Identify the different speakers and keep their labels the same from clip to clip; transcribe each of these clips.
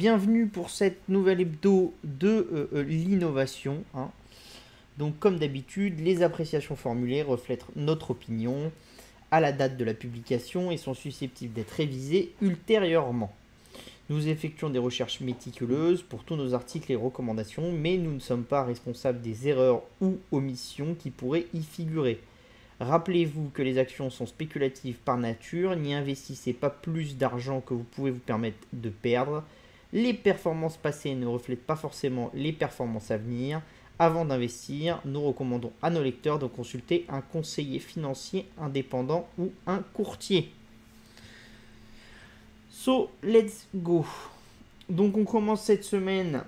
Speaker 1: bienvenue pour cette nouvelle hebdo de l'innovation. Donc comme d'habitude, les appréciations formulées reflètent notre opinion à la date de la publication et sont susceptibles d'être révisées ultérieurement. Nous effectuons des recherches méticuleuses pour tous nos articles et recommandations, mais nous ne sommes pas responsables des erreurs ou omissions qui pourraient y figurer. Rappelez-vous que les actions sont spéculatives par nature, n'y investissez pas plus d'argent que vous pouvez vous permettre de perdre. Les performances passées ne reflètent pas forcément les performances à venir. Avant d'investir, nous recommandons à nos lecteurs de consulter un conseiller financier indépendant ou un courtier. So, let's go. Donc on commence cette semaine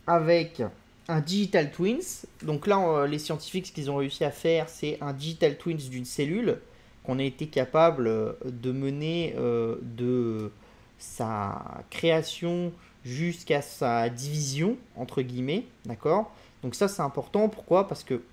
Speaker 1: avec un Digital Twins. Donc là, les scientifiques, ce qu'ils ont réussi à faire, c'est un Digital Twins d'une cellule qu'on a été capable de mener de sa création jusqu'à sa division, entre guillemets, d'accord? Donc ça, c'est important. Pourquoi? Parce que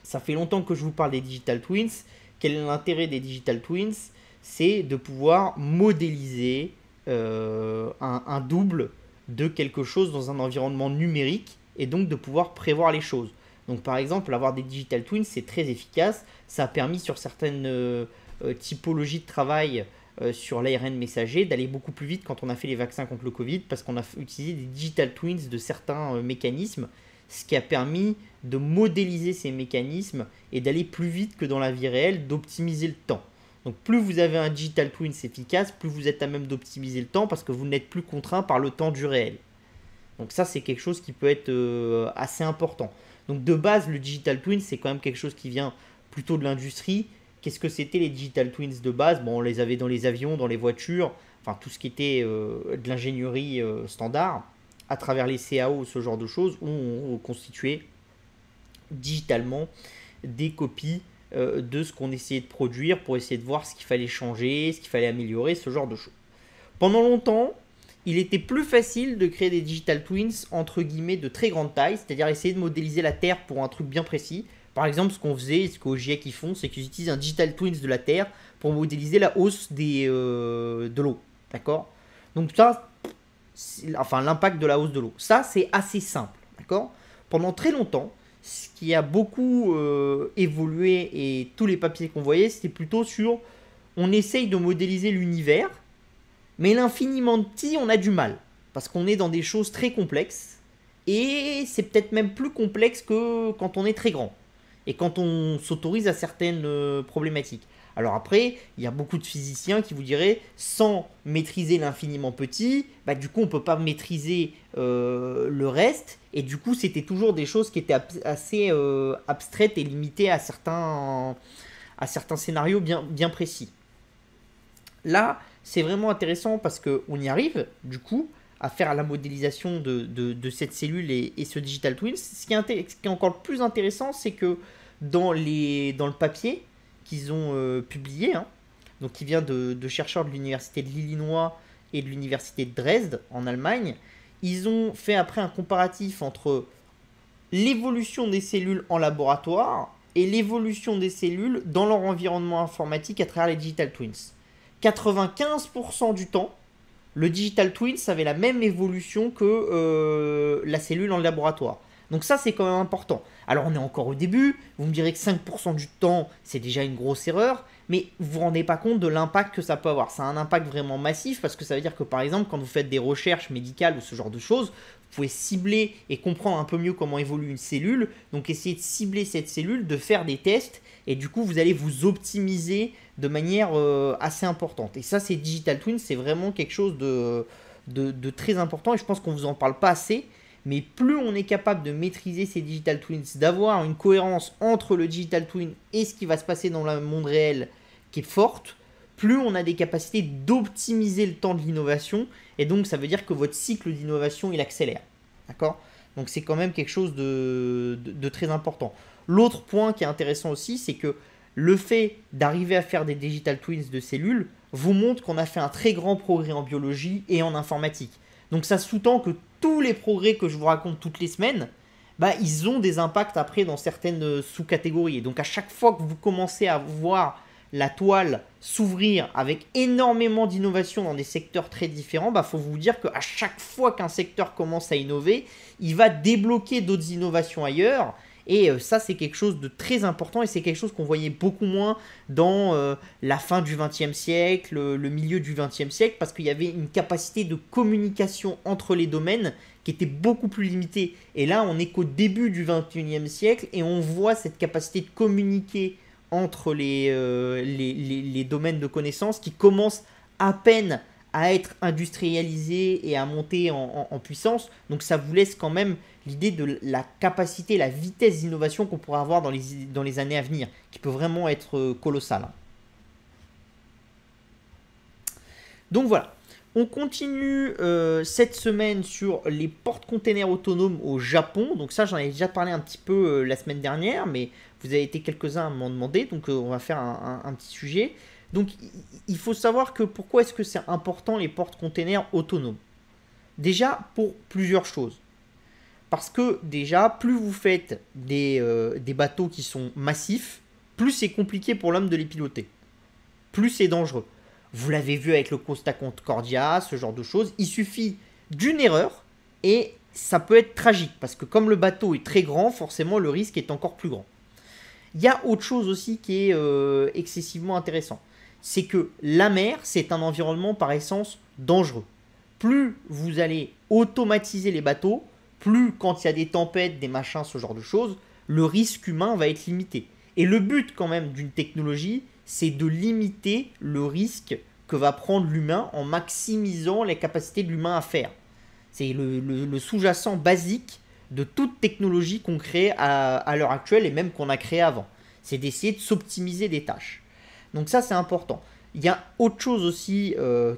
Speaker 1: ça fait longtemps que je vous parle des Digital Twins. Quel est l'intérêt des Digital Twins? C'est de pouvoir modéliser un double de quelque chose dans un environnement numérique et donc de pouvoir prévoir les choses. Donc par exemple, avoir des Digital Twins, c'est très efficace. Ça a permis sur certaines typologies de travail sur l'ARN messager d'aller beaucoup plus vite quand on a fait les vaccins contre le Covid parce qu'on a utilisé des Digital Twins de certains mécanismes, ce qui a permis de modéliser ces mécanismes et d'aller plus vite que dans la vie réelle, d'optimiser le temps. Donc plus vous avez un Digital Twins efficace, plus vous êtes à même d'optimiser le temps parce que vous n'êtes plus contraint par le temps du réel. Donc ça, c'est quelque chose qui peut être assez important. Donc de base, le Digital Twin, c'est quand même quelque chose qui vient plutôt de l'industrie. Qu'est-ce que c'était les Digital Twins de base? Bon, on les avait dans les avions, dans les voitures, enfin tout ce qui était de l'ingénierie standard, à travers les CAO, ce genre de choses, où on constituait digitalement des copies de ce qu'on essayait de produire pour essayer de voir ce qu'il fallait changer, ce qu'il fallait améliorer, ce genre de choses. Pendant longtemps, il était plus facile de créer des Digital Twins entre guillemets de très grande taille, c'est-à-dire essayer de modéliser la Terre pour un truc bien précis. Par exemple, ce qu'on faisait, ce qu'au GIEC ils font, c'est qu'ils utilisent un Digital Twins de la Terre pour modéliser la hausse de l'eau. D'accord? Donc ça, enfin l'impact de la hausse de l'eau. Ça, c'est assez simple. D'accord? Pendant très longtemps, ce qui a beaucoup évolué et tous les papiers qu'on voyait, c'était plutôt sur on essaye de modéliser l'univers. Mais l'infiniment petit, on a du mal. Parce qu'on est dans des choses très complexes. Et c'est peut-être même plus complexe que quand on est très grand. Et quand on s'autorise à certaines problématiques. Alors après, il y a beaucoup de physiciens qui vous diraient, sans maîtriser l'infiniment petit, bah du coup on ne peut pas maîtriser le reste. Et du coup c'était toujours des choses qui étaient assez abstraites et limitées à certains scénarios bien précis. Là, c'est vraiment intéressant parce qu'on y arrive, du coup, à faire la modélisation de cette cellule et ce Digital Twins. Ce qui est encore plus intéressant, c'est que dans le papier qu'ils ont publié, donc qui vient de chercheurs de l'université de l'Illinois et de l'université de Dresde en Allemagne, ils ont fait après un comparatif entre l'évolution des cellules en laboratoire et l'évolution des cellules dans leur environnement informatique à travers les Digital Twins. 95% du temps, le Digital Twins avait la même évolution que la cellule en laboratoire. Donc ça, c'est quand même important. Alors, on est encore au début. Vous me direz que 5% du temps, c'est déjà une grosse erreur. Mais vous ne vous rendez pas compte de l'impact que ça peut avoir. Ça a un impact vraiment massif parce que ça veut dire que, par exemple, quand vous faites des recherches médicales ou ce genre de choses, vous pouvez cibler et comprendre un peu mieux comment évolue une cellule. Donc, essayez de cibler cette cellule, de faire des tests. Et du coup, vous allez vous optimiser de manière assez importante. Et ça, c'est Digital Twins, c'est vraiment quelque chose de très important. Et je pense qu'on ne vous en parle pas assez. Mais plus on est capable de maîtriser ces Digital Twins, d'avoir une cohérence entre le Digital Twin et ce qui va se passer dans le monde réel qui est forte, plus on a des capacités d'optimiser le temps de l'innovation. Et donc, ça veut dire que votre cycle d'innovation, il accélère. D'accord? Donc, c'est quand même quelque chose de très important. L'autre point qui est intéressant aussi, c'est que le fait d'arriver à faire des Digital Twins de cellules vous montre qu'on a fait un très grand progrès en biologie et en informatique. Donc, ça sous-tend que tous les progrès que je vous raconte toutes les semaines, bah, ils ont des impacts après dans certaines sous-catégories. Et donc à chaque fois que vous commencez à voir la toile s'ouvrir avec énormément d'innovations dans des secteurs très différents, bah, faut vous dire qu'à chaque fois qu'un secteur commence à innover, il va débloquer d'autres innovations ailleurs. Et ça, c'est quelque chose de très important et c'est quelque chose qu'on voyait beaucoup moins dans la fin du XXe siècle, le milieu du XXe siècle, parce qu'il y avait une capacité de communication entre les domaines qui était beaucoup plus limitée. Et là, on n'est qu'au début du XXIe siècle et on voit cette capacité de communiquer entre les domaines de connaissances qui commencent à peine à être industrialisés et à monter en puissance. Donc ça vous laisse quand même l'idée de la capacité, la vitesse d'innovation qu'on pourra avoir dans les années à venir, qui peut vraiment être colossale. Donc voilà, on continue cette semaine sur les porte-containers autonomes au Japon. Donc ça, j'en ai déjà parlé un petit peu la semaine dernière, mais vous avez été quelques-uns à m'en demander, donc on va faire un petit sujet. Donc il faut savoir que pourquoi est-ce que c'est important les porte-containers autonomes? Déjà pour plusieurs choses. Parce que déjà, plus vous faites des bateaux qui sont massifs, plus c'est compliqué pour l'homme de les piloter. Plus c'est dangereux. Vous l'avez vu avec le Costa Concordia, ce genre de choses. Il suffit d'une erreur et ça peut être tragique. Parce que comme le bateau est très grand, forcément le risque est encore plus grand. Il y a autre chose aussi qui est excessivement intéressant. C'est que la mer, c'est un environnement par essence dangereux. Plus vous allez automatiser les bateaux, plus quand il y a des tempêtes, des machins, ce genre de choses, le risque humain va être limité. Et le but quand même d'une technologie, c'est de limiter le risque que va prendre l'humain en maximisant les capacités de l'humain à faire. C'est le sous-jacent basique de toute technologie qu'on crée à l'heure actuelle et même qu'on a créé avant. C'est d'essayer de s'optimiser des tâches. Donc ça, c'est important. Il y a autre chose aussi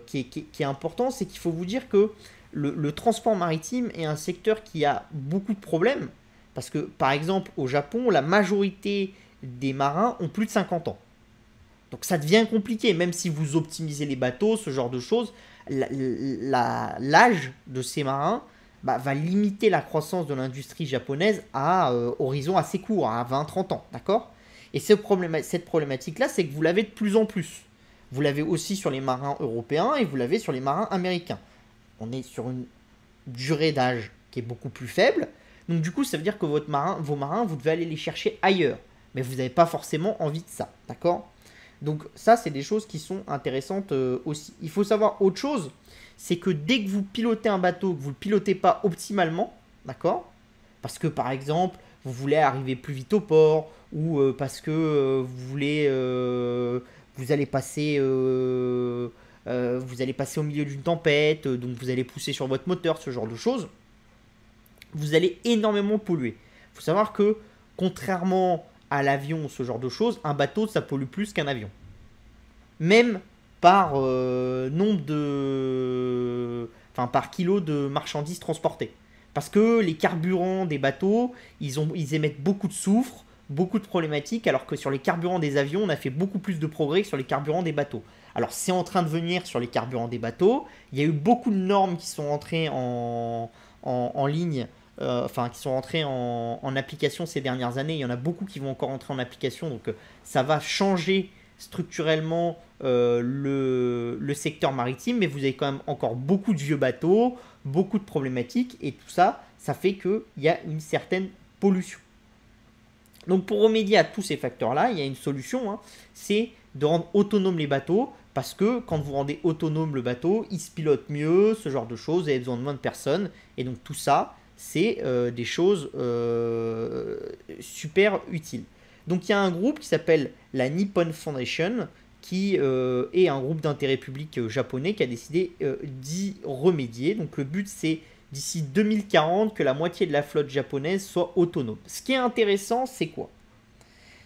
Speaker 1: qui est important, c'est qu'il faut vous dire que le transport maritime est un secteur qui a beaucoup de problèmes. Parce que, par exemple, au Japon, la majorité des marins ont plus de 50 ans. Donc ça devient compliqué, même si vous optimisez les bateaux, ce genre de choses. L'âge de ces marins va limiter la croissance de l'industrie japonaise à horizon assez court, à 20-30 ans, d'accord? Et cette problématique-là, c'est que vous l'avez de plus en plus. Vous l'avez aussi sur les marins européens et vous l'avez sur les marins américains. On est sur une durée d'âge qui est beaucoup plus faible. Donc du coup, ça veut dire que vos marins, vous devez aller les chercher ailleurs. Mais vous n'avez pas forcément envie de ça, d'accord? Donc ça, c'est des choses qui sont intéressantes aussi. Il faut savoir autre chose, c'est que dès que vous pilotez un bateau, que vous ne le pilotez pas optimalement, d'accord? Parce que par exemple, vous voulez arriver plus vite au port, ou parce que vous allez passer au milieu d'une tempête, donc vous allez pousser sur votre moteur, ce genre de choses, vous allez énormément polluer. Il faut savoir que, contrairement à l'avion, ce genre de choses, un bateau, ça pollue plus qu'un avion. Même par par kilo de marchandises transportées. Parce que les carburants des bateaux, ils émettent beaucoup de soufre, beaucoup de problématiques, alors que sur les carburants des avions, on a fait beaucoup plus de progrès que sur les carburants des bateaux. Alors c'est en train de venir sur les carburants des bateaux, il y a eu beaucoup de normes qui sont entrées en ligne, qui sont entrées en application ces dernières années, il y en a beaucoup qui vont encore entrer en application, donc ça va changer structurellement le secteur maritime, mais vous avez quand même encore beaucoup de vieux bateaux, beaucoup de problématiques, et tout ça, ça fait qu'il y a une certaine pollution. Donc pour remédier à tous ces facteurs-là, il y a une solution, hein, c'est de rendre autonomes les bateaux, parce que quand vous rendez autonome le bateau, il se pilote mieux, ce genre de choses, vous avez besoin de moins de personnes, et donc tout ça, c'est des choses super utiles. Donc il y a un groupe qui s'appelle la Nippon Foundation, qui est un groupe d'intérêt public japonais qui a décidé d'y remédier. Donc le but, c'est d'ici 2040 que la moitié de la flotte japonaise soit autonome. Ce qui est intéressant, c'est quoi?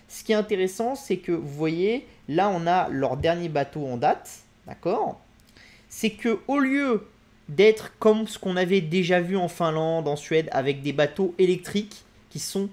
Speaker 1: Ce qui est intéressant, c'est que vous voyez, là on a leur dernier bateau en date, d'accord? C'est que au lieu d'être comme ce qu'on avait déjà vu en Finlande, en Suède, avec des bateaux électriques qui sont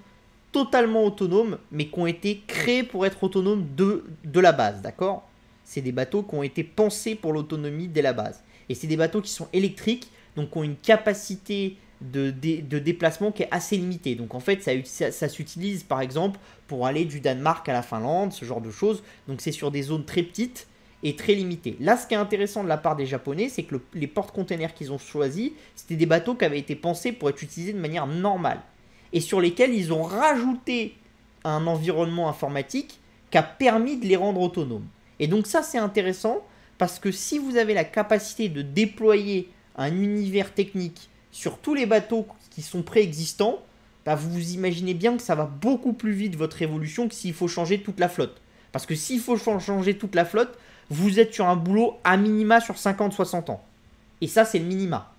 Speaker 1: totalement autonomes, mais qui ont été créés pour être autonomes de la base, d'accord? C'est des bateaux qui ont été pensés pour l'autonomie dès la base. Et c'est des bateaux qui sont électriques, donc qui ont une capacité de déplacement qui est assez limité. Donc en fait, ça s'utilise par exemple pour aller du Danemark à la Finlande, ce genre de choses. Donc c'est sur des zones très petites et très limitées. Là, ce qui est intéressant de la part des Japonais, c'est que les porte-containers qu'ils ont choisis, c'était des bateaux qui avaient été pensés pour être utilisés de manière normale. Et sur lesquels ils ont rajouté un environnement informatique qui a permis de les rendre autonomes. Et donc ça, c'est intéressant parce que si vous avez la capacité de déployer un univers technique sur tous les bateaux qui sont préexistants, bah vous imaginez bien que ça va beaucoup plus vite votre évolution que s'il faut changer toute la flotte. Parce que s'il faut changer toute la flotte, vous êtes sur un boulot à minima sur 50-60 ans. Et ça, c'est le minima.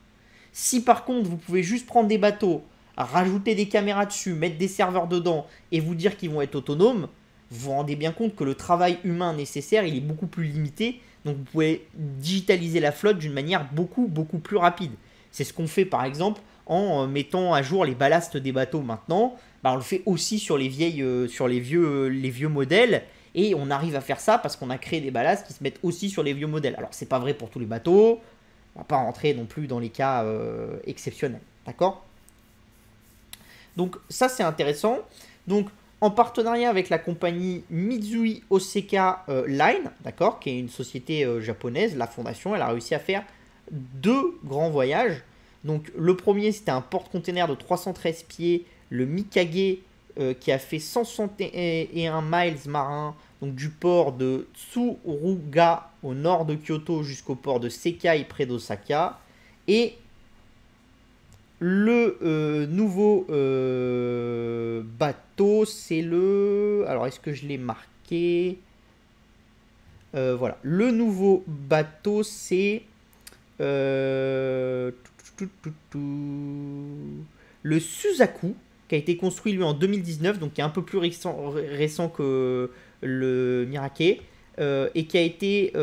Speaker 1: Si par contre, vous pouvez juste prendre des bateaux, rajouter des caméras dessus, mettre des serveurs dedans et vous dire qu'ils vont être autonomes, vous vous rendez bien compte que le travail humain nécessaire, il est beaucoup plus limité. Donc vous pouvez digitaliser la flotte d'une manière beaucoup plus rapide. C'est ce qu'on fait par exemple en mettant à jour les ballasts des bateaux maintenant. Bah, on le fait aussi sur les vieux modèles. Et on arrive à faire ça parce qu'on a créé des ballasts qui se mettent aussi sur les vieux modèles. Alors c'est pas vrai pour tous les bateaux. On va pas rentrer non plus dans les cas exceptionnels. D'accord ? Donc ça c'est intéressant. Donc en partenariat avec la compagnie Mitsui Oseka Line, d'accord, qui est une société japonaise, la fondation, elle a réussi à faire 2 grands voyages. Donc le premier, c'était un porte-container de 313 pieds, le Mikage, qui a fait 161 miles marins, donc du port de Tsuruga au nord de Kyoto jusqu'au port de Sekai près d'Osaka. Et le nouveau bateau, c'est le... Alors, est-ce que je l'ai marqué? Voilà. Le nouveau bateau, c'est... le Suzaku, qui a été construit, lui, en 2019, donc qui est un peu plus récent que le Mirake, et qui a été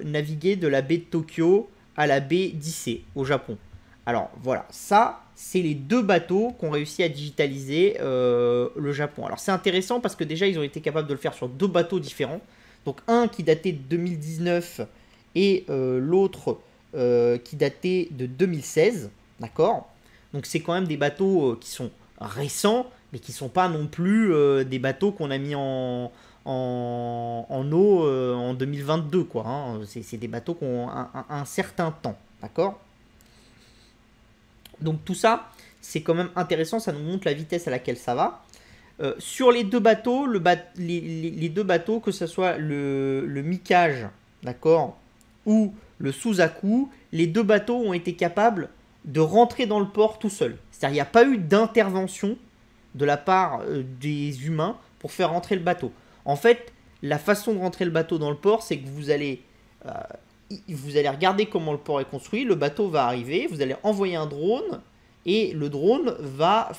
Speaker 1: navigué de la baie de Tokyo à la baie d'Issei, au Japon. Alors voilà, ça, c'est les 2 bateaux qu'ont réussi à digitaliser le Japon. Alors c'est intéressant parce que déjà, ils ont été capables de le faire sur 2 bateaux différents. Donc un qui datait de 2019 et l'autre qui datait de 2016. D'accord ? Donc c'est quand même des bateaux qui sont récents, mais qui ne sont pas non plus des bateaux qu'on a mis en eau en 2022. Quoi, hein. C'est des bateaux qui ont un certain temps. D'accord ? Donc tout ça, c'est quand même intéressant, ça nous montre la vitesse à laquelle ça va. Sur les 2 bateaux, les 2 bateaux, que ce soit le Mikage, d'accord, ou le Suzaku, les 2 bateaux ont été capables de rentrer dans le port tout seuls. C'est-à-dire qu'il n'y a pas eu d'intervention de la part des humains pour faire rentrer le bateau. En fait, la façon de rentrer le bateau dans le port, c'est que vous allez regarder comment le port est construit, le bateau va arriver, vous allez envoyer un drone et le drone va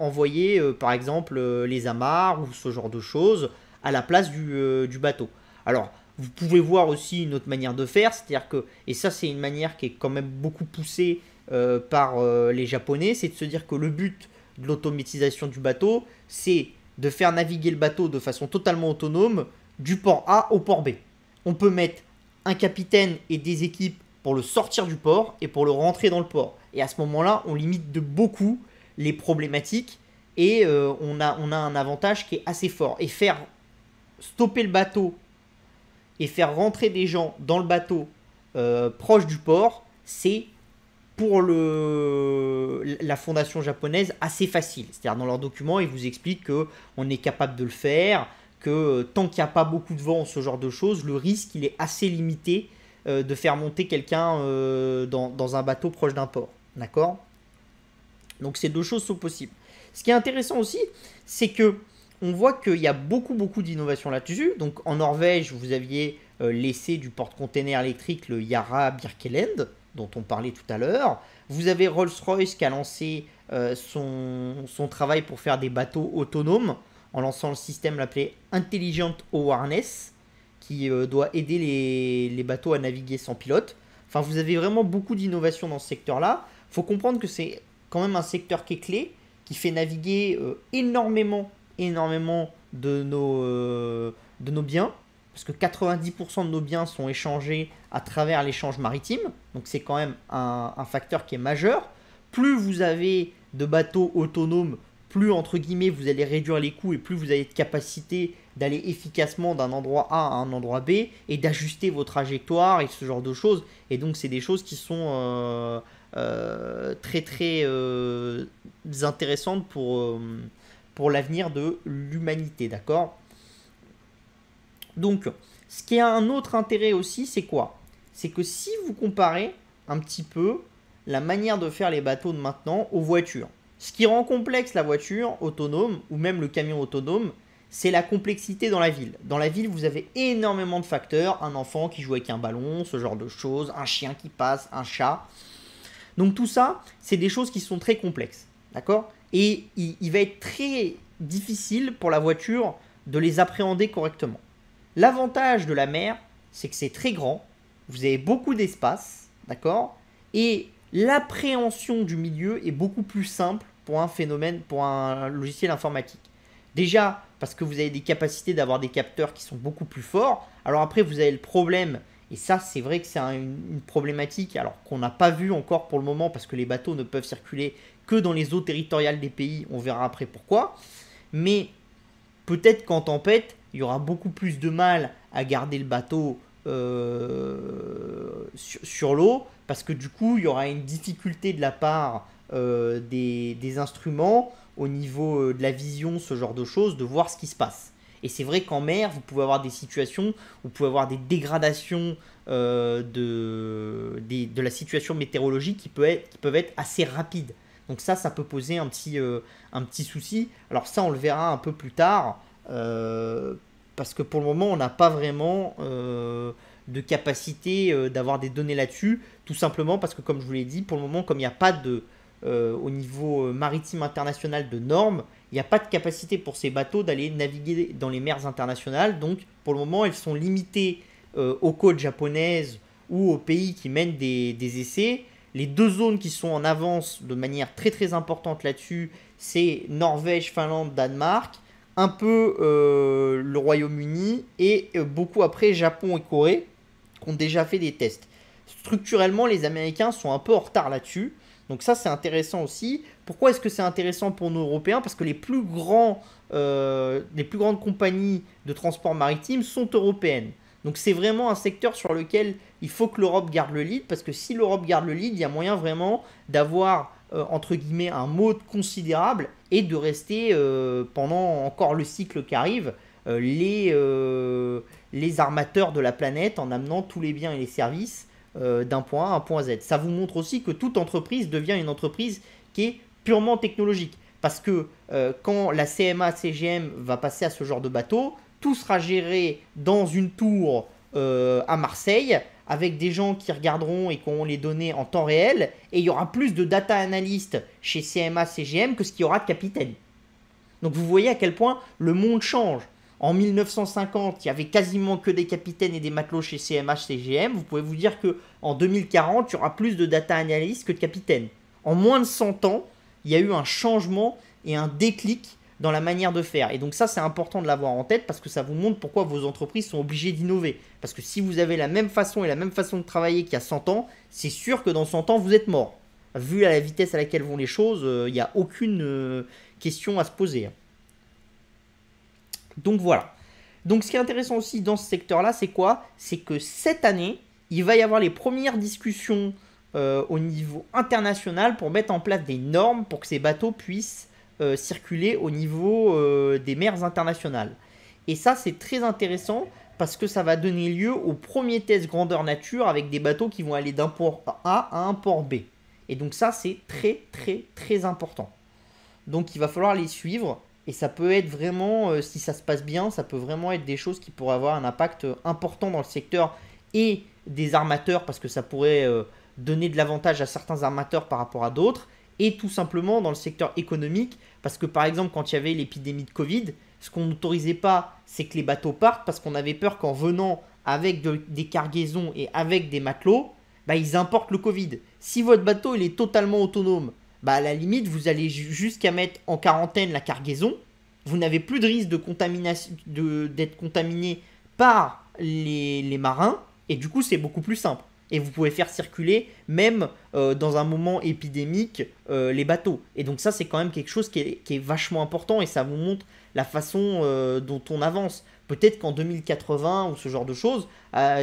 Speaker 1: envoyer par exemple les amarres ou ce genre de choses à la place du bateau. Alors vous pouvez voir aussi une autre manière de faire, c'est-à-dire que, et ça c'est une manière qui est quand même beaucoup poussée par les Japonais, c'est de se dire que le but de l'automatisation du bateau, c'est de faire naviguer le bateau de façon totalement autonome du port A au port B. On peut mettre un capitaine et des équipes pour le sortir du port et pour le rentrer dans le port. Et à ce moment-là, on limite de beaucoup les problématiques et on a un avantage qui est assez fort. Et faire stopper le bateau et faire rentrer des gens dans le bateau proche du port, c'est pour la fondation japonaise assez facile. C'est-à-dire dans leurs documents, ils vous expliquent qu'on est capable de le faire, que tant qu'il n'y a pas beaucoup de vent, ce genre de choses, le risque il est assez limité de faire monter quelqu'un dans un bateau proche d'un port. D'accord ? Donc ces 2 choses sont possibles. Ce qui est intéressant aussi, c'est que on voit qu'il y a beaucoup d'innovations là-dessus. Donc en Norvège, vous aviez l'essai du porte-container électrique, le Yara Birkeland, dont on parlait tout à l'heure. Vous avez Rolls-Royce qui a lancé son travail pour faire des bateaux autonomes en lançant le système appelé Intelligent Awareness qui doit aider les bateaux à naviguer sans pilote. Enfin, vous avez vraiment beaucoup d'innovations dans ce secteur-là. Il faut comprendre que c'est quand même un secteur qui est clé, qui fait naviguer énormément de nos biens, parce que 90% de nos biens sont échangés à travers l'échange maritime, donc c'est quand même un facteur qui est majeur. plus vous avez de bateaux autonomes, plus entre guillemets vous allez réduire les coûts et plus vous avez de capacité d'aller efficacement d'un endroit A à un endroit B et d'ajuster vos trajectoires et ce genre de choses. Et donc c'est des choses qui sont très très intéressantes pour l'avenir de l'humanité, d'accord? Donc, ce qui a un autre intérêt aussi, c'est quoi? C'est que si vous comparez un petit peu la manière de faire les bateaux de maintenant aux voitures, ce qui rend complexe la voiture autonome ou même le camion autonome, c'est la complexité dans la ville. Dans la ville, vous avez énormément de facteurs, un enfant qui joue avec un ballon, ce genre de choses, un chien qui passe, un chat. Donc tout ça, c'est des choses qui sont très complexes, d'accord? Et il va être très difficile pour la voiture de les appréhender correctement. L'avantage de la mer, c'est que c'est très grand, vous avez beaucoup d'espace, d'accord? Et l'appréhension du milieu est beaucoup plus simple pour un phénomène, pour un logiciel informatique. Déjà, parce que vous avez des capacités d'avoir des capteurs qui sont beaucoup plus forts. Alors après, vous avez le problème, et ça c'est vrai que c'est une problématique, alors qu'on n'a pas vu encore pour le moment, parce que les bateaux ne peuvent circuler que dans les eaux territoriales des pays, on verra après pourquoi. Mais peut-être qu'en tempête, il y aura beaucoup plus de mal à garder le bateau sur l'eau, parce que du coup, il y aura une difficulté de la part des instruments au niveau de la vision, ce genre de choses, de voir ce qui se passe. Et c'est vrai qu'en mer, vous pouvez avoir des situations, vous pouvez avoir des dégradations de la situation météorologique qui peuvent être assez rapides. Donc ça peut poser un petit souci. Alors ça, on le verra un peu plus tard, parce que pour le moment, on n'a pas vraiment de capacité d'avoir des données là-dessus, tout simplement parce que, comme je vous l'ai dit, pour le moment, comme il n'y a pas au niveau maritime international de normes, il n'y a pas de capacité pour ces bateaux d'aller naviguer dans les mers internationales. Donc, pour le moment, elles sont limitées aux côtes japonaises ou aux pays qui mènent des essais. Les deux zones qui sont en avance de manière très très importante là-dessus, c'est Norvège, Finlande, Danemark, un peu le Royaume-Uni et beaucoup après Japon et Corée qui ont déjà fait des tests. Structurellement, les Américains sont un peu en retard là-dessus. Donc ça, c'est intéressant aussi. Pourquoi est-ce que c'est intéressant pour nous Européens? Parce que les plus grandes compagnies de transport maritime sont européennes. Donc c'est vraiment un secteur sur lequel il faut que l'Europe garde le lead, parce que si l'Europe garde le lead, il y a moyen vraiment d'avoir, entre guillemets, un mode considérable et de rester pendant encore le cycle qui arrive, les armateurs de la planète en amenant tous les biens et les services d'un point A à un point Z. Ça vous montre aussi que toute entreprise devient une entreprise qui est purement technologique. Parce que quand la CMA-CGM va passer à ce genre de bateau, tout sera géré dans une tour à Marseille, avec des gens qui regarderont et qui auront les données en temps réel, et il y aura plus de data analystes chez CMA-CGM que ce qu'il y aura de capitaines. Donc vous voyez à quel point le monde change. En 1950, il y avait quasiment que des capitaines et des matelots chez CMA-CGM. Vous pouvez vous dire qu'en 2040, il y aura plus de data analystes que de capitaines. En moins de 100 ans, il y a eu un changement et un déclic dans la manière de faire. Et donc ça, c'est important de l'avoir en tête, parce que ça vous montre pourquoi vos entreprises sont obligées d'innover. Parce que si vous avez la même façon et la même façon de travailler qu'il y a 100 ans, c'est sûr que dans 100 ans, vous êtes mort. Vu à la vitesse à laquelle vont les choses, il n'y a aucune question à se poser. Donc voilà. Donc ce qui est intéressant aussi dans ce secteur-là, c'est quoi? C'est que cette année, il va y avoir les premières discussions au niveau international pour mettre en place des normes pour que ces bateaux puissent circuler au niveau des mers internationales. Et ça, c'est très intéressant parce que ça va donner lieu au premier test grandeur nature avec des bateaux qui vont aller d'un port A à un port B. Et donc ça, c'est très très très important. Donc il va falloir les suivre. Et ça peut être vraiment, si ça se passe bien, ça peut vraiment être des choses qui pourraient avoir un impact important dans le secteur et des armateurs, parce que ça pourrait donner de l'avantage à certains armateurs par rapport à d'autres, et tout simplement dans le secteur économique, parce que par exemple quand il y avait l'épidémie de Covid, ce qu'on n'autorisait pas, c'est que les bateaux partent, parce qu'on avait peur qu'en venant avec des cargaisons et avec des matelots, bah, ils importent le Covid. Si votre bateau il est totalement autonome, bah à la limite, vous allez jusqu'à mettre en quarantaine la cargaison. Vous n'avez plus de risque d'être contaminé par les marins. Et du coup, c'est beaucoup plus simple. Et vous pouvez faire circuler, même dans un moment épidémique, les bateaux. Et donc ça, c'est quand même quelque chose qui est vachement important et ça vous montre la façon dont on avance. Peut-être qu'en 2080 ou ce genre de choses,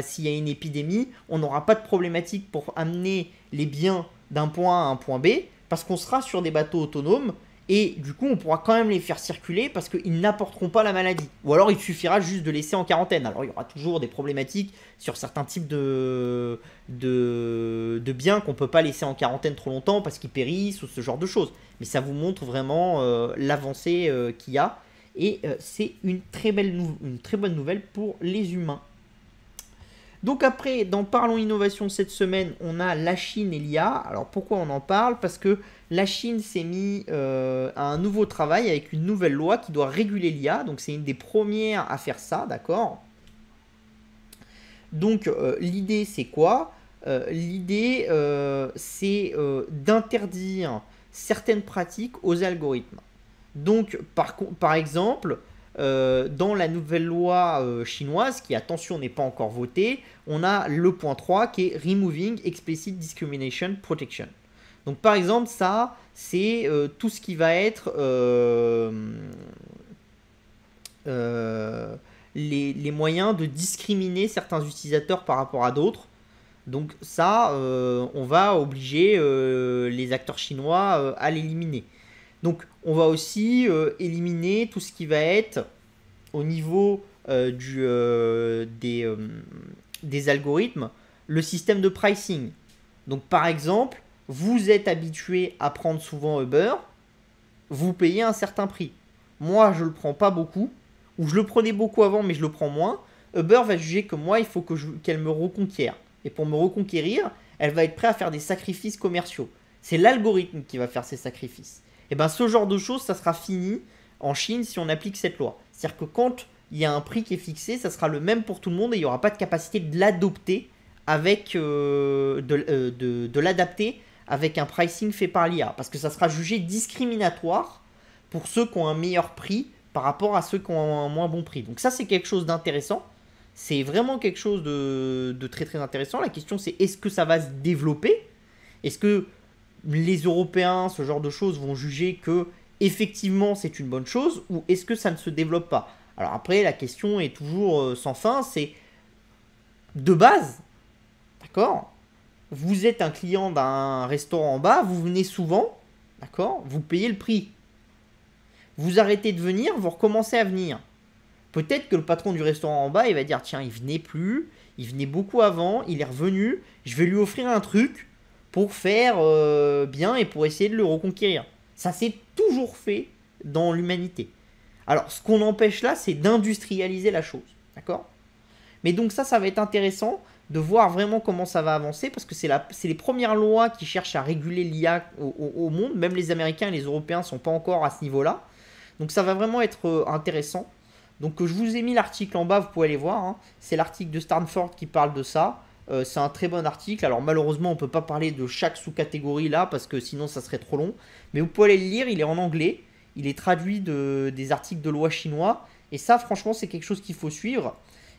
Speaker 1: s'il y a une épidémie, on n'aura pas de problématique pour amener les biens d'un point A à un point B, parce qu'on sera sur des bateaux autonomes, et du coup on pourra quand même les faire circuler parce qu'ils n'apporteront pas la maladie. Ou alors il suffira juste de laisser en quarantaine. Alors il y aura toujours des problématiques sur certains types de biens qu'on ne peut pas laisser en quarantaine trop longtemps parce qu'ils périssent ou ce genre de choses. Mais ça vous montre vraiment l'avancée qu'il y a. Et c'est une très bonne nouvelle pour les humains. Donc après, dans Parlons Innovation cette semaine, on a la Chine et l'IA. Alors pourquoi on en parle? Parce que la Chine s'est mis à un nouveau travail avec une nouvelle loi qui doit réguler l'IA. Donc c'est une des premières à faire ça, d'accord? Donc l'idée c'est quoi? L'idée c'est d'interdire certaines pratiques aux algorithmes. Donc par exemple, dans la nouvelle loi chinoise, qui attention n'est pas encore votée, on a le point 3 qui est Removing Explicit Discrimination Protection. Donc par exemple ça, c'est tout ce qui va être les moyens de discriminer certains utilisateurs par rapport à d'autres. Donc ça, on va obliger les acteurs chinois à l'éliminer. Donc on va aussi éliminer tout ce qui va être au niveau des algorithmes, le système de pricing. Donc par exemple, vous êtes habitué à prendre souvent Uber, vous payez un certain prix. Moi, je ne le prends pas beaucoup, ou je le prenais beaucoup avant, mais je le prends moins. Uber va juger que moi, il faut qu'elle me reconquiert. Et pour me reconquérir, elle va être prête à faire des sacrifices commerciaux. C'est l'algorithme qui va faire ces sacrifices. Et bien ce genre de choses, ça sera fini en Chine si on applique cette loi. C'est-à-dire que quand il y a un prix qui est fixé, ça sera le même pour tout le monde et il n'y aura pas de capacité de l'adopter avec de l'adapter avec un pricing fait par l'IA. Parce que ça sera jugé discriminatoire pour ceux qui ont un meilleur prix par rapport à ceux qui ont un moins bon prix. Donc ça, c'est quelque chose d'intéressant. C'est vraiment quelque chose de très très intéressant. La question, c'est est-ce que ça va se développer? Est-ce que les Européens, ce genre de choses, vont juger que effectivement c'est une bonne chose ou est-ce que ça ne se développe pas? Alors après, la question est toujours sans fin, c'est de base, d'accord? Vous êtes un client d'un restaurant en bas, vous venez souvent, d'accord? Vous payez le prix. Vous arrêtez de venir, vous recommencez à venir. Peut-être que le patron du restaurant en bas, il va dire tiens, il venait plus, il venait beaucoup avant, il est revenu, je vais lui offrir un truc pour faire bien et pour essayer de le reconquérir. Ça s'est toujours fait dans l'humanité. Alors, ce qu'on empêche là, c'est d'industrialiser la chose. D'accord? Mais donc ça va être intéressant de voir vraiment comment ça va avancer, parce que c'est les premières lois qui cherchent à réguler l'IA au monde. Même les Américains et les Européens ne sont pas encore à ce niveau-là. Donc ça va vraiment être intéressant. Donc je vous ai mis l'article en bas, vous pouvez aller voir. Hein. C'est l'article de Stanford qui parle de ça. C'est un très bon article. Alors malheureusement, on ne peut pas parler de chaque sous-catégorie là, parce que sinon ça serait trop long. Mais vous pouvez aller le lire, il est en anglais. Il est traduit des articles de loi chinois. Et ça, franchement, c'est quelque chose qu'il faut suivre.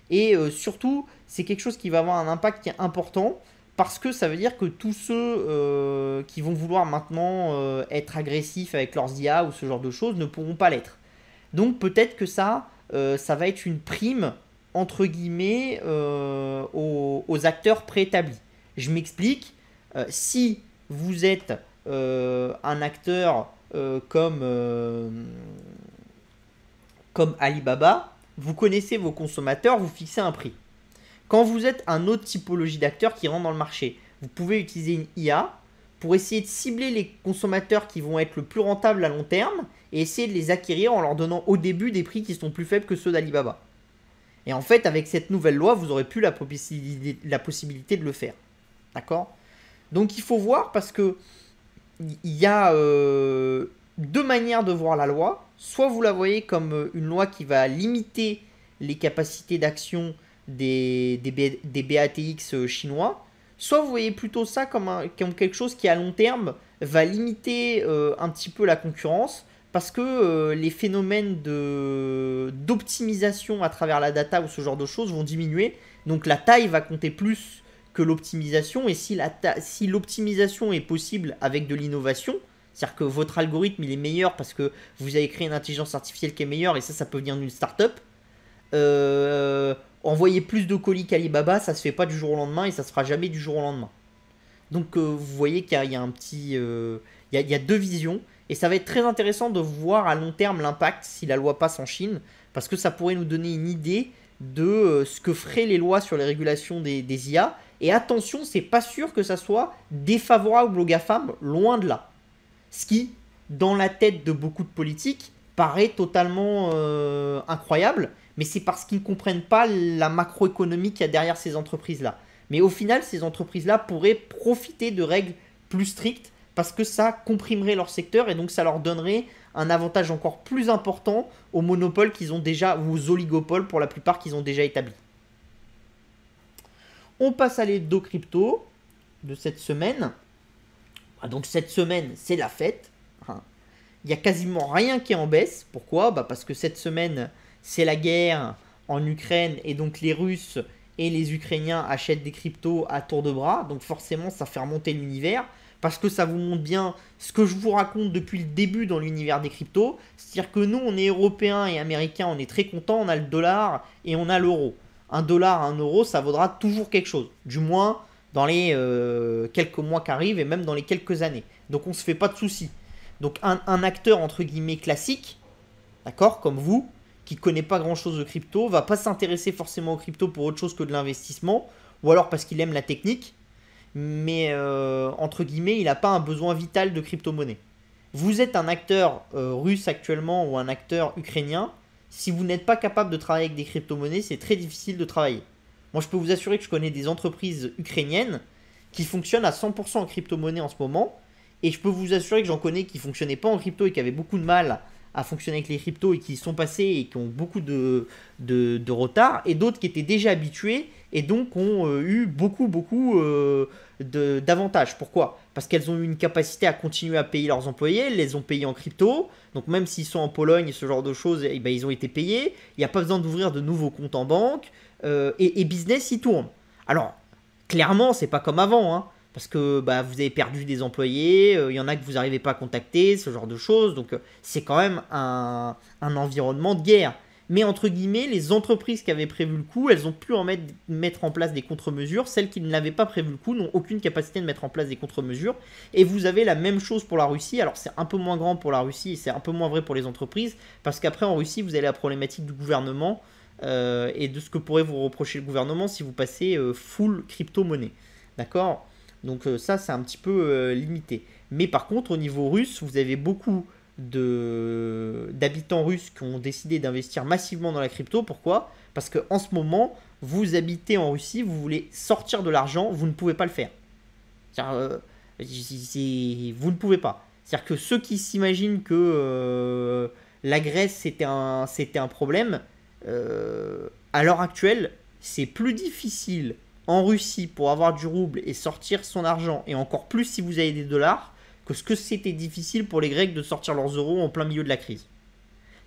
Speaker 1: Et surtout, c'est quelque chose qui va avoir un impact qui est important. Parce que ça veut dire que tous ceux qui vont vouloir maintenant être agressifs avec leurs IA ou ce genre de choses ne pourront pas l'être. Donc peut-être que ça va être une prime, entre guillemets, aux acteurs préétablis. Je m'explique. Si vous êtes un acteur comme Alibaba, vous connaissez vos consommateurs, vous fixez un prix. Quand vous êtes un autre typologie d'acteurs qui rentre dans le marché, vous pouvez utiliser une IA pour essayer de cibler les consommateurs qui vont être le plus rentables à long terme et essayer de les acquérir en leur donnant au début des prix qui sont plus faibles que ceux d'Alibaba. Et en fait, avec cette nouvelle loi, vous aurez plus la possibilité de le faire. D'accord? Donc il faut voir, parce que il y a deux manières de voir la loi. Soit vous la voyez comme une loi qui va limiter les capacités d'action des BATX chinois, soit vous voyez plutôt ça comme quelque chose qui à long terme va limiter un petit peu la concurrence, parce que les phénomènes d'optimisation à travers la data ou ce genre de choses vont diminuer, donc la taille va compter plus que l'optimisation. Et si l'optimisation est possible avec de l'innovation, c'est-à-dire que votre algorithme il est meilleur parce que vous avez créé une intelligence artificielle qui est meilleure, et ça peut venir d'une startup. Envoyer plus de colis qu'Alibaba, ça se fait pas du jour au lendemain et ça se fera jamais du jour au lendemain. Donc vous voyez qu'il y a un petit, il y a deux visions, et ça va être très intéressant de voir à long terme l'impact si la loi passe en Chine, parce que ça pourrait nous donner une idée de ce que feraient les lois sur les régulations des IA. Et attention, c'est pas sûr que ça soit défavorable aux GAFAM, loin de là. Ce qui, dans la tête de beaucoup de politiques, paraît totalement incroyable, mais c'est parce qu'ils ne comprennent pas la macroéconomie qu'il y a derrière ces entreprises-là. Mais au final, ces entreprises-là pourraient profiter de règles plus strictes parce que ça comprimerait leur secteur, et donc ça leur donnerait un avantage encore plus important aux monopoles qu'ils ont déjà, ou aux oligopoles pour la plupart qu'ils ont déjà établis. On passe à l'hebdo crypto de cette semaine. Donc cette semaine, c'est la fête. Il n'y a quasiment rien qui est en baisse. Pourquoi ? Parce que cette semaine, c'est la guerre en Ukraine, et donc les Russes et les Ukrainiens achètent des cryptos à tour de bras. Donc forcément, ça fait remonter l'univers, parce que ça vous montre bien ce que je vous raconte depuis le début dans l'univers des cryptos. C'est-à-dire que nous, on est Européens et Américains, on est très contents, on a le dollar et on a l'euro. Un dollar, un euro, ça vaudra toujours quelque chose. Du moins dans les quelques mois qui arrivent, et même dans les quelques années. Donc on ne se fait pas de soucis. Donc un acteur entre guillemets classique, d'accord, comme vous, qui ne connaît pas grand-chose de crypto, va pas s'intéresser forcément aux crypto pour autre chose que de l'investissement, ou alors parce qu'il aime la technique, mais entre guillemets, il n'a pas un besoin vital de crypto-monnaie. Vous êtes un acteur russe actuellement ou un acteur ukrainien, si vous n'êtes pas capable de travailler avec des crypto-monnaies, c'est très difficile de travailler. Moi, je peux vous assurer que je connais des entreprises ukrainiennes qui fonctionnent à 100% en crypto-monnaie en ce moment, et je peux vous assurer que j'en connais qui ne fonctionnaient pas en crypto et qui avaient beaucoup de mal à fonctionner avec les cryptos, et qui y sont passés et qui ont beaucoup de retard, et d'autres qui étaient déjà habitués et donc ont eu beaucoup d'avantages. Pourquoi ? Parce qu'elles ont eu une capacité à continuer à payer leurs employés, elles les ont payés en crypto, donc même s'ils sont en Pologne, ce genre de choses, eh ben, ils ont été payés, il n'y a pas besoin d'ouvrir de nouveaux comptes en banque, et business il tourne. Alors, clairement, c'est pas comme avant, hein, parce que vous avez perdu des employés, il y en a que vous n'arrivez pas à contacter, ce genre de choses, donc c'est quand même un environnement de guerre. Mais entre guillemets, les entreprises qui avaient prévu le coup, elles ont pu mettre en place des contre-mesures. Celles qui ne l'avaient pas prévu le coup n'ont aucune capacité de mettre en place des contre-mesures. Et vous avez la même chose pour la Russie. Alors c'est un peu moins grand pour la Russie et c'est un peu moins vrai pour les entreprises, parce qu'après en Russie, vous avez la problématique du gouvernement et de ce que pourrait vous reprocher le gouvernement si vous passez full crypto-monnaie. D'accord ? Donc ça, c'est un petit peu limité. Mais par contre, au niveau russe, vous avez beaucoup d'habitants russes qui ont décidé d'investir massivement dans la crypto. Pourquoi ? Parce qu'en ce moment, vous habitez en Russie, vous voulez sortir de l'argent, vous ne pouvez pas le faire. Vous ne pouvez pas. C'est-à-dire que ceux qui s'imaginent que la Grèce c'était un problème, à l'heure actuelle, c'est plus difficile en Russie pour avoir du rouble et sortir son argent, et encore plus si vous avez des dollars, que ce que c'était difficile pour les Grecs de sortir leurs euros en plein milieu de la crise.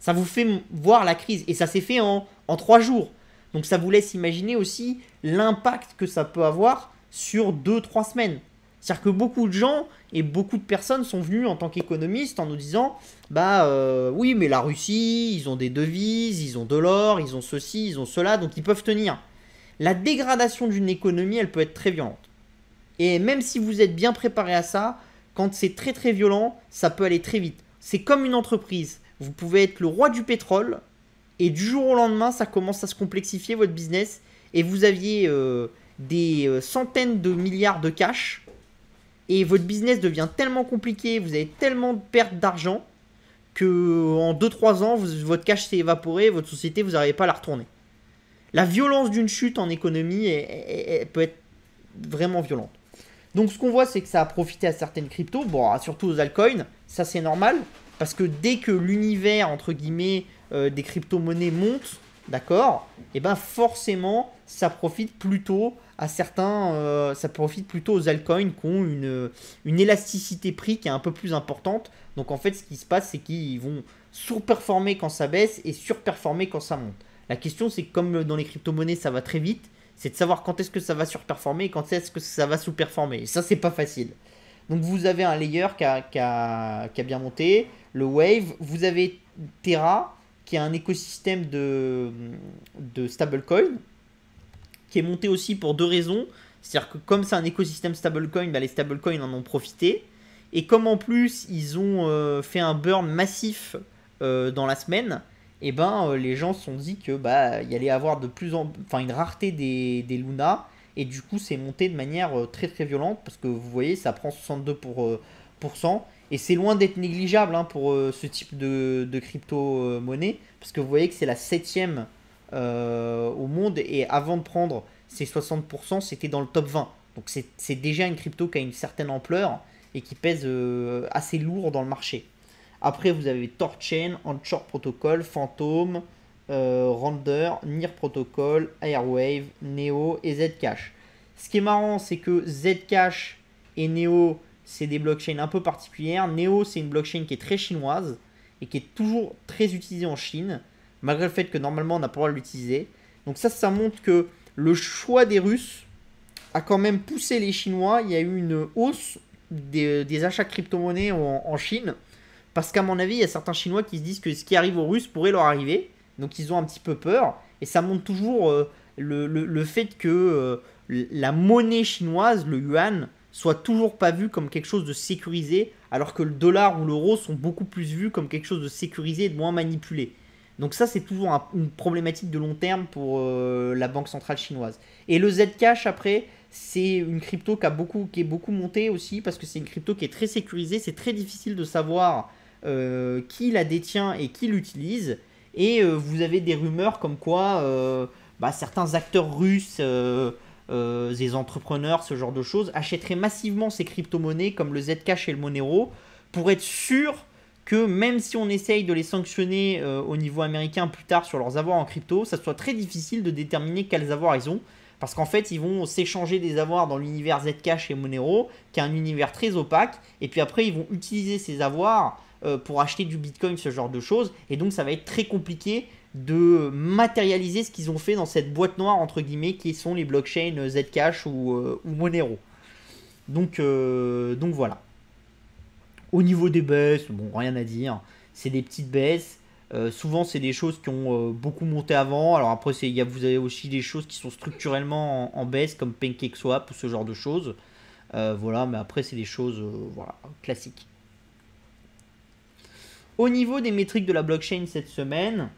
Speaker 1: Ça vous fait voir la crise, et ça s'est fait en 3 jours. Donc ça vous laisse imaginer aussi l'impact que ça peut avoir sur 2-3 semaines. C'est-à-dire que beaucoup de gens et beaucoup de personnes sont venus en tant qu'économistes en nous disant oui, mais la Russie, ils ont des devises, ils ont de l'or, ils ont ceci, ils ont cela, donc ils peuvent tenir. La dégradation d'une économie, elle peut être très violente. Et même si vous êtes bien préparé à ça, quand c'est très très violent, ça peut aller très vite. C'est comme une entreprise. Vous pouvez être le roi du pétrole, et du jour au lendemain, ça commence à se complexifier votre business, et vous aviez des centaines de milliards de cash, et votre business devient tellement compliqué, vous avez tellement de pertes d'argent, que en 2-3 ans, votre cash s'est évaporé, votre société, vous n'arrivez pas à la retourner. La violence d'une chute en économie elle peut être vraiment violente. Donc ce qu'on voit, c'est que ça a profité à certaines cryptos, surtout aux altcoins, ça c'est normal, parce que dès que l'univers, entre guillemets, des crypto-monnaies monte, d'accord, et forcément, ça profite plutôt à certains, ça profite plutôt aux altcoins qui ont une élasticité prix qui est un peu plus importante. Donc en fait, ce qui se passe, c'est qu'ils vont surperformer quand ça baisse et surperformer quand ça monte. La question, c'est que comme dans les crypto-monnaies, ça va très vite, C'est de savoir quand est-ce que ça va surperformer et quand est-ce que ça va sous-performer. Et ça, c'est pas facile. Donc vous avez un layer qui a bien monté, le Wave, vous avez Terra, qui est un écosystème de stablecoin, qui est monté aussi pour deux raisons. C'est-à-dire que comme c'est un écosystème stablecoin, bah les stablecoins en ont profité. Et comme en plus ils ont fait un burn massif dans la semaine, et ben les gens se sont dit que bah il y allait avoir de plus en enfin une rareté des Luna, et du coup c'est monté de manière très très violente parce que vous voyez ça prend 62%, et c'est loin d'être négligeable hein, pour ce type de crypto-monnaie, parce que vous voyez que c'est la septième au monde, et avant de prendre ces 60%, c'était dans le top 20. Donc c'est déjà une crypto qui a une certaine ampleur et qui pèse assez lourd dans le marché. Après, vous avez Torchain, Anchor Protocol, Phantom, Render, Near Protocol, Airwave, Neo et Zcash. Ce qui est marrant, c'est que Zcash et Neo, c'est des blockchains un peu particulières. Neo, c'est une blockchain qui est très chinoise et qui est toujours très utilisée en Chine, malgré le fait que normalement on n'a pas le droit de l'utiliser. Donc ça montre que le choix des Russes a quand même poussé les Chinois. Il y a eu une hausse des achats de crypto-monnaies en Chine. Parce qu'à mon avis, il y a certains Chinois qui se disent que ce qui arrive aux Russes pourrait leur arriver. Donc ils ont un petit peu peur. Et ça montre toujours le fait que la monnaie chinoise, le yuan, soit toujours pas vue comme quelque chose de sécurisé, alors que le dollar ou l'euro sont beaucoup plus vus comme quelque chose de sécurisé et de moins manipulé. Donc ça, c'est toujours une problématique de long terme pour la banque centrale chinoise. Et le Zcash, après, c'est une crypto qui est beaucoup montée aussi, parce que c'est une crypto qui est très sécurisée. C'est très difficile de savoir qui la détient et qui l'utilise. Et vous avez des rumeurs comme quoi certains acteurs russes, des entrepreneurs, ce genre de choses, achèteraient massivement ces crypto-monnaies comme le Zcash et le Monero pour être sûr que même si on essaye de les sanctionner au niveau américain plus tard sur leurs avoirs en crypto, ça soit très difficile de déterminer quels avoirs ils ont. Parce qu'en fait, ils vont s'échanger des avoirs dans l'univers Zcash et Monero, qui est un univers très opaque. Et puis après, ils vont utiliser ces avoirs pour acheter du Bitcoin, ce genre de choses. Et donc, ça va être très compliqué de matérialiser ce qu'ils ont fait dans cette boîte noire, entre guillemets, qui sont les blockchains Zcash ou Monero. Donc voilà. Au niveau des baisses, bon, rien à dire. C'est des petites baisses. Souvent, c'est des choses qui ont beaucoup monté avant. Alors après, vous avez aussi des choses qui sont structurellement en baisse, comme PancakeSwap ou ce genre de choses. Voilà, mais après, c'est des choses voilà, classiques. Au niveau des métriques de la blockchain cette semaine,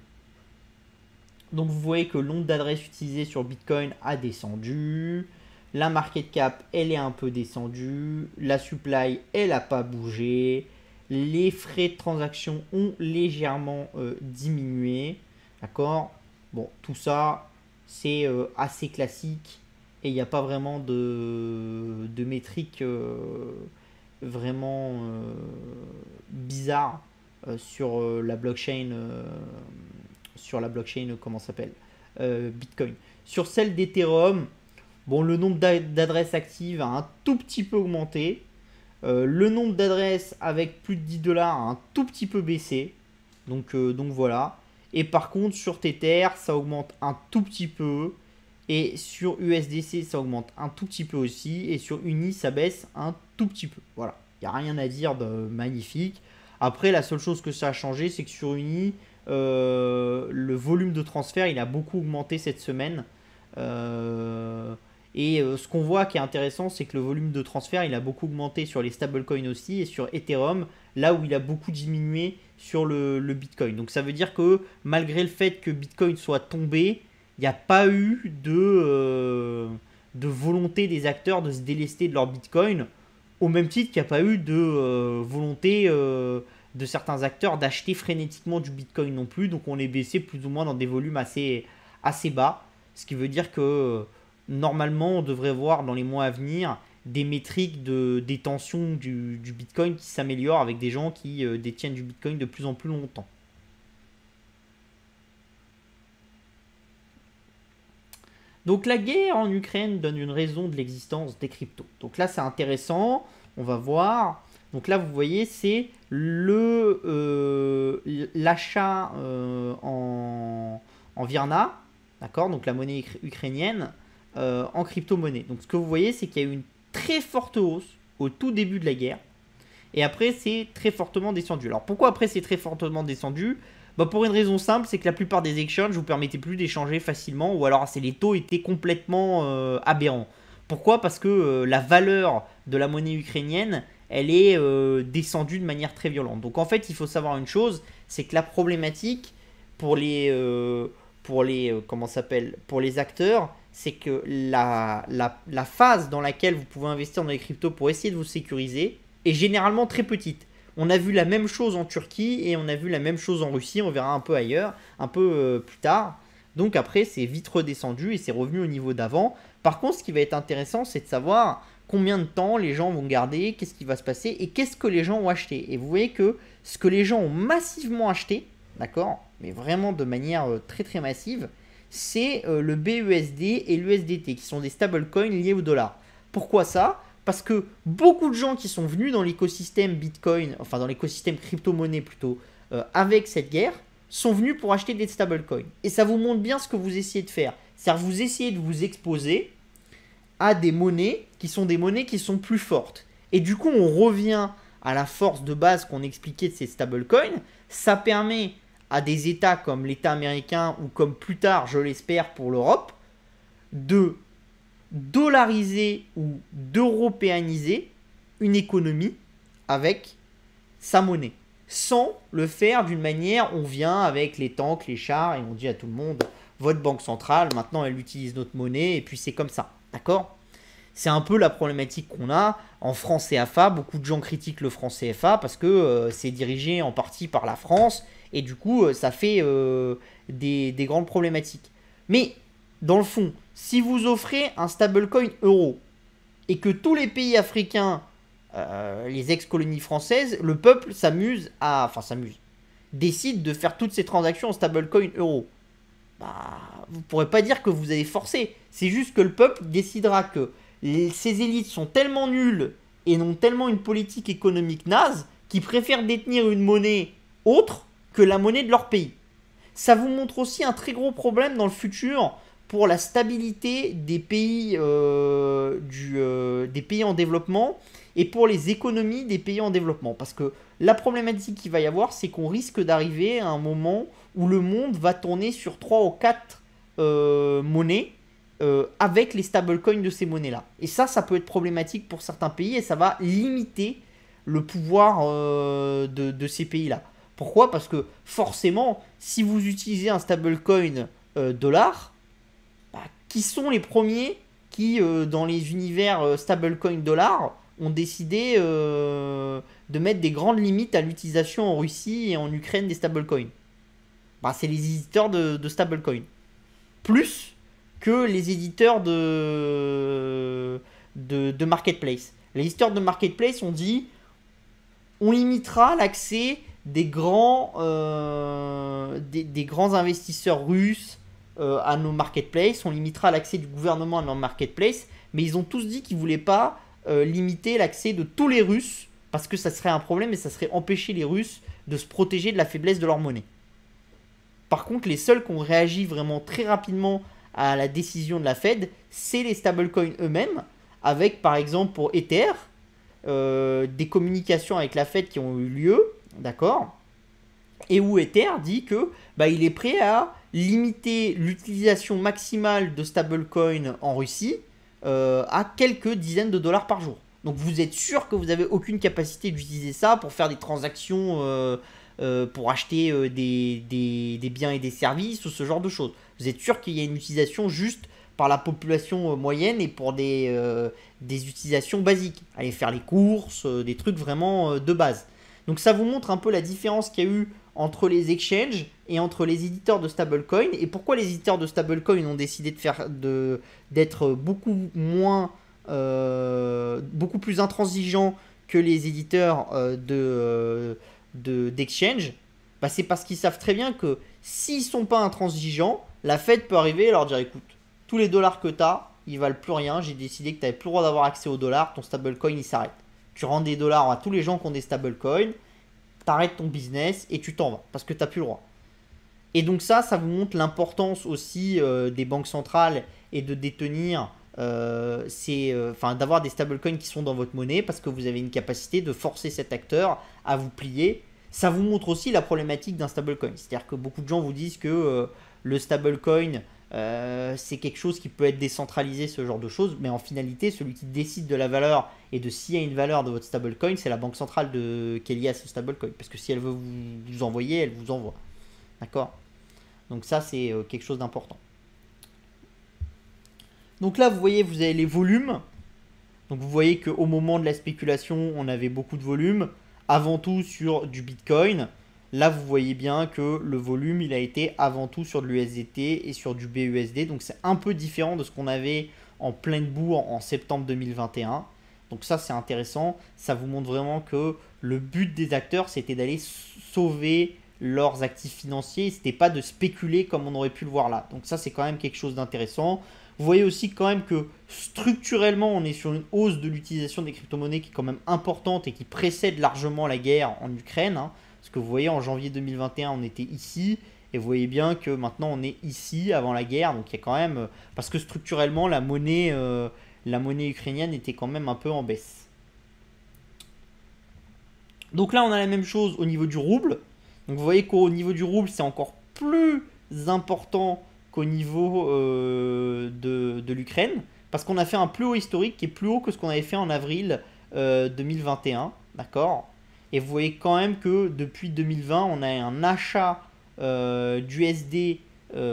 Speaker 1: donc vous voyez que le nombre d'adresses utilisées sur Bitcoin a descendu. La market cap, elle est un peu descendue. La supply, elle n'a pas bougé. Les frais de transaction ont légèrement diminué. D'accord. Bon, tout ça, c'est assez classique. Et il n'y a pas vraiment de métriques vraiment bizarres sur la blockchain. Comment ça s'appelle Bitcoin. Sur celle d'Ethereum, bon, le nombre d'adresses actives a un tout petit peu augmenté. Le nombre d'adresses avec plus de 10 dollars a un tout petit peu baissé. Donc voilà. Et par contre, sur Tether, ça augmente un tout petit peu. Et sur USDC, ça augmente un tout petit peu aussi. Et sur Uni, ça baisse un tout petit peu. Voilà. Il n'y a rien à dire de magnifique. Après, la seule chose que ça a changé, c'est que sur Uni, le volume de transfert, il a beaucoup augmenté cette semaine. Ce qu'on voit qui est intéressant, c'est que le volume de transfert, il a beaucoup augmenté sur les stablecoins aussi et sur Ethereum, là où il a beaucoup diminué sur le Bitcoin. Donc ça veut dire que malgré le fait que Bitcoin soit tombé, il n'y a pas eu de volonté des acteurs de se délester de leur Bitcoin, au même titre qu'il n'y a pas eu de volonté de certains acteurs d'acheter frénétiquement du Bitcoin non plus. Donc on est baissé plus ou moins dans des volumes assez bas, ce qui veut dire que normalement, on devrait voir dans les mois à venir des métriques de détention du Bitcoin qui s'améliorent avec des gens qui détiennent du Bitcoin de plus en plus longtemps. Donc la guerre en Ukraine donne une raison de l'existence des cryptos. Donc là, c'est intéressant. On va voir. Donc là, vous voyez, c'est l'achat en Virna. D'accord, donc la monnaie ukrainienne. en crypto-monnaie. Donc ce que vous voyez, c'est qu'il y a eu une très forte hausse au tout début de la guerre. Et après, c'est très fortement descendu. Alors pourquoi après c'est très fortement descendu? Bah, pour une raison simple, c'est que la plupart des exchanges ne vous permettaient plus d'échanger facilement, ou alors les taux étaient complètement aberrants. Pourquoi? Parce que la valeur de la monnaie ukrainienne, elle est descendue de manière très violente. Donc en fait, il faut savoir une chose, c'est que la problématique pour pour les acteurs, c'est que la phase dans laquelle vous pouvez investir dans les cryptos pour essayer de vous sécuriser est généralement très petite. On a vu la même chose en Turquie et on a vu la même chose en Russie, on verra un peu ailleurs, un peu plus tard. Donc après, c'est vite redescendu et c'est revenu au niveau d'avant. Par contre, ce qui va être intéressant, c'est de savoir combien de temps les gens vont garder, qu'est-ce qui va se passer et qu'est-ce que les gens ont acheté. Et vous voyez que ce que les gens ont massivement acheté, d'accord, mais vraiment de manière très très massive, c'est le BUSD et l'USDT, qui sont des stablecoins liés au dollar. Pourquoi ça? Parce que beaucoup de gens qui sont venus dans l'écosystème Bitcoin, enfin dans l'écosystème crypto-monnaie plutôt, avec cette guerre, sont venus pour acheter des stablecoins. Et ça vous montre bien ce que vous essayez de faire. C'est-à-dire vous essayez de vous exposer à des monnaies qui sont plus fortes. Et du coup, on revient à la force de base qu'on expliquait de ces stablecoins. Ça permet à des États comme l'État américain ou comme plus tard, je l'espère, pour l'Europe, de dollariser ou d'européaniser une économie avec sa monnaie. Sans le faire d'une manière, on vient avec les tanks, les chars, et on dit à tout le monde, votre banque centrale, maintenant elle utilise notre monnaie, et puis c'est comme ça. D'accord? C'est un peu la problématique qu'on a en franc CFA. Beaucoup de gens critiquent le franc CFA parce que c'est dirigé en partie par la France, et du coup, ça fait des grandes problématiques. Mais, dans le fond, si vous offrez un stablecoin euro, et que tous les pays africains, les ex-colonies françaises, le peuple décide de faire toutes ces transactions en stablecoin euro, bah, vous ne pourrez pas dire que vous avez forcé. C'est juste que le peuple décidera que ces élites sont tellement nulles et n'ont tellement une politique économique naze qu'ils préfèrent détenir une monnaie autre que la monnaie de leur pays. Ça vous montre aussi un très gros problème dans le futur pour la stabilité des pays, des pays en développement et pour les économies des pays en développement. Parce que la problématique qu'il va y avoir, c'est qu'on risque d'arriver à un moment où le monde va tourner sur 3 ou 4 monnaies avec les stablecoins de ces monnaies-là. Et ça peut être problématique pour certains pays et ça va limiter le pouvoir de ces pays-là. Pourquoi? Parce que forcément, si vous utilisez un stablecoin dollar, bah, qui sont les premiers qui, dans les univers stablecoin dollar, ont décidé de mettre des grandes limites à l'utilisation en Russie et en Ukraine des stablecoins? Bah, c'est les éditeurs de stablecoins. Plus que les éditeurs de marketplace. Les éditeurs de marketplace ont dit on limitera l'accès des grands investisseurs russes à nos marketplaces, on limitera l'accès du gouvernement à nos marketplaces, mais ils ont tous dit qu'ils ne voulaient pas limiter l'accès de tous les Russes, parce que ça serait un problème et ça serait empêcher les Russes de se protéger de la faiblesse de leur monnaie. Par contre, les seuls qui ont réagi vraiment très rapidement à la décision de la Fed, c'est les stablecoins eux-mêmes, avec par exemple pour Ether, des communications avec la Fed qui ont eu lieu, d'accord, et où Ether dit que il est prêt à limiter l'utilisation maximale de stablecoin en Russie à quelques dizaines de dollars par jour. Donc vous êtes sûr que vous n'avez aucune capacité d'utiliser ça pour faire des transactions, pour acheter des biens et des services ou ce genre de choses. Vous êtes sûr qu'il y a une utilisation juste par la population moyenne et pour des utilisations basiques. Aller faire les courses, des trucs vraiment de base. Donc ça vous montre un peu la différence qu'il y a eu entre les exchanges et entre les éditeurs de stablecoin et pourquoi les éditeurs de stablecoin ont décidé d'être beaucoup plus intransigeants que les éditeurs d'exchange. C'est parce qu'ils savent très bien que s'ils ne sont pas intransigeants, la Fed peut arriver et leur dire écoute, tous les dollars que tu as, ils valent plus rien, j'ai décidé que tu n'avais plus le droit d'avoir accès aux dollars, ton stablecoin il s'arrête. Tu rends des dollars à tous les gens qui ont des stablecoins, t'arrêtes ton business et tu t'en vas parce que t'as plus le droit. Et donc ça vous montre l'importance aussi des banques centrales et de détenir, d'avoir des stablecoins qui sont dans votre monnaie parce que vous avez une capacité de forcer cet acteur à vous plier. Ça vous montre aussi la problématique d'un stablecoin. C'est-à-dire que beaucoup de gens vous disent que le stablecoin, c'est quelque chose qui peut être décentralisé, ce genre de choses. Mais en finalité, celui qui décide de la valeur et de s'il y a une valeur de votre stablecoin, c'est la banque centrale qui est liée à ce stablecoin. Parce que si elle veut vous envoyer, elle vous envoie. D'accord? Donc ça, c'est quelque chose d'important. Donc là, vous voyez, vous avez les volumes. Donc vous voyez qu'au moment de la spéculation, on avait beaucoup de volume. Avant tout sur du Bitcoin. Là, vous voyez bien que le volume, il a été avant tout sur de l'USDT et sur du BUSD. Donc c'est un peu différent de ce qu'on avait en pleine bourre en septembre 2021. Donc ça, c'est intéressant. Ça vous montre vraiment que le but des acteurs, c'était d'aller sauver leurs actifs financiers. C'était pas de spéculer comme on aurait pu le voir là. Donc ça, c'est quand même quelque chose d'intéressant. Vous voyez aussi quand même que structurellement, on est sur une hausse de l'utilisation des crypto-monnaies qui est quand même importante et qui précède largement la guerre en Ukraine. Parce que vous voyez, en janvier 2021, on était ici. Et vous voyez bien que maintenant, on est ici avant la guerre. Donc il y a quand même... Parce que structurellement, la monnaie ukrainienne était quand même un peu en baisse. Donc là, on a la même chose au niveau du rouble. Donc vous voyez qu'au niveau du rouble, c'est encore plus important qu'au niveau de l'Ukraine, parce qu'on a fait un plus haut historique qui est plus haut que ce qu'on avait fait en avril 2021, d'accord. Et vous voyez quand même que depuis 2020, on a un achat d'USD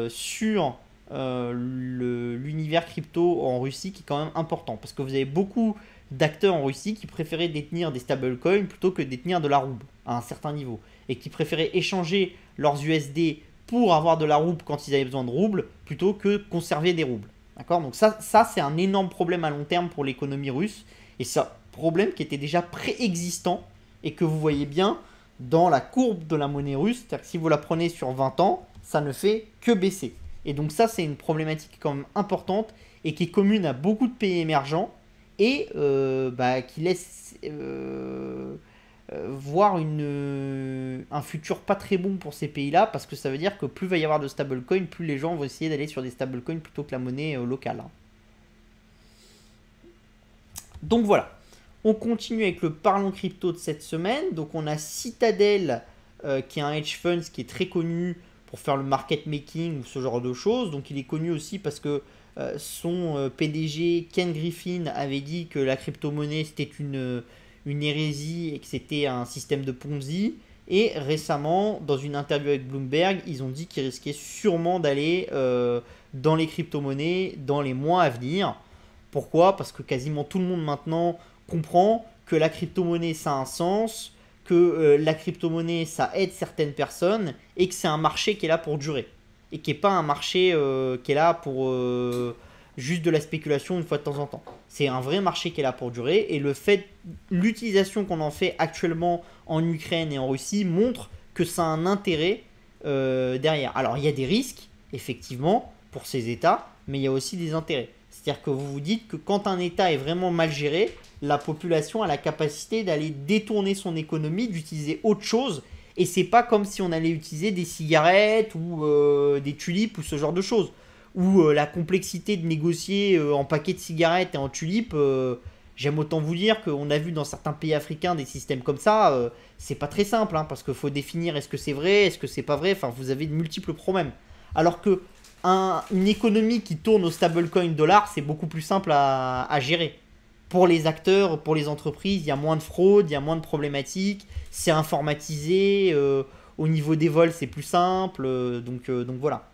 Speaker 1: sur l'univers crypto en Russie qui est quand même important, parce que vous avez beaucoup d'acteurs en Russie qui préféraient détenir des stablecoins plutôt que détenir de la rouble à un certain niveau, et qui préféraient échanger leurs USD pour avoir de la rouble quand ils avaient besoin de roubles, plutôt que conserver des roubles. D'accord? Donc ça c'est un énorme problème à long terme pour l'économie russe, et c'est un problème qui était déjà préexistant, et que vous voyez bien dans la courbe de la monnaie russe, c'est-à-dire que si vous la prenez sur 20 ans, ça ne fait que baisser. Et donc ça, c'est une problématique quand même importante, et qui est commune à beaucoup de pays émergents, et qui laisse voir un futur pas très bon pour ces pays-là, parce que ça veut dire que plus il va y avoir de stablecoins, plus les gens vont essayer d'aller sur des stablecoins plutôt que la monnaie locale. Donc voilà, on continue avec le Parlons Crypto de cette semaine. Donc on a Citadel, qui est un hedge fund qui est très connu pour faire le market making ou ce genre de choses. Donc il est connu aussi parce que son PDG Ken Griffin avait dit que la crypto-monnaie c'était une hérésie et que c'était un système de Ponzi. Et récemment, dans une interview avec Bloomberg, ils ont dit qu'ils risquaient sûrement d'aller dans les crypto-monnaies dans les mois à venir. Pourquoi? Parce que quasiment tout le monde maintenant comprend que la crypto-monnaie ça a un sens, que la crypto-monnaie ça aide certaines personnes, et que c'est un marché qui est là pour durer. Et qui n'est pas un marché qui est là pour juste de la spéculation une fois de temps en temps. C'est un vrai marché qui est là pour durer, et l'utilisation qu'on en fait actuellement en Ukraine et en Russie montre que ça a un intérêt derrière. Alors il y a des risques, effectivement, pour ces États, mais il y a aussi des intérêts. C'est-à-dire que vous vous dites que quand un État est vraiment mal géré, la population a la capacité d'aller détourner son économie, d'utiliser autre chose, et c'est pas comme si on allait utiliser des cigarettes ou des tulipes ou ce genre de choses. Où la complexité de négocier en paquet de cigarettes et en tulipes, j'aime autant vous dire qu'on a vu dans certains pays africains des systèmes comme ça, c'est pas très simple, hein, parce qu'il faut définir est-ce que c'est vrai, est-ce que c'est pas vrai, enfin vous avez de multiples problèmes. Alors que une économie qui tourne au stablecoin dollar, c'est beaucoup plus simple à gérer. Pour les acteurs, pour les entreprises, il y a moins de fraude, il y a moins de problématiques, c'est informatisé, au niveau des vols c'est plus simple, donc voilà.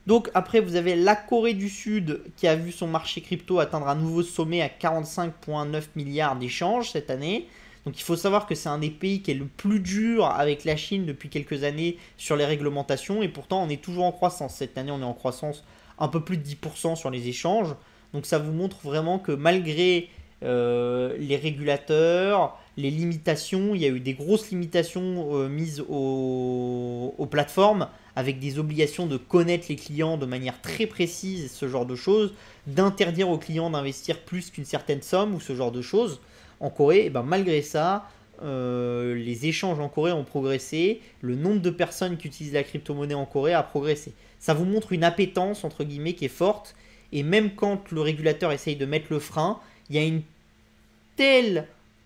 Speaker 1: Donc après vous avez la Corée du Sud qui a vu son marché crypto atteindre un nouveau sommet à 45,9 milliards d'échanges cette année. Donc il faut savoir que c'est un des pays qui est le plus dur avec la Chine depuis quelques années sur les réglementations, et pourtant on est toujours en croissance. Cette année on est en croissance un peu plus de 10% sur les échanges. Donc ça vous montre vraiment que malgré les régulateurs, les limitations, il y a eu des grosses limitations mises aux plateformes, avec des obligations de connaître les clients de manière très précise, ce genre de choses, d'interdire aux clients d'investir plus qu'une certaine somme ou ce genre de choses. En Corée, et ben malgré ça, les échanges en Corée ont progressé, le nombre de personnes qui utilisent la crypto-monnaie en Corée a progressé. Ça vous montre une appétence, entre guillemets, qui est forte. Et même quand le régulateur essaye de mettre le frein, il y a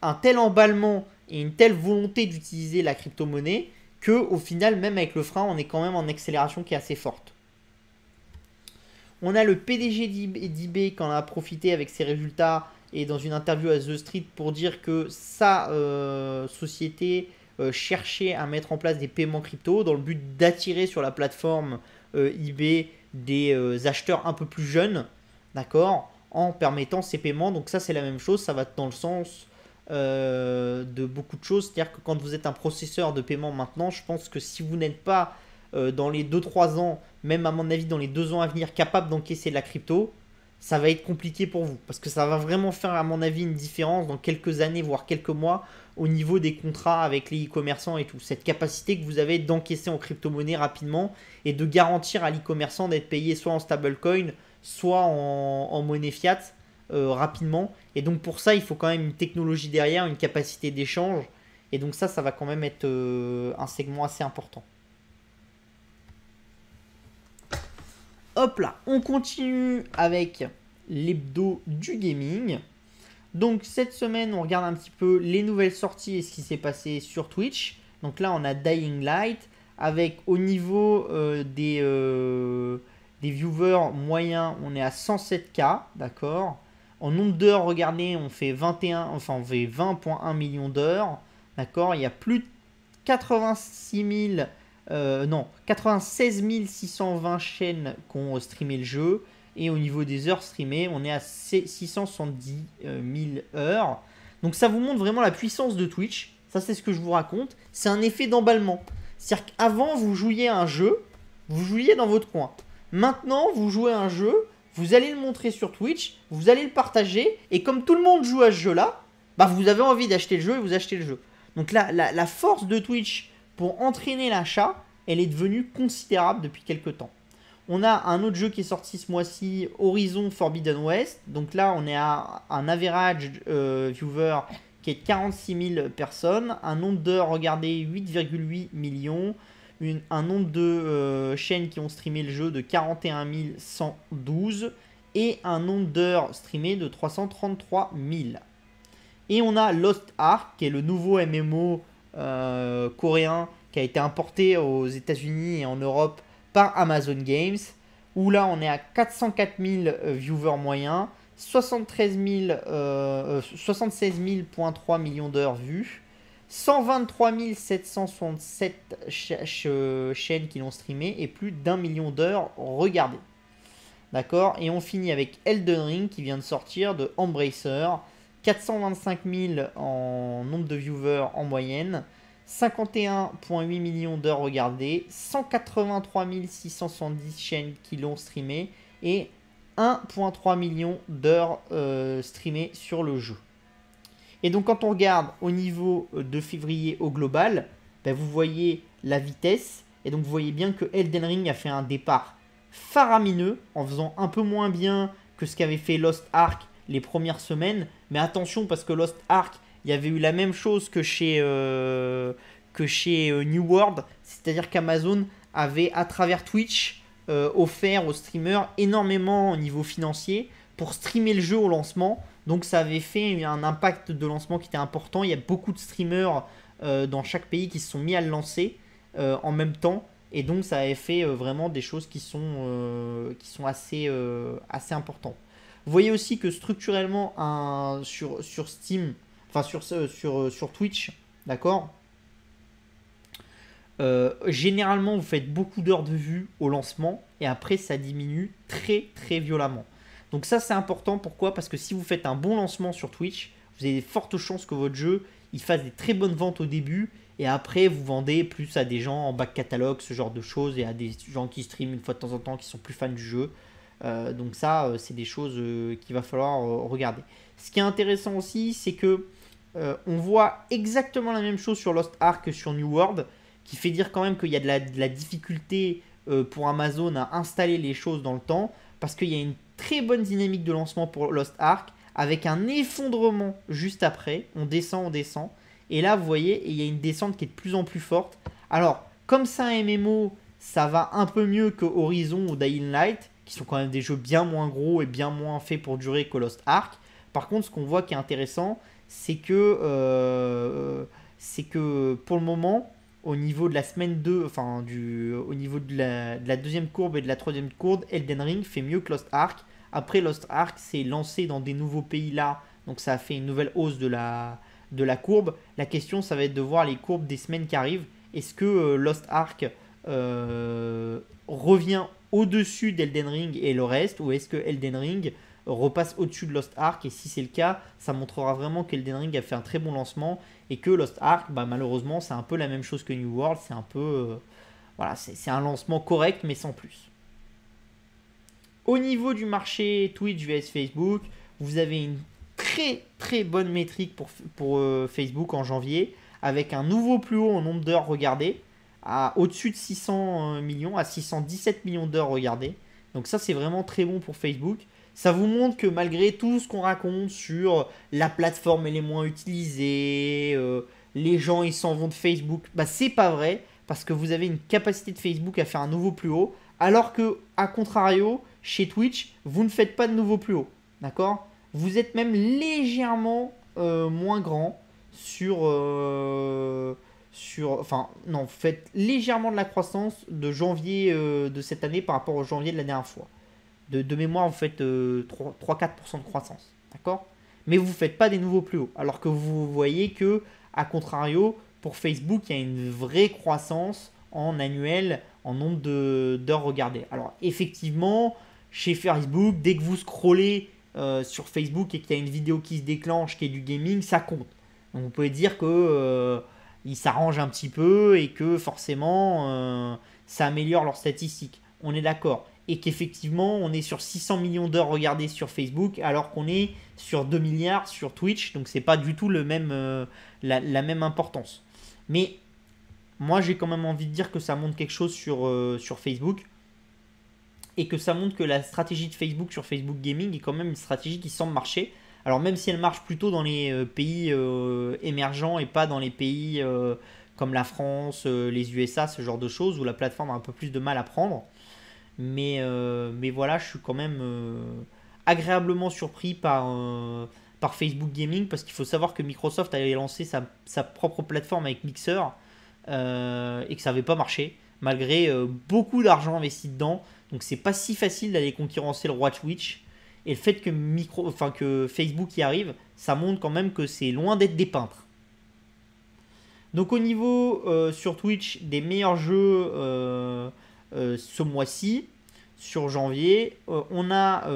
Speaker 1: un tel emballement et une telle volonté d'utiliser la crypto-monnaie qu'au final, même avec le frein, on est quand même en accélération qui est assez forte. On a le PDG d'eBay qui en a profité avec ses résultats et dans une interview à The Street pour dire que sa société cherchait à mettre en place des paiements crypto dans le but d'attirer sur la plateforme eBay des acheteurs un peu plus jeunes, d'accord, en permettant ces paiements. Donc ça c'est la même chose, ça va dans le sens de beaucoup de choses. C'est-à-dire que quand vous êtes un processeur de paiement maintenant, je pense que si vous n'êtes pas dans les 2-3 ans, même à mon avis dans les 2 ans à venir, capable d'encaisser de la crypto, ça va être compliqué pour vous. Parce que ça va vraiment faire à mon avis une différence dans quelques années, voire quelques mois, au niveau des contrats avec les e-commerçants et tout. Cette capacité que vous avez d'encaisser en crypto-monnaie rapidement et de garantir à l'e-commerçant d'être payé soit en stablecoin, soit en monnaie fiat rapidement. Et donc pour ça, il faut quand même une technologie derrière, une capacité d'échange. Et donc ça va quand même être un segment assez important. Hop là, on continue avec l'hebdo du gaming. Donc cette semaine, on regarde un petit peu les nouvelles sorties et ce qui s'est passé sur Twitch. Donc là, on a Dying Light avec au niveau des viewers moyens, on est à 107K, d'accord. En nombre d'heures regardées, on fait 20,1 millions d'heures, d'accord. Il y a plus de 96 620 chaînes qui ont streamé le jeu. Et au niveau des heures streamées, on est à 670 000 heures. Donc ça vous montre vraiment la puissance de Twitch. Ça, c'est ce que je vous raconte. C'est un effet d'emballement. C'est-à-dire qu'avant, vous jouiez à un jeu, vous jouiez dans votre coin. Maintenant, vous jouez à un jeu, vous allez le montrer sur Twitch, vous allez le partager. Et comme tout le monde joue à ce jeu-là, bah, vous avez envie d'acheter le jeu et vous achetez le jeu. Donc là, la force de Twitch pour entraîner l'achat, elle est devenue considérable depuis quelques temps. On a un autre jeu qui est sorti ce mois-ci, Horizon Forbidden West. Donc là, on est à un average viewer qui est de 46 000 personnes. Un nombre d'heures regardées, 8,8 millions. Un nombre de chaînes qui ont streamé le jeu de 41 112. Et un nombre d'heures streamées de 333 000. Et on a Lost Ark, qui est le nouveau MMO coréen qui a été importé aux États-Unis et en Europe par Amazon Games, où là on est à 404 000 viewers moyens, 76 000,3 millions d'heures vues, 123 767 chaînes qui l'ont streamé et plus d'1 million d'heures regardées. D'accord. Et on finit avec Elden Ring qui vient de sortir de Embracer, 425 000 en nombre de viewers en moyenne, 51,8 millions d'heures regardées, 183 670 chaînes qui l'ont streamé et 1,3 million d'heures streamées sur le jeu. Et donc quand on regarde au niveau de février au global, ben vous voyez la vitesse et donc vous voyez bien que Elden Ring a fait un départ faramineux en faisant un peu moins bien que ce qu'avait fait Lost Ark les premières semaines. Mais attention parce que Lost Ark, il y avait eu la même chose que chez New World, c'est-à-dire qu'Amazon avait à travers Twitch offert aux streamers énormément au niveau financier pour streamer le jeu au lancement. Donc ça avait fait un impact de lancement qui était important. Il y a beaucoup de streamers dans chaque pays qui se sont mis à le lancer en même temps. Et donc ça avait fait vraiment des choses qui sont assez importantes. Vous voyez aussi que structurellement sur Steam, enfin sur Twitch, d'accord, généralement vous faites beaucoup d'heures de vue au lancement et après ça diminue très très violemment. Donc ça c'est important. Pourquoi? Parce que si vous faites un bon lancement sur Twitch, vous avez de fortes chances que votre jeu il fasse des très bonnes ventes au début et après vous vendez plus à des gens en back catalogue, ce genre de choses, et à des gens qui streament une fois de temps en temps qui sont plus fans du jeu. Donc ça c'est des choses qu'il va falloir regarder. Ce qui est intéressant aussi, c'est que on voit exactement la même chose sur Lost Ark que sur New World, qui fait dire quand même qu'il y a de la difficulté pour Amazon à installer les choses dans le temps, parce qu'il y a une très bonne dynamique de lancement pour Lost Ark, avec un effondrement juste après, on descend, Et là, vous voyez, il y a une descente qui est de plus en plus forte. Alors, comme c'est un MMO, ça va un peu mieux que Horizon ou Dying Light, qui sont quand même des jeux bien moins gros et bien moins faits pour durer que Lost Ark. Par contre, ce qu'on voit qui est intéressant, c'est que pour le moment, au niveau de la semaine 2, enfin au niveau de la deuxième courbe et de la troisième courbe, Elden Ring fait mieux que Lost Ark. Après, Lost Ark s'est lancé dans des nouveaux pays là, donc ça a fait une nouvelle hausse de la courbe. La question, ça va être de voir les courbes des semaines qui arrivent. Est-ce que Lost Ark revient au-dessus d'Elden Ring et le reste, ou est-ce que Elden Ring repasse au-dessus de Lost Ark? Et si c'est le cas, ça montrera vraiment qu'Elden Ring a fait un très bon lancement et que Lost Ark, bah, malheureusement, c'est un peu la même chose que New World. C'est un peu, voilà, c'est un lancement correct, mais sans plus. Au niveau du marché Twitch vs Facebook, vous avez une très très bonne métrique pour Facebook en janvier, avec un nouveau plus haut en nombre d'heures regardées, au-dessus de 600 millions, à 617 millions d'heures regardées. Donc ça, c'est vraiment très bon pour Facebook. Ça vous montre que malgré tout ce qu'on raconte sur la plateforme elle est moins utilisée, les gens ils s'en vont de Facebook, bah c'est pas vrai, parce que vous avez une capacité de Facebook à faire un nouveau plus haut, alors que, à contrario, chez Twitch, vous ne faites pas de nouveau plus haut. D'accord? Vous êtes même légèrement moins grand enfin, non, vous faites légèrement de la croissance de janvier de cette année par rapport au janvier de la dernière fois. De mémoire, vous faites 3-4% de croissance. D'accord? Mais vous ne faites pas des nouveaux plus hauts. Alors que vous voyez que, à contrario, pour Facebook, il y a une vraie croissance en annuel, en nombre d'heures regardées. Alors, effectivement, chez Facebook, dès que vous scrollez sur Facebook et qu'il y a une vidéo qui se déclenche, qui est du gaming, ça compte. Donc, vous pouvez dire que il s'arrange un petit peu et que forcément, ça améliore leurs statistiques. On est d'accord. Et qu'effectivement, on est sur 600 millions d'heures regardées sur Facebook, alors qu'on est sur 2 milliards sur Twitch. Donc, c'est pas du tout la même importance. Mais moi, j'ai quand même envie de dire que ça montre quelque chose sur Facebook. Et que ça montre que la stratégie de Facebook sur Facebook Gaming est quand même une stratégie qui semble marcher. Alors même si elle marche plutôt dans les pays émergents et pas dans les pays comme la France, les USA, ce genre de choses, où la plateforme a un peu plus de mal à prendre. Mais voilà, je suis quand même agréablement surpris par Facebook Gaming, parce qu'il faut savoir que Microsoft avait lancé sa propre plateforme avec Mixer et que ça n'avait pas marché, malgré beaucoup d'argent investi dedans. Donc c'est pas si facile d'aller concurrencer le roi Twitch. Et le fait que Facebook y arrive, ça montre quand même que c'est loin d'être des peintres. Donc au niveau sur Twitch des meilleurs jeux ce mois-ci, sur janvier, on a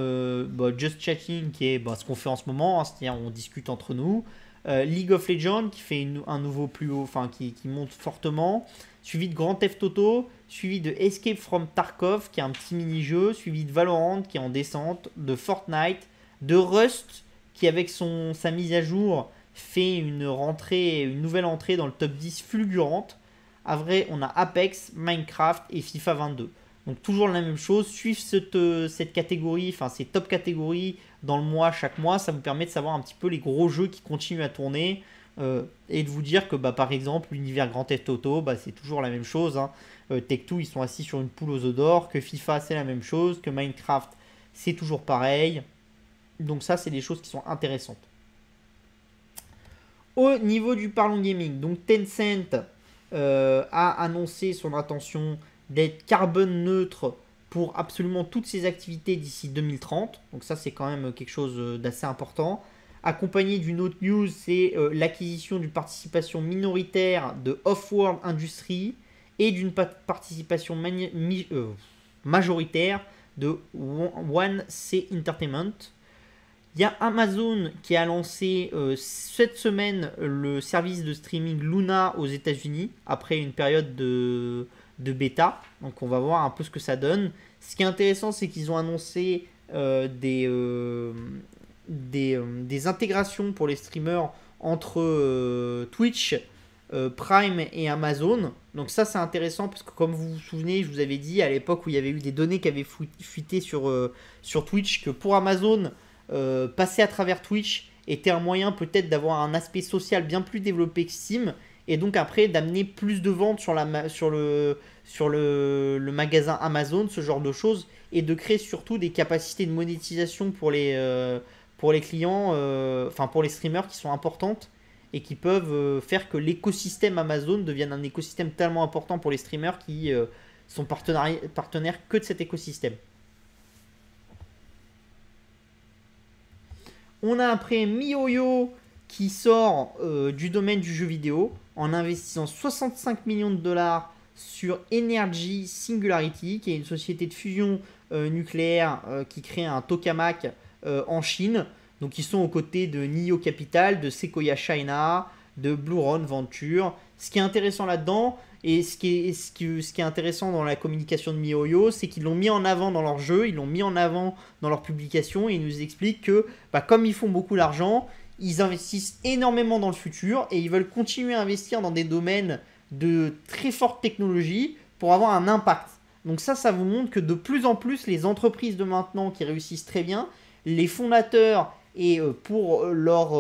Speaker 1: Just Chatting qui est ce qu'on fait en ce moment, hein, c'est-à-dire on discute entre nous. League of Legends qui fait un nouveau plus haut, enfin qui monte fortement, suivi de Grand Theft Auto, suivi de Escape from Tarkov qui est un petit mini-jeu, suivi de Valorant qui est en descente, de Fortnite, de Rust qui avec sa mise à jour fait une nouvelle entrée dans le top 10 fulgurante. À vrai, on a Apex, Minecraft et FIFA 22. Donc toujours la même chose, suivre cette catégorie, enfin ces top catégories dans le mois, chaque mois, ça vous permet de savoir un petit peu les gros jeux qui continuent à tourner et de vous dire que par exemple l'univers Grand Theft Auto, c'est toujours la même chose, hein. Tech2 ils sont assis sur une poule aux œufs d'or, que FIFA c'est la même chose, que Minecraft c'est toujours pareil. Donc ça c'est des choses qui sont intéressantes. Au niveau du Parlons Gaming, donc Tencent a annoncé son intention d'être carbone neutre pour absolument toutes ses activités d'ici 2030. Donc ça, c'est quand même quelque chose d'assez important. Accompagné d'une autre news, c'est l'acquisition d'une participation minoritaire de Off-World Industries et d'une participation majoritaire de 1C Entertainment. Il y a Amazon qui a lancé cette semaine le service de streaming Luna aux États-Unis après une période de bêta. Donc on va voir un peu ce que ça donne. Ce qui est intéressant, c'est qu'ils ont annoncé des intégrations pour les streamers entre Twitch, Prime et Amazon. Donc ça c'est intéressant parce que comme vous vous souvenez, je vous avais dit à l'époque où il y avait eu des données qui avaient fuité sur Twitch que pour Amazon, passer à travers Twitch était un moyen peut-être d'avoir un aspect social bien plus développé que Steam, et donc après d'amener plus de ventes sur le magasin Amazon, ce genre de choses, et de créer surtout des capacités de monétisation pour les clients, enfin pour les streamers qui sont importantes et qui peuvent faire que l'écosystème Amazon devienne un écosystème tellement important pour les streamers qui sont partenaires que de cet écosystème. On a après MiYoYo qui sort du domaine du jeu vidéo en investissant 65 millions de dollars sur Energy Singularity, qui est une société de fusion nucléaire qui crée un tokamak en Chine. Donc ils sont aux côtés de NIO Capital, de Sequoia China, de Blue Run Venture. Ce qui est intéressant là-dedans, et ce qui est intéressant dans la communication de MiYoYo, c'est qu'ils l'ont mis en avant dans leur jeu, ils l'ont mis en avant dans leur publication, et ils nous expliquent que comme ils font beaucoup d'argent, ils investissent énormément dans le futur, et ils veulent continuer à investir dans des domaines de très forte technologie pour avoir un impact. Donc ça vous montre que de plus en plus, les entreprises de maintenant qui réussissent très bien, les fondateurs et pour leur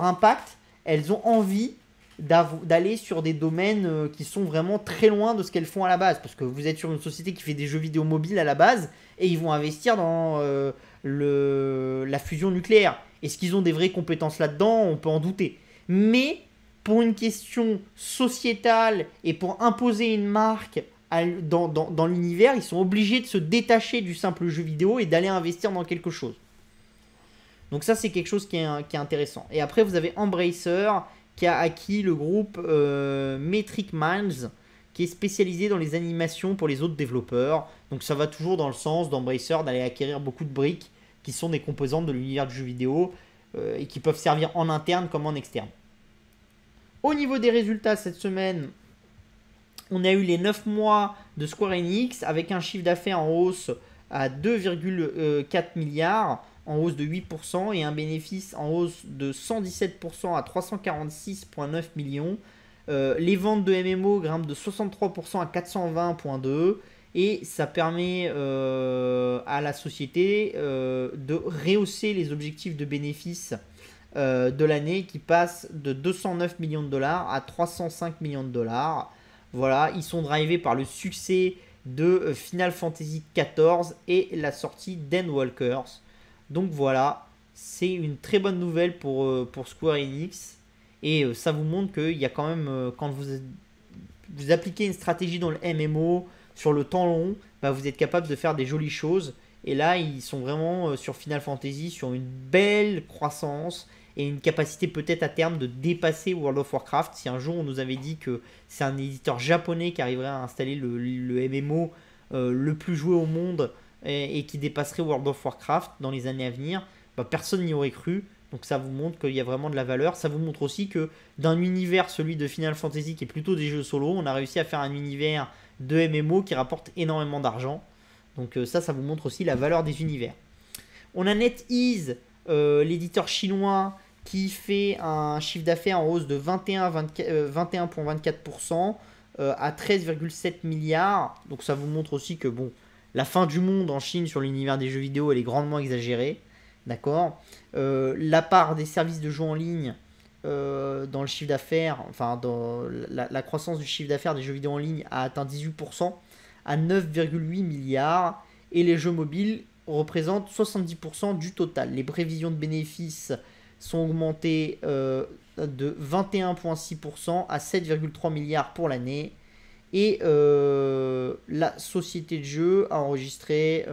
Speaker 1: impact, elles ont envie d'aller sur des domaines qui sont vraiment très loin de ce qu'elles font à la base. Parce que vous êtes sur une société qui fait des jeux vidéo mobiles à la base, et ils vont investir dans la fusion nucléaire. Est-ce qu'ils ont des vraies compétences là-dedans? On peut en douter. Mais pour une question sociétale et pour imposer une marque dans l'univers, ils sont obligés de se détacher du simple jeu vidéo et d'aller investir dans quelque chose. Donc ça, c'est quelque chose qui est intéressant. Et après, vous avez Embracer qui a acquis le groupe Metric Minds, qui est spécialisé dans les animations pour les autres développeurs. Donc ça va toujours dans le sens d'Embracer d'aller acquérir beaucoup de briques qui sont des composantes de l'univers du jeu vidéo et qui peuvent servir en interne comme en externe. Au niveau des résultats cette semaine, on a eu les 9 mois de Square Enix avec un chiffre d'affaires en hausse à 2,4 milliards, en hausse de 8%, et un bénéfice en hausse de 117% à 346,9 millions. Les ventes de MMO grimpent de 63% à 420,2, et ça permet à la société de rehausser les objectifs de bénéfices de l'année qui passent de 209 millions de dollars à 305 millions de dollars. Voilà, ils sont drivés par le succès de Final Fantasy XIV et la sortie d'Endwalkers. Donc voilà, c'est une très bonne nouvelle pour Square Enix. Et ça vous montre qu'il y a quand même, quand vous appliquez une stratégie dans le MMO sur le temps long, vous êtes capable de faire des jolies choses. Et là, ils sont vraiment sur Final Fantasy sur une belle croissance et une capacité peut-être à terme de dépasser World of Warcraft. Si un jour on nous avait dit que c'est un éditeur japonais qui arriverait à installer le MMO le plus joué au monde et qui dépasserait World of Warcraft dans les années à venir, personne n'y aurait cru. Donc ça vous montre qu'il y a vraiment de la valeur. Ça vous montre aussi que d'un univers, celui de Final Fantasy qui est plutôt des jeux solo, on a réussi à faire un univers de MMO qui rapporte énormément d'argent. Donc ça vous montre aussi la valeur des univers. On a NetEase, l'éditeur chinois, qui fait un chiffre d'affaires en hausse de 21,24% à 13,7 milliards. Donc ça vous montre aussi que la fin du monde en Chine sur l'univers des jeux vidéo, elle est grandement exagérée. D'accord. La part des services de jeux en ligne dans le chiffre d'affaires, enfin dans la croissance du chiffre d'affaires des jeux vidéo en ligne a atteint 18% à 9,8 milliards. Et les jeux mobiles représentent 70% du total. Les prévisions de bénéfices sont augmentées de 21,6% à 7,3 milliards pour l'année. Et la société de jeux a enregistré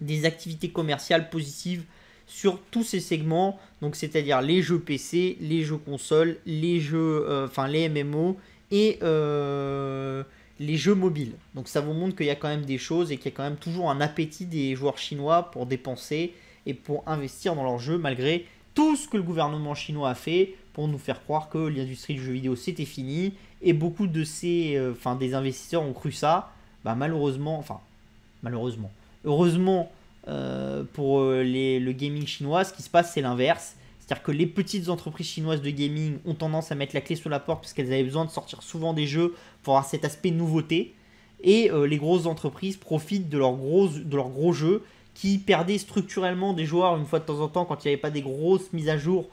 Speaker 1: des activités commerciales positives sur tous ces segments, donc c'est-à-dire les jeux PC, les jeux consoles, les jeux, les MMO et les jeux mobiles. Donc ça vous montre qu'il y a quand même des choses et qu'il y a quand même toujours un appétit des joueurs chinois pour dépenser et pour investir dans leurs jeux, malgré tout ce que le gouvernement chinois a fait pour nous faire croire que l'industrie du jeu vidéo c'était fini, et beaucoup de des investisseurs ont cru ça. Heureusement pour le gaming chinois, ce qui se passe c'est l'inverse. C'est-à-dire que les petites entreprises chinoises de gaming ont tendance à mettre la clé sous la porte parce qu'elles avaient besoin de sortir souvent des jeux pour avoir cet aspect nouveauté. Et les grosses entreprises profitent de leurs gros jeux qui perdait structurellement des joueurs une fois de temps en temps quand il n'y avait pas des grosses mises à jour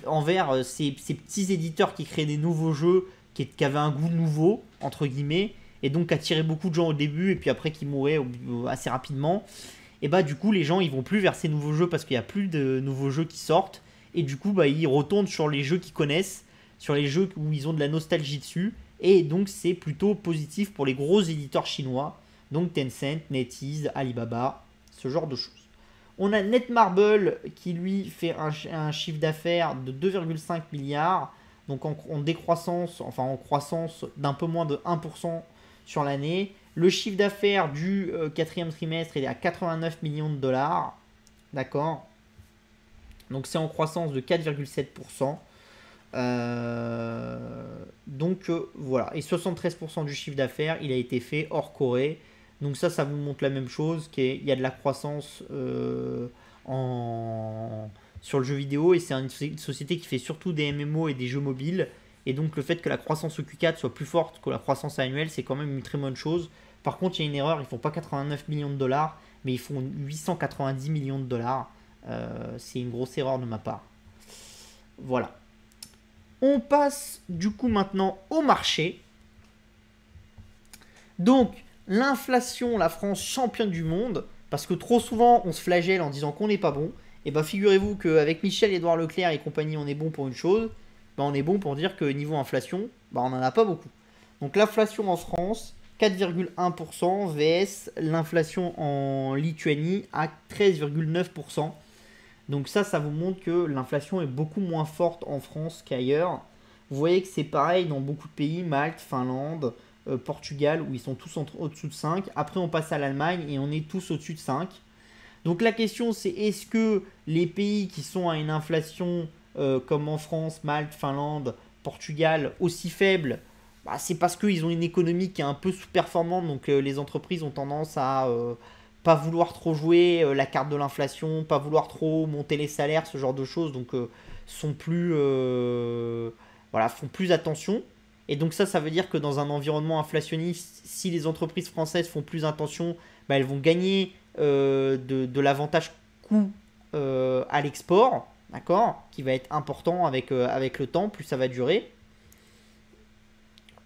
Speaker 1: envers ces petits éditeurs qui créaient des nouveaux jeux qui avaient un goût nouveau, entre guillemets, et donc qui attiraient beaucoup de gens au début et puis après qui mouraient assez rapidement. Et bah du coup les gens ils vont plus vers ces nouveaux jeux parce qu'il n'y a plus de nouveaux jeux qui sortent, et du coup bah, ils retournent sur les jeux qu'ils connaissent, sur les jeux où ils ont de la nostalgie dessus, et donc c'est plutôt positif pour les gros éditeurs chinois, donc Tencent, NetEase, Alibaba, ce genre de choses. On a Netmarble qui lui fait un chiffre d'affaires de 2,5 milliards, donc en décroissance, enfin en croissance d'un peu moins de 1% sur l'année. Le chiffre d'affaires du quatrième trimestre est à 89 millions de dollars. D'accord. Donc c'est en croissance de 4,7%. Voilà. Et 73% du chiffre d'affaires, il a été fait hors Corée. Donc ça vous montre la même chose, qu'il y a de la croissance sur le jeu vidéo, et c'est une société qui fait surtout des MMO et des jeux mobiles. Et donc le fait que la croissance au Q4 soit plus forte que la croissance annuelle, c'est quand même une très bonne chose. Par contre, il y a une erreur, ils font pas 89 millions de dollars, mais ils font 890 millions de dollars. C'est une grosse erreur de ma part. Voilà. On passe du coup maintenant au marché. Donc, l'inflation, la France championne du monde, parce que trop souvent on se flagelle en disant qu'on n'est pas bon. Et bah figurez-vous qu'avec Michel-Édouard Leclerc et compagnie, on est bon pour une chose, bah on est bon pour dire que niveau inflation, bah on n'en a pas beaucoup. Donc l'inflation en France, 4,1% vs l'inflation en Lituanie à 13,9%. Donc ça vous montre que l'inflation est beaucoup moins forte en France qu'ailleurs. Vous voyez que c'est pareil dans beaucoup de pays, Malte, Finlande, Portugal, où ils sont tous au-dessous de 5. Après on passe à l'Allemagne et on est tous au-dessus de 5. Donc la question c'est, est-ce que les pays qui sont à une inflation comme en France, Malte, Finlande, Portugal aussi faible, bah, c'est parce qu'ils ont une économie qui est un peu sous-performante, donc les entreprises ont tendance à pas vouloir trop jouer la carte de l'inflation, pas vouloir trop monter les salaires, ce genre de choses, donc sont plus voilà, font plus attention. Et donc ça veut dire que dans un environnement inflationniste, si les entreprises françaises font plus attention, bah, elles vont gagner de l'avantage coût à l'export, d'accord, qui va être important avec le temps, plus ça va durer.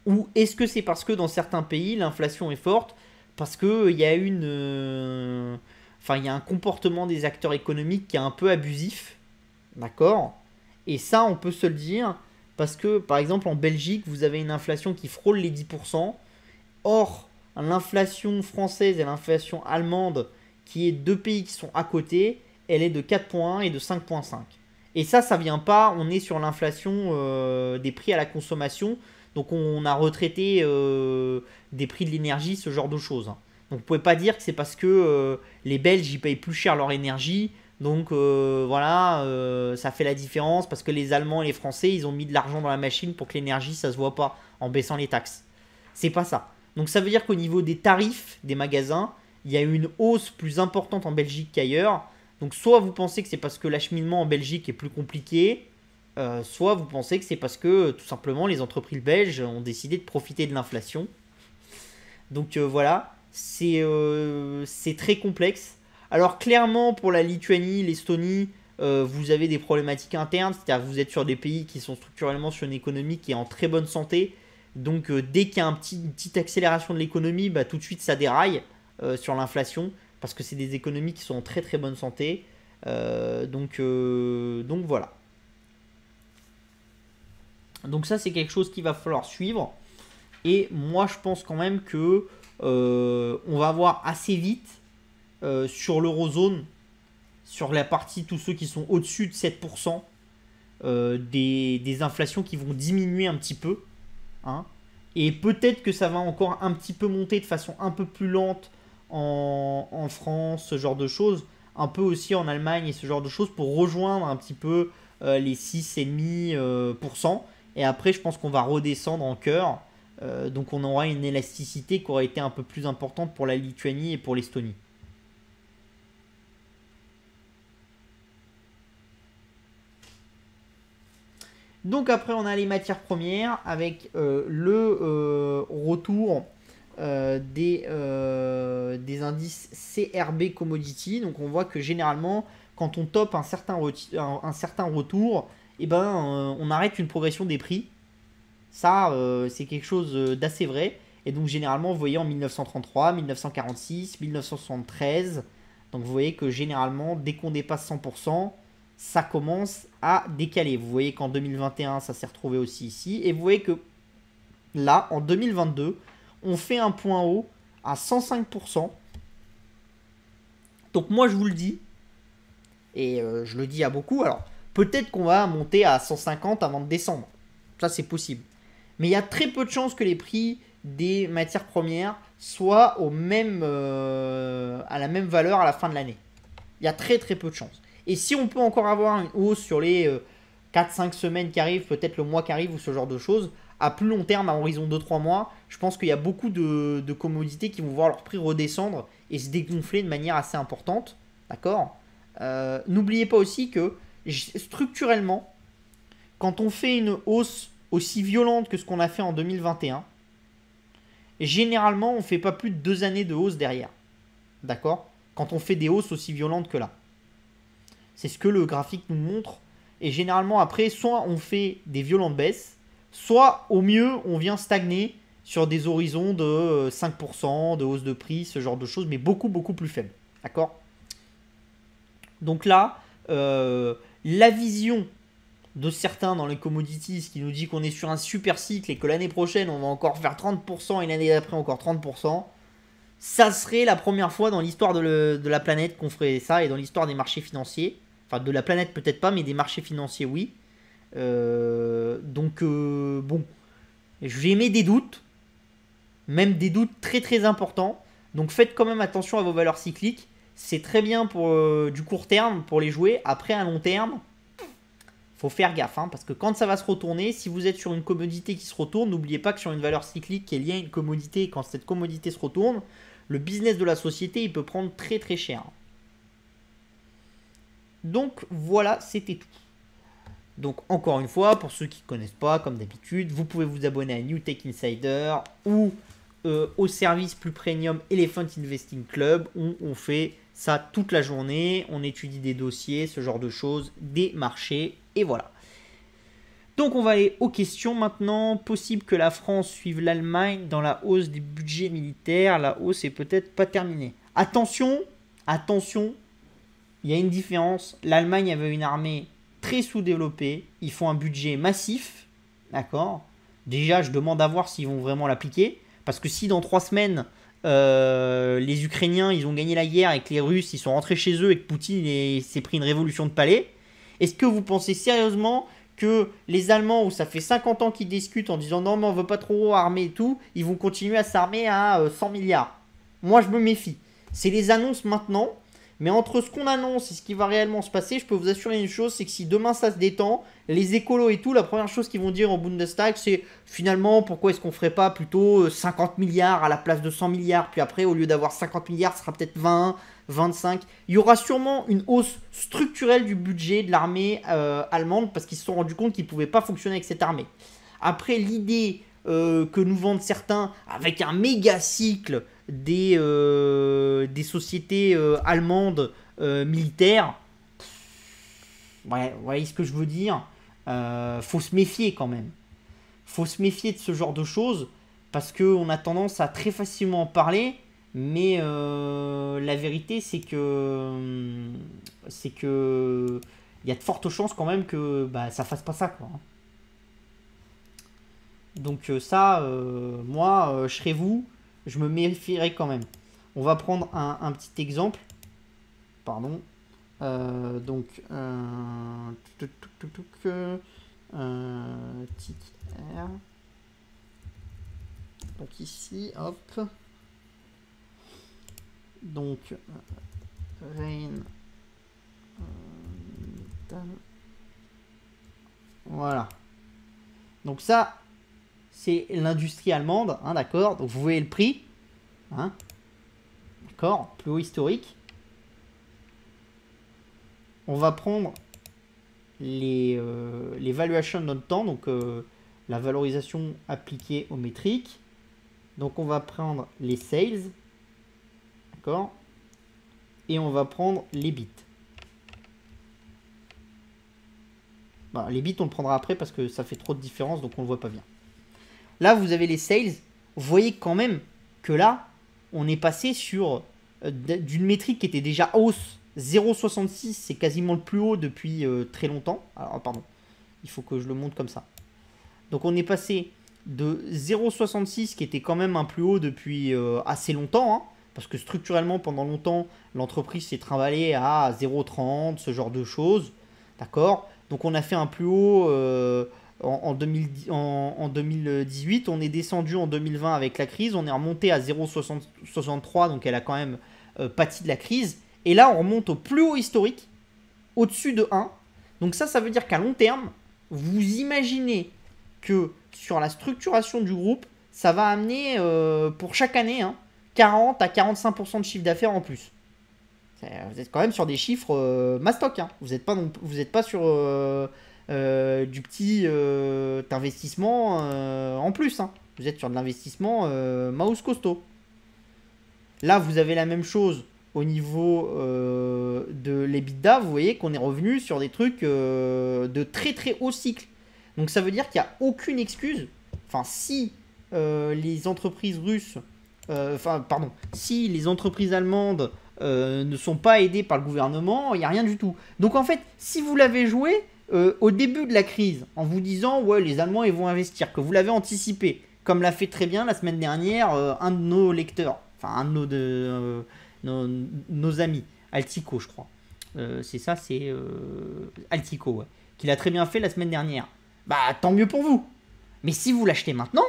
Speaker 1: Ou est-ce que c'est parce que dans certains pays, l'inflation est forte, parce qu'il y a il y a un comportement des acteurs économiques qui est un peu abusif, d'accord. Et ça, on peut se le dire, parce que, par exemple, en Belgique, vous avez une inflation qui frôle les 10%. Or, l'inflation française et l'inflation allemande, qui est deux pays qui sont à côté, elle est de 4,1 et de 5,5. Et ça vient pas, on est sur l'inflation des prix à la consommation, donc on a retraité des prix de l'énergie, ce genre de choses. Donc vous pouvez pas dire que c'est parce que les Belges ils payent plus cher leur énergie, donc ça fait la différence, parce que les Allemands et les Français ils ont mis de l'argent dans la machine pour que l'énergie ça se voit pas en baissant les taxes. C'est pas ça. Donc ça veut dire qu'au niveau des tarifs des magasins, il y a eu une hausse plus importante en Belgique qu'ailleurs. Donc soit vous pensez que c'est parce que l'acheminement en Belgique est plus compliqué, soit vous pensez que c'est parce que tout simplement les entreprises belges ont décidé de profiter de l'inflation. Donc voilà, c'est très complexe. Alors clairement pour la Lituanie, l'Estonie, vous avez des problématiques internes, c'est-à-dire que vous êtes sur des pays qui sont structurellement sur une économie qui est en très bonne santé. Donc dès qu'il y a une petite accélération de l'économie, bah, tout de suite ça déraille sur l'inflation, parce que c'est des économies qui sont en très très bonne santé. Donc voilà. Donc ça c'est quelque chose qu'il va falloir suivre. Et moi je pense quand même que on va voir assez vite sur l'eurozone, sur la partie tous ceux qui sont au-dessus de 7%, des inflations qui vont diminuer un petit peu. Hein. Et peut-être que ça va encore un petit peu monter de façon un peu plus lente en France, ce genre de choses. Un peu aussi en Allemagne et ce genre de choses, pour rejoindre un petit peu les 6,5%. Et après, je pense qu'on va redescendre en cœur. Donc on aura une élasticité qui aura été un peu plus importante pour la Lituanie et pour l'Estonie. Donc après on a les matières premières avec le retour des des indices CRB Commodity. Donc on voit que généralement, quand on top un certain retour, eh ben, on arrête une progression des prix. Ça, c'est quelque chose d'assez vrai. Et donc généralement, vous voyez en 1933, 1946, 1973. Donc vous voyez que généralement, dès qu'on dépasse 100%, ça commence à décaler. Vous voyez qu'en 2021, ça s'est retrouvé aussi ici. Et vous voyez que là, en 2022, on fait un point haut à 105%. Donc moi, je vous le dis, et je le dis à beaucoup, alors peut-être qu'on va monter à 150 avant de descendre. Ça, c'est possible. Mais il y a très peu de chances que les prix des matières premières soient à la même valeur à la fin de l'année. Il y a très très peu de chances. Et si on peut encore avoir une hausse sur les 4-5 semaines qui arrivent, peut-être le mois qui arrive ou ce genre de choses, à plus long terme, à horizon 2-3 mois, je pense qu'il y a beaucoup de commodités qui vont voir leur prix redescendre et se dégonfler de manière assez importante. D'accord. N'oubliez pas aussi que structurellement, quand on fait une hausse aussi violente que ce qu'on a fait en 2021, généralement, on ne fait pas plus de 2 années de hausse derrière. D'accord. Quand on fait des hausses aussi violentes que là. C'est ce que le graphique nous montre. Et généralement, après, soit on fait des violentes baisses, soit au mieux, on vient stagner sur des horizons de 5% de hausse de prix, ce genre de choses, mais beaucoup, beaucoup plus faibles. D'accord. Donc là, la vision de certains dans les commodities qui nous dit qu'on est sur un super cycle et que l'année prochaine, on va encore faire 30% et l'année d'après encore 30%, ça serait la première fois dans l'histoire de la planète qu'on ferait ça et dans l'histoire des marchés financiers. Enfin, de la planète peut-être pas, mais des marchés financiers, oui. Bon, j'émets des doutes, même des doutes très très importants. Donc faites quand même attention à vos valeurs cycliques. C'est très bien pour du court terme, pour les jouer. Après, à long terme, faut faire gaffe. Parce que quand ça va se retourner, si vous êtes sur une commodité qui se retourne, n'oubliez pas que sur une valeur cyclique qui est liée à une commodité, quand cette commodité se retourne, le business de la société, il peut prendre très très cher. Donc voilà, c'était tout. Donc encore une fois, pour ceux qui ne connaissent pas, comme d'habitude, vous pouvez vous abonner à New Tech Insider ou au service plus premium Elephant Investing Club où on fait ça toute la journée, on étudie des dossiers, ce genre de choses, des marchés, et voilà. Donc on va aller aux questions maintenant. Possible que la France suive l'Allemagne dans la hausse des budgets militaires. La hausse est peut-être pas terminée. Attention, attention, il y a une différence. L'Allemagne avait une armée très sous-développée. Ils font un budget massif. D'accord. Déjà, je demande à voir s'ils vont vraiment l'appliquer. Parce que si dans 3 semaines, les Ukrainiens ils ont gagné la guerre et que les Russes ils sont rentrés chez eux et que Poutine s'est pris une révolution de palais, est-ce que vous pensez sérieusement que les Allemands, où ça fait 50 ans qu'ils discutent en disant non mais on veut pas trop armer et tout, ils vont continuer à s'armer à 100 milliards? Moi je me méfie. C'est les annonces maintenant, mais entre ce qu'on annonce et ce qui va réellement se passer, je peux vous assurer une chose, c'est que si demain ça se détend, les écolos et tout, la première chose qu'ils vont dire au Bundestag, c'est finalement pourquoi est-ce qu'on ferait pas plutôt 50 milliards à la place de 100 milliards, puis après au lieu d'avoir 50 milliards, ce sera peut-être 20, 25. Il y aura sûrement une hausse structurelle du budget de l'armée allemande parce qu'ils se sont rendus compte qu'ils ne pouvaient pas fonctionner avec cette armée. Après, l'idée que nous vendent certains avec un méga cycle des sociétés allemandes militaires, ouais, vous voyez ce que je veux dire. Faut se méfier quand même. Faut se méfier de ce genre de choses parce qu'on a tendance à très facilement en parler. Mais la vérité, c'est que il y a de fortes chances quand même que ça fasse pas ça, quoi. Donc ça, moi, je serais vous, je me méfierais quand même. On va prendre un petit exemple. Pardon. Donc, tic R. Donc ici, hop. Donc, Rain. Voilà. Donc ça, c'est l'industrie allemande, hein, d'accord. Donc vous voyez le prix, hein, d'accord, plus haut historique. On va prendre les valuations dans le temps, donc la valorisation appliquée aux métriques. Donc on va prendre les sales. D'accord. Et on va prendre les bits. Bah, les bits, on le prendra après parce que ça fait trop de différence, donc on le voit pas bien. Là, vous avez les sales. Vous voyez quand même que là, on est passé sur d'une métrique qui était déjà hausse. 0,66, c'est quasiment le plus haut depuis très longtemps. Alors, pardon, il faut que je le montre comme ça. Donc, on est passé de 0,66, qui était quand même un plus haut depuis assez longtemps, hein, parce que structurellement, pendant longtemps, l'entreprise s'est trimballée à 0,30, ce genre de choses. D'accord. Donc, on a fait un plus haut en 2018. On est descendu en 2020 avec la crise. On est remonté à 0,63, donc elle a quand même pâti de la crise. Et là, on remonte au plus haut historique, au-dessus de 1. Donc ça veut dire qu'à long terme, vous imaginez que sur la structuration du groupe, ça va amener pour chaque année 40 à 45% de chiffre d'affaires en plus. Vous êtes quand même sur des chiffres mastoc. Hein. Vous n'êtes pas sur du petit investissement en plus. Hein. Vous êtes sur de l'investissement mouse costaud. Là, vous avez la même chose au niveau de l'EBITDA. Vous voyez qu'on est revenu sur des trucs de très très haut cycle. Donc ça veut dire qu'il n'y a aucune excuse. Enfin, si les entreprises russes, si les entreprises allemandes ne sont pas aidées par le gouvernement, il n'y a rien du tout. Donc en fait, si vous l'avez joué au début de la crise, en vous disant ouais, les Allemands ils vont investir, que vous l'avez anticipé, comme l'a fait très bien la semaine dernière un de nos lecteurs, enfin un de nos amis, Altico je crois. C'est ça, c'est Altico, ouais, qui l'a très bien fait la semaine dernière. Bah tant mieux pour vous. Mais si vous l'achetez maintenant,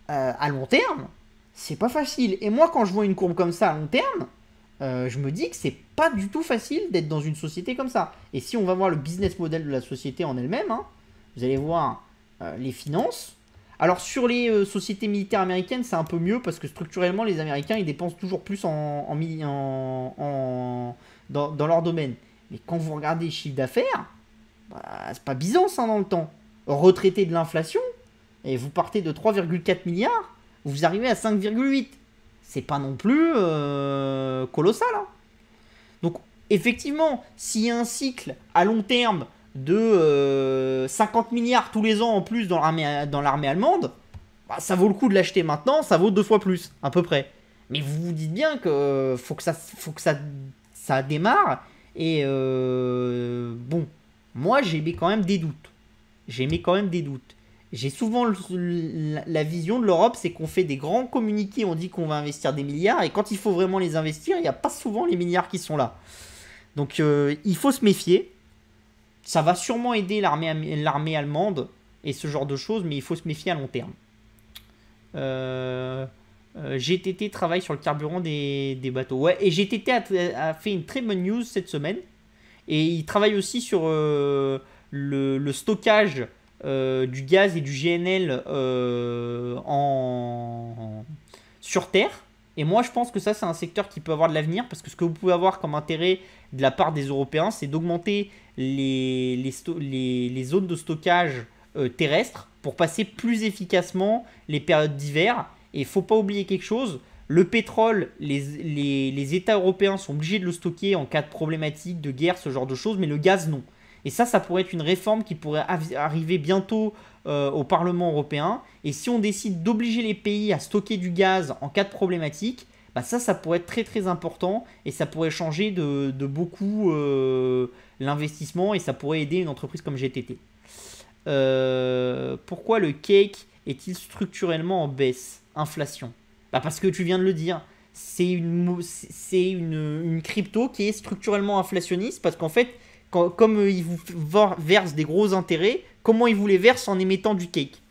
Speaker 1: à long terme, c'est pas facile. Et moi quand je vois une courbe comme ça à long terme, je me dis que c'est pas du tout facile d'être dans une société comme ça. Et si on va voir le business model de la société en elle-même, vous allez voir les finances. Alors sur les sociétés militaires américaines, c'est un peu mieux parce que structurellement, les Américains, ils dépensent toujours plus dans leur domaine. Mais quand vous regardez les chiffres d'affaires, c'est pas Byzance dans le temps. Retraité de l'inflation, et vous partez de 3,4 milliards, vous arrivez à 5,8. C'est pas non plus colossal. Hein. Donc, effectivement, s'il y a un cycle à long terme de 50 milliards tous les ans en plus dans l'armée allemande, bah, ça vaut le coup de l'acheter maintenant, ça vaut 2 fois plus, à peu près. Mais vous vous dites bien que faut que ça démarre. Et bon, moi j'ai quand même des doutes. J'ai souvent la vision de l'Europe, c'est qu'on fait des grands communiqués, on dit qu'on va investir des milliards, et quand il faut vraiment les investir, il n'y a pas souvent les milliards qui sont là. Donc il faut se méfier. Ça va sûrement aider l'armée allemande et ce genre de choses, mais il faut se méfier à long terme. GTT travaille sur le carburant des bateaux. Ouais, et GTT a fait une très bonne news cette semaine, et il travaille aussi sur le stockage du gaz et du GNL sur Terre. Et moi, je pense que ça, c'est un secteur qui peut avoir de l'avenir, parce que ce que vous pouvez avoir comme intérêt de la part des Européens, c'est d'augmenter les zones de stockage terrestres pour passer plus efficacement les périodes d'hiver. Et il ne faut pas oublier quelque chose, le pétrole, les États européens sont obligés de le stocker en cas de problématique, de guerre, ce genre de choses, mais le gaz, non. Et ça pourrait être une réforme qui pourrait arriver bientôt au Parlement européen. Et si on décide d'obliger les pays à stocker du gaz en cas de problématique, bah ça pourrait être très très important, et ça pourrait changer de beaucoup l'investissement, et ça pourrait aider une entreprise comme GTT. Pourquoi le cake est-il structurellement en baisse? Inflation. Bah parce que tu viens de le dire. C'est une crypto qui est structurellement inflationniste, parce qu'en fait, comme ils vous versent des gros intérêts, comment ils vous les versent? En émettant du cake.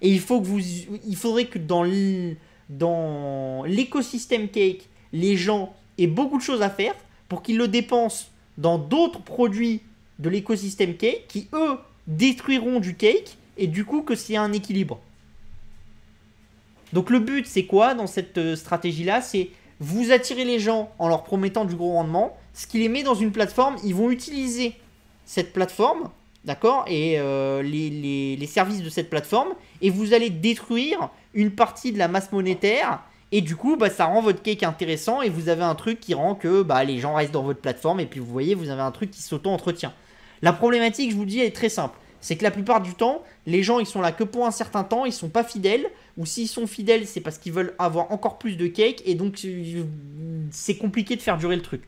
Speaker 1: Et il faudrait que dans l'écosystème cake, les gens aient beaucoup de choses à faire pour qu'ils le dépensent dans d'autres produits de l'écosystème cake qui, eux, détruiront du cake, et du coup que c'est un équilibre. Donc le but, c'est quoi dans cette stratégie-là? C'est vous attirer les gens en leur promettant du gros rendement, ce qui les met dans une plateforme. Ils vont utiliser cette plateforme, d'accord, et les services de cette plateforme, et vous allez détruire une partie de la masse monétaire, Et du coup, bah, ça rend votre cake intéressant et vous avez un truc qui rend que bah, les gens restent dans votre plateforme et puis vous voyez, vous avez un truc qui s'auto-entretient. La problématique, je vous le dis, elle est très simple. C'est que la plupart du temps, les gens, ils sont là que pour un certain temps, ils sont pas fidèles. Ou s'ils sont fidèles, c'est parce qu'ils veulent avoir encore plus de cake et donc c'est compliqué de faire durer le truc.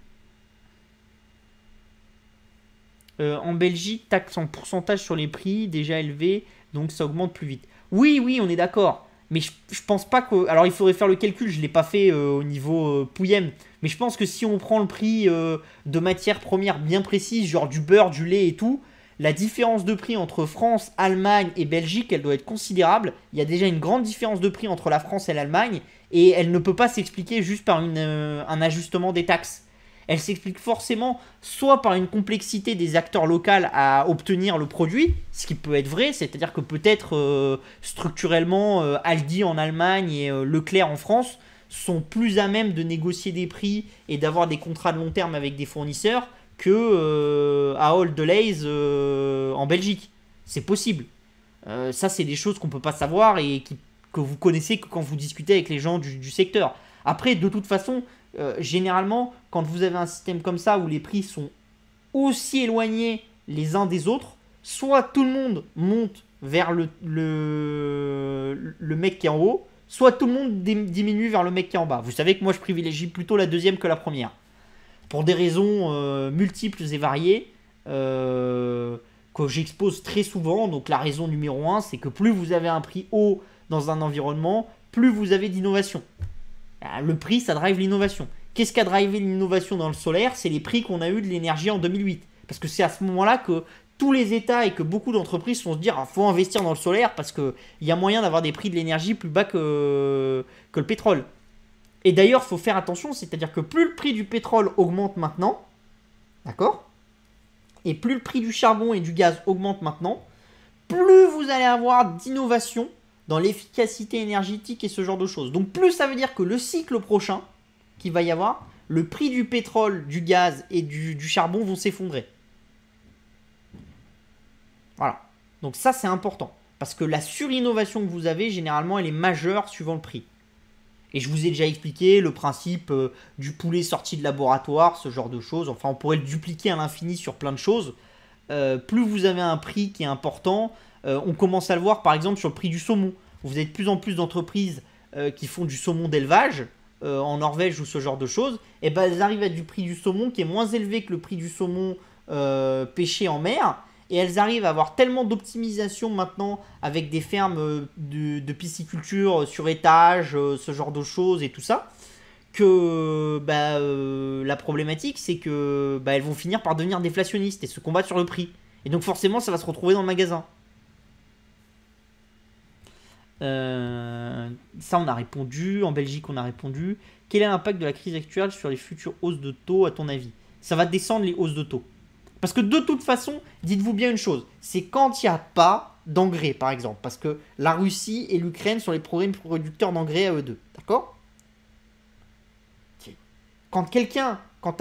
Speaker 1: En Belgique, taxe en pourcentage sur les prix déjà élevés, donc ça augmente plus vite. Oui, oui, on est d'accord. Mais je pense pas que... Alors il faudrait faire le calcul, je ne l'ai pas fait au niveau Pouillem. Mais je pense que si on prend le prix de matières premières bien précises, genre du beurre, du lait et tout, la différence de prix entre France, Allemagne et Belgique, elle doit être considérable. Il y a déjà une grande différence de prix entre la France et l'Allemagne. Et elle ne peut pas s'expliquer juste par un ajustement des taxes. Elle s'explique forcément soit par une complexité des acteurs locaux à obtenir le produit, ce qui peut être vrai, c'est-à-dire que peut-être structurellement Aldi en Allemagne et Leclerc en France sont plus à même de négocier des prix et d'avoir des contrats de long terme avec des fournisseurs que Ahold Delhaize en Belgique. C'est possible. Ça, c'est des choses qu'on ne peut pas savoir et que vous connaissez que quand vous discutez avec les gens du secteur. Après, de toute façon, généralement, quand vous avez un système comme ça où les prix sont aussi éloignés les uns des autres, soit tout le monde monte vers le mec qui est en haut, soit tout le monde diminue vers le mec qui est en bas. Vous savez que moi, je privilégie plutôt la deuxième que la première. Pour des raisons multiples et variées, que j'expose très souvent. Donc la raison numéro 1, c'est que plus vous avez un prix haut dans un environnement, plus vous avez d'innovation. Le prix, ça drive l'innovation. Qu'est-ce qui a drivé l'innovation dans le solaire? C'est les prix qu'on a eu de l'énergie en 2008. Parce que c'est à ce moment-là que tous les États et que beaucoup d'entreprises vont se dire faut investir dans le solaire parce qu'il y a moyen d'avoir des prix de l'énergie plus bas que le pétrole. Et d'ailleurs, il faut faire attention, c'est-à-dire que plus le prix du pétrole augmente maintenant, d'accord? Et plus le prix du charbon et du gaz augmente maintenant, plus vous allez avoir d'innovation dans l'efficacité énergétique et ce genre de choses. Donc plus ça veut dire que le cycle prochain qu'il va y avoir, le prix du pétrole, du gaz et du charbon vont s'effondrer. Voilà. Donc ça, c'est important. Parce que la surinnovation que vous avez, généralement, elle est majeure suivant le prix. Et je vous ai déjà expliqué le principe du poulet sorti de laboratoire, ce genre de choses. Enfin, on pourrait le dupliquer à l'infini sur plein de choses. Plus vous avez un prix qui est important, on commence à le voir par exemple sur le prix du saumon. Vous avez de plus en plus d'entreprises qui font du saumon d'élevage en Norvège ou ce genre de choses. Et ben elles arrivent à du prix du saumon qui est moins élevé que le prix du saumon pêché en mer. Et elles arrivent à avoir tellement d'optimisation maintenant avec des fermes de pisciculture sur étage, ce genre de choses et tout ça, que la problématique c'est que elles vont finir par devenir déflationnistes et se combattre sur le prix. Et donc forcément ça va se retrouver dans le magasin. Ça on a répondu, en Belgique on a répondu. Quel est l'impact de la crise actuelle sur les futures hausses de taux à ton avis? Ça va descendre les hausses de taux. Parce que de toute façon, dites-vous bien une chose, c'est quand il n'y a pas d'engrais par exemple. Parce que la Russie et l'Ukraine sont les premiers producteurs d'engrais à eux deux. D'accord? Quand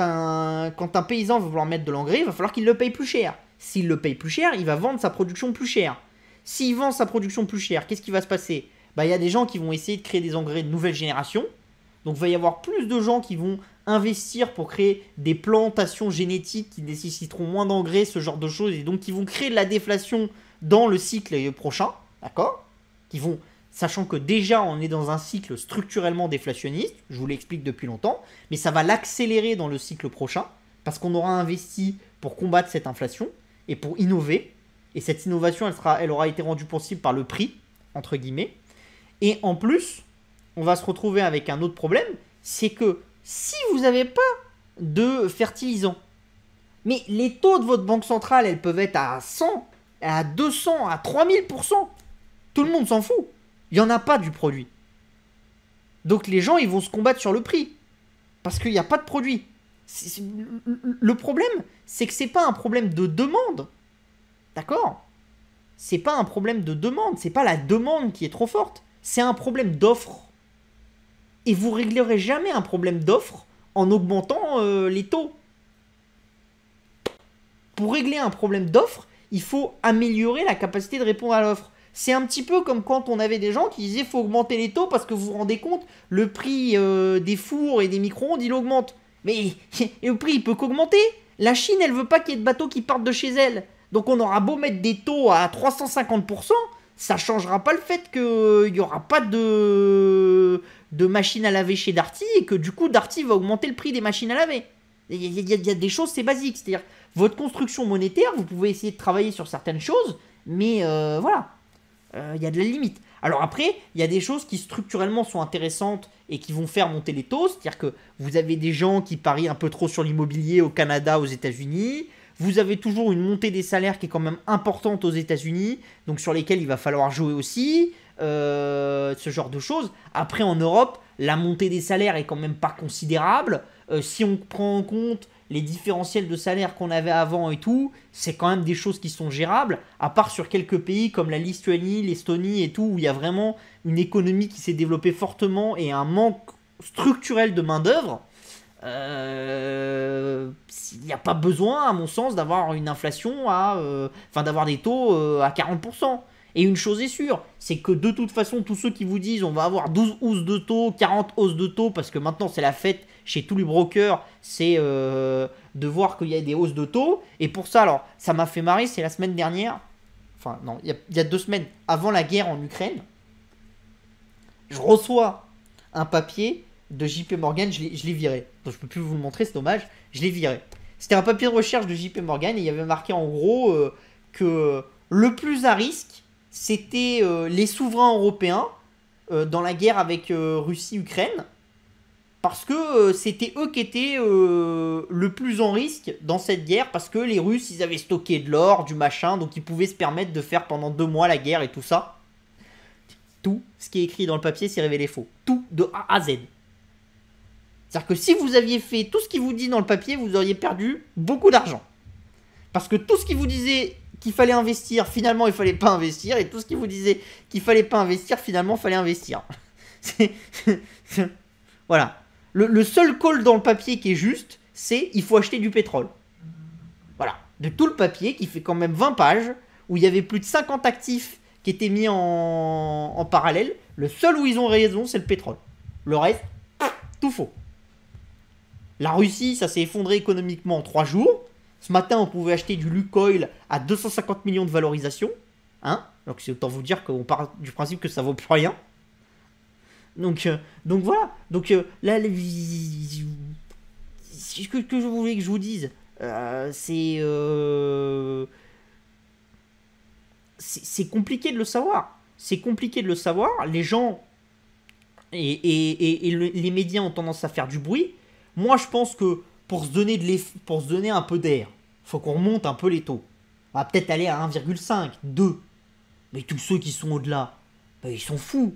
Speaker 1: un paysan veut vouloir mettre de l'engrais, il va falloir qu'il le paye plus cher. S'il le paye plus cher, il va vendre sa production plus cher. S'il vend sa production plus cher, qu'est-ce qui va se passer? Il y a des gens qui vont essayer de créer des engrais de nouvelle génération. Donc il va y avoir plus de gens qui vont investir pour créer des plantations génétiques qui nécessiteront moins d'engrais, ce genre de choses, et donc qui vont créer de la déflation dans le cycle prochain, d'accord? Sachant que déjà on est dans un cycle structurellement déflationniste, je vous l'explique depuis longtemps, mais ça va l'accélérer dans le cycle prochain, parce qu'on aura investi pour combattre cette inflation et pour innover, et cette innovation elle aura été rendue possible par le prix, entre guillemets, et en plus, on va se retrouver avec un autre problème, c'est que si vous n'avez pas de fertilisants, mais les taux de votre banque centrale, elles peuvent être à 100, à 200, à 3000%. Tout le monde s'en fout. Il n'y en a pas du produit. Donc les gens, ils vont se combattre sur le prix. Parce qu'il n'y a pas de produit. Le problème, c'est que ce n'est pas un problème de demande. D'accord? C'est pas un problème de demande. C'est pas la demande qui est trop forte. C'est un problème d'offre. Et vous ne réglerez jamais un problème d'offre en augmentant les taux. Pour régler un problème d'offre, il faut améliorer la capacité de répondre à l'offre. C'est un petit peu comme quand on avait des gens qui disaient faut augmenter les taux parce que vous vous rendez compte, le prix des fours et des micro-ondes, il augmente. Mais le prix, il peut qu'augmenter. La Chine, elle veut pas qu'il y ait de bateaux qui partent de chez elle. Donc on aura beau mettre des taux à 350%, ça changera pas le fait qu'il n'y aura pas de machines à laver chez Darty et que du coup Darty va augmenter le prix des machines à laver. Il y a des choses, c'est basique. C'est-à-dire, votre construction monétaire, vous pouvez essayer de travailler sur certaines choses, mais voilà, il y a de la limite. Alors après, il y a des choses qui structurellement sont intéressantes et qui vont faire monter les taux. C'est-à-dire que vous avez des gens qui parient un peu trop sur l'immobilier au Canada, aux États-Unis. Vous avez toujours une montée des salaires qui est quand même importante aux États-Unis, donc sur lesquels il va falloir jouer aussi, ce genre de choses. Après, en Europe, la montée des salaires est quand même pas considérable. Si on prend en compte les différentiels de salaire qu'on avait avant et tout, c'est quand même des choses qui sont gérables, à part sur quelques pays comme la Lituanie, l'Estonie et tout, où il y a vraiment une économie qui s'est développée fortement et un manque structurel de main-d'œuvre. Il n'y a pas besoin, à mon sens, d'avoir une inflation d'avoir des taux à 40%. Et une chose est sûre, c'est que de toute façon, tous ceux qui vous disent on va avoir 12 hausses de taux, 40 hausses de taux, parce que maintenant c'est la fête chez tous les brokers, c'est de voir qu'il y a des hausses de taux. Et pour ça, alors, ça m'a fait marrer, c'est la semaine dernière, enfin non, il y a 2 semaines, avant la guerre en Ukraine, je reçois un papier de JP Morgan, je l'ai viré. Donc je peux plus vous le montrer, c'est dommage, je l'ai viré. C'était un papier de recherche de JP Morgan et il y avait marqué en gros que le plus à risque, c'était les souverains européens dans la guerre avec Russie-Ukraine, parce que c'était eux qui étaient le plus en risque dans cette guerre, parce que les Russes, ils avaient stocké de l'or, du machin, donc ils pouvaient se permettre de faire pendant 2 mois la guerre et tout ça. Tout ce qui est écrit dans le papier s'est révélé faux. Tout de A à Z. C'est-à-dire que si vous aviez fait tout ce qui vous dit dans le papier, vous auriez perdu beaucoup d'argent. Parce que tout ce qui vous disait qu'il fallait investir, finalement il fallait pas investir, et tout ce qui vous disait qu'il fallait pas investir, finalement il fallait investir. Voilà. Le seul call dans le papier qui est juste, c'est il faut acheter du pétrole. Voilà. De tout le papier, qui fait quand même 20 pages, où il y avait plus de 50 actifs qui étaient mis en parallèle, le seul où ils ont raison, c'est le pétrole. Le reste, tout faux. La Russie, ça s'est effondré économiquement en 3 jours. Ce matin, on pouvait acheter du Lukoil à 250 millions de valorisation. Hein, donc c'est autant vous dire qu'on part du principe que ça vaut plus rien. Donc voilà. Donc là, ce que je voulais que je vous dise, c'est compliqué de le savoir. C'est compliqué de le savoir. Les gens et les médias ont tendance à faire du bruit. Moi, je pense que pour se donner un peu d'air, faut qu'on remonte un peu les taux. On va peut-être aller à 1,5, 2. Mais tous ceux qui sont au-delà, ben, ils sont fous.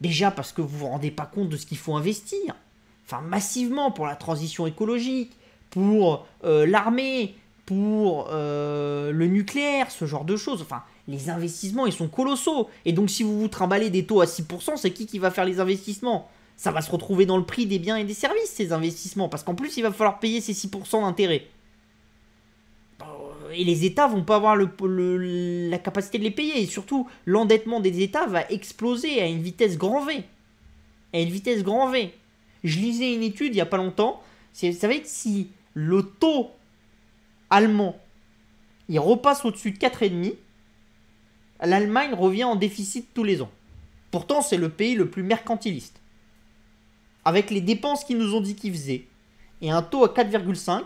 Speaker 1: Déjà parce que vous vous rendez pas compte de ce qu'il faut investir. Enfin, massivement pour la transition écologique, pour l'armée, pour le nucléaire, ce genre de choses. Enfin, les investissements, ils sont colossaux. Et donc, si vous vous trimballez des taux à 6%, c'est qui va faire les investissements ? Ça va se retrouver dans le prix des biens et des services, ces investissements. Parce qu'en plus, il va falloir payer ces 6% d'intérêt. Et les États vont pas avoir la capacité de les payer. Et surtout, l'endettement des États va exploser à une vitesse grand V. À une vitesse grand V. Je lisais une étude il y a pas longtemps. Vous savez que si le taux allemand il repasse au-dessus de 4,5, l'Allemagne revient en déficit tous les ans. Pourtant, c'est le pays le plus mercantiliste. Avec les dépenses qu'ils nous ont dit qu'ils faisaient, et un taux à 4,5,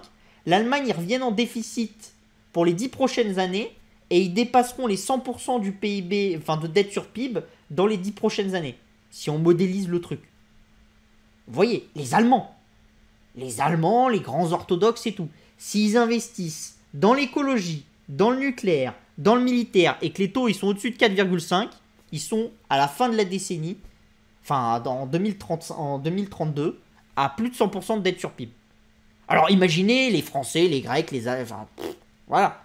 Speaker 1: l'Allemagne ils reviennent en déficit pour les 10 prochaines années, et ils dépasseront les 100% du PIB, enfin de dette sur PIB, dans les 10 prochaines années, si on modélise le truc. Vous voyez, les Allemands, les grands orthodoxes et tout, s'ils investissent dans l'écologie, dans le nucléaire, dans le militaire, et que les taux ils sont au-dessus de 4,5, ils sont à la fin de la décennie, enfin en 2032, à plus de 100% de dette sur PIB. Alors imaginez les Français, les Grecs, enfin, voilà.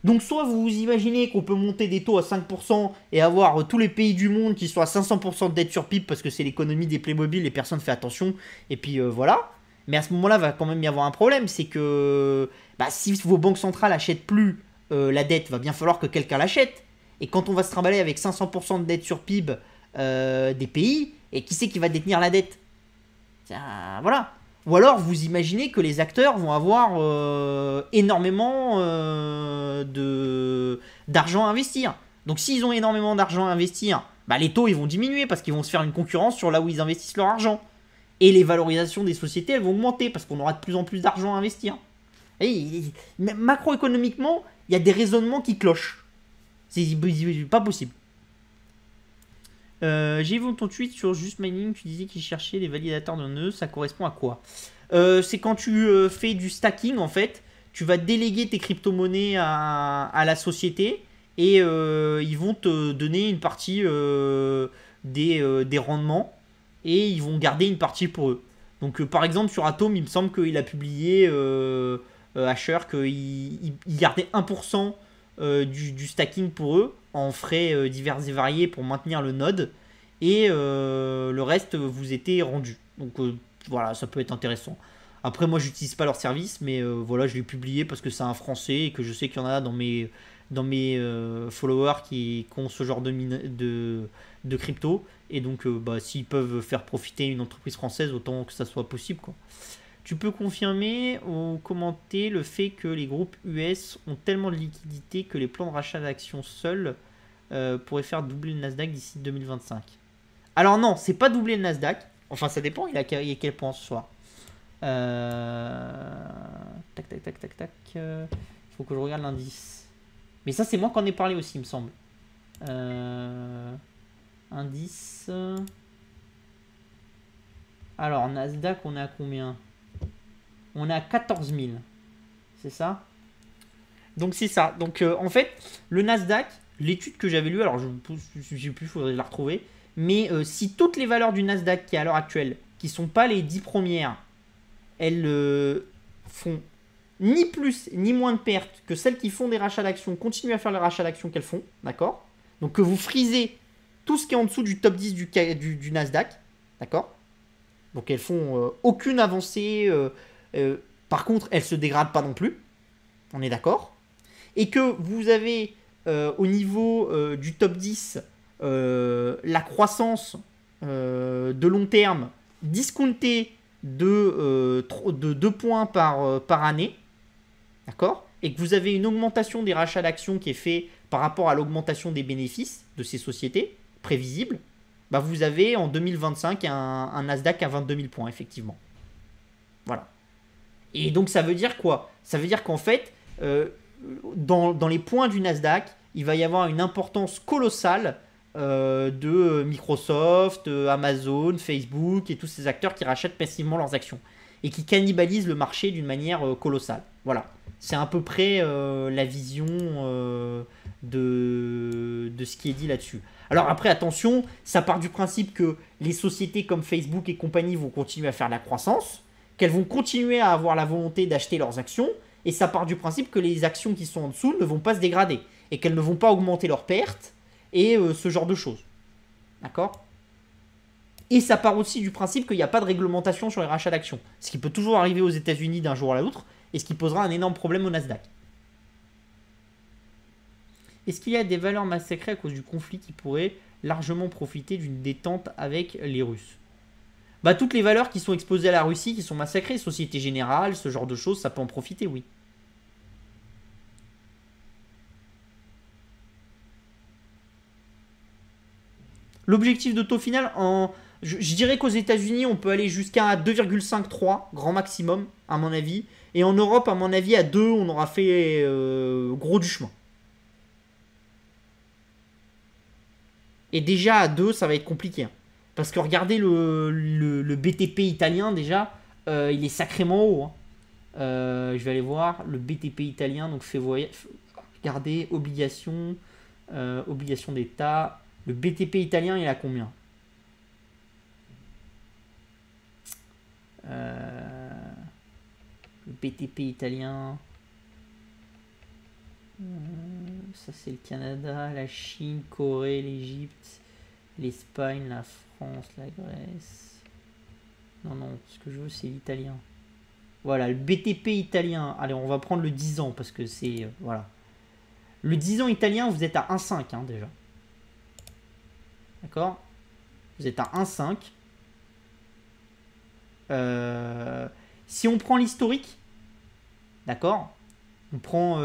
Speaker 1: Donc soit vous imaginez qu'on peut monter des taux à 5% et avoir tous les pays du monde qui sont à 500% de dette sur PIB parce que c'est l'économie des Playmobil et personne ne fait attention, et puis voilà. Mais à ce moment-là, va quand même y avoir un problème, c'est que si vos banques centrales n'achètent plus la dette, va bien falloir que quelqu'un l'achète. Et quand on va se trimballer avec 500% de dette sur PIB des pays, et qui c'est qui va détenir la dette? Voilà. Ou alors vous imaginez que les acteurs vont avoir énormément d'argent à investir. Donc s'ils ont énormément d'argent à investir, bah, les taux ils vont diminuer parce qu'ils vont se faire une concurrence sur là où ils investissent leur argent. Et les valorisations des sociétés elles vont augmenter parce qu'on aura de plus en plus d'argent à investir. Et macroéconomiquement, il y a des raisonnements qui clochent. C'est pas possible. J'ai vu ton tweet sur Just Mining, tu disais qu'il cherchait des validateurs de nœuds, ça correspond à quoi? C'est quand tu fais du stacking en fait, tu vas déléguer tes crypto-monnaies à la société et ils vont te donner une partie des rendements et ils vont garder une partie pour eux. Donc par exemple sur Atom, il me semble qu'il a publié Asher qu'il gardait 1% du stacking pour eux en frais divers et variés pour maintenir le node et le reste vous était rendu. Donc voilà, ça peut être intéressant. Après moi j'utilise pas leur service mais voilà, je l'ai publié parce que c'est un français et que je sais qu'il y en a dans mes followers qui ont ce genre de crypto et donc bah, s'ils peuvent faire profiter une entreprise française autant que ça soit possible quoi. Tu peux confirmer ou commenter le fait que les groupes US ont tellement de liquidités que les plans de rachat d'actions seuls pourraient faire doubler le Nasdaq d'ici 2025. Alors non, c'est pas doubler le Nasdaq. Enfin, ça dépend, il a quel point ce soir. Tac, tac, tac, tac, tac. Faut que je regarde l'indice. Mais ça, c'est moi qui en ai parlé aussi, il me semble. Indice. Alors, Nasdaq, on est à combien? On est à 14 000. C'est ça? Donc c'est ça. Donc en fait, le Nasdaq, l'étude que j'avais lue, alors je ne sais plus, il faudrait la retrouver. Mais si toutes les valeurs du Nasdaq qui est à l'heure actuelle, qui ne sont pas les 10 premières, elles font ni plus ni moins de pertes que celles qui font des rachats d'actions, continuent à faire les rachats d'actions qu'elles font, d'accord? Donc que vous frisez tout ce qui est en dessous du top 10 du Nasdaq, d'accord? Donc elles font aucune avancée. Par contre, elles ne se dégradent pas non plus. On est d'accord. Et que vous avez au niveau du top 10 la croissance de long terme discountée de 2 points par année. D'accord. Et que vous avez une augmentation des rachats d'actions qui est fait par rapport à l'augmentation des bénéfices de ces sociétés prévisibles. Bah vous avez en 2025 un Nasdaq à 22 000 points, effectivement. Voilà. Et donc ça veut dire quoi? Ça veut dire qu'en fait, dans les points du Nasdaq, il va y avoir une importance colossale de Microsoft, Amazon, Facebook et tous ces acteurs qui rachètent passivement leurs actions et qui cannibalisent le marché d'une manière colossale. Voilà. C'est à peu près la vision de ce qui est dit là-dessus. Alors après, attention, ça part du principe que les sociétés comme Facebook et compagnie vont continuer à faire de la croissance, qu'elles vont continuer à avoir la volonté d'acheter leurs actions, et ça part du principe que les actions qui sont en dessous ne vont pas se dégrader, et qu'elles ne vont pas augmenter leurs pertes, et ce genre de choses. D'accord? Et ça part aussi du principe qu'il n'y a pas de réglementation sur les rachats d'actions, ce qui peut toujours arriver aux États-Unis d'un jour à l'autre, et ce qui posera un énorme problème au Nasdaq. Est-ce qu'il y a des valeurs massacrées à cause du conflit qui pourraient largement profiter d'une détente avec les Russes? Bah, toutes les valeurs qui sont exposées à la Russie, qui sont massacrées, Société Générale, ce genre de choses, ça peut en profiter, oui. L'objectif de taux final, je dirais qu'aux États-Unis, on peut aller jusqu'à 2,53, grand maximum, à mon avis. Et en Europe, à mon avis, à 2, on aura fait gros du chemin. Et déjà à 2, ça va être compliqué. Hein. Parce que regardez le BTP italien, déjà, il est sacrément haut. Hein. Je vais aller voir le BTP italien. Donc, regardez, obligations d'État. Le BTP italien, il est à combien? Le BTP italien... ça c'est le Canada, la Chine, Corée, l'Égypte, l'Espagne, la France, la Grèce. Non, ce que je veux c'est l'italien. Voilà, le BTP italien. Allez, on va prendre le 10 ans parce que c'est... voilà. Le 10 ans italien, vous êtes à 1,5 hein, déjà. D'accord? Vous êtes à 1,5. Si on prend l'historique, d'accord? On prend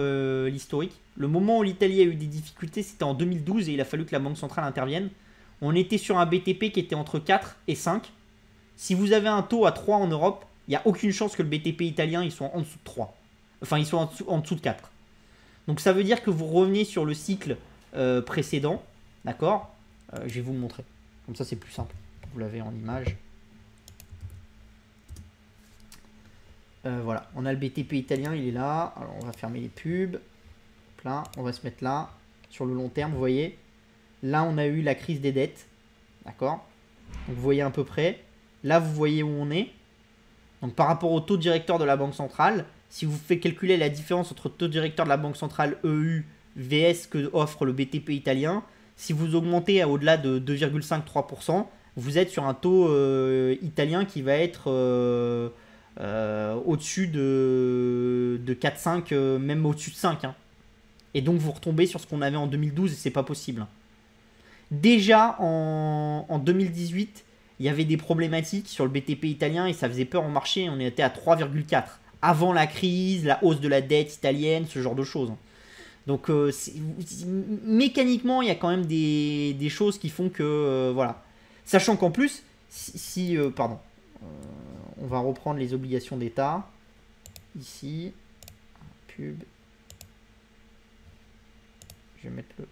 Speaker 1: l'historique. Le moment où l'Italie a eu des difficultés, c'était en 2012 et il a fallu que la Banque centrale intervienne. On était sur un BTP qui était entre 4 et 5. Si vous avez un taux à 3 en Europe, il n'y a aucune chance que le BTP italien il soit en dessous de 3. Enfin, il soit en dessous de 4. Donc ça veut dire que vous revenez sur le cycle précédent. D'accord? Je vais vous le montrer. Comme ça, c'est plus simple. Vous l'avez en image. Voilà, on a le BTP italien, il est là. Alors, on va fermer les pubs. Là, on va se mettre là. Sur le long terme, vous voyez. Là, on a eu la crise des dettes. D'accord? Donc, vous voyez à peu près. Là, vous voyez où on est. Donc, par rapport au taux directeur de la Banque centrale, si vous faites calculer la différence entre le taux directeur de la Banque centrale EU vs que offre le BTP italien, si vous augmentez à au-delà de 2,53%, vous êtes sur un taux italien qui va être au-dessus de 4,5, même au-dessus de 5. Hein. Et donc, vous retombez sur ce qu'on avait en 2012 et c'est pas possible. Déjà, en 2018, il y avait des problématiques sur le BTP italien et ça faisait peur au marché. On était à 3,4 avant la crise, la hausse de la dette italienne, ce genre de choses. Donc, mécaniquement, il y a quand même des choses qui font que, voilà. Sachant qu'en plus, pardon, on va reprendre les obligations d'État. Ici, pub. Je vais mettre le...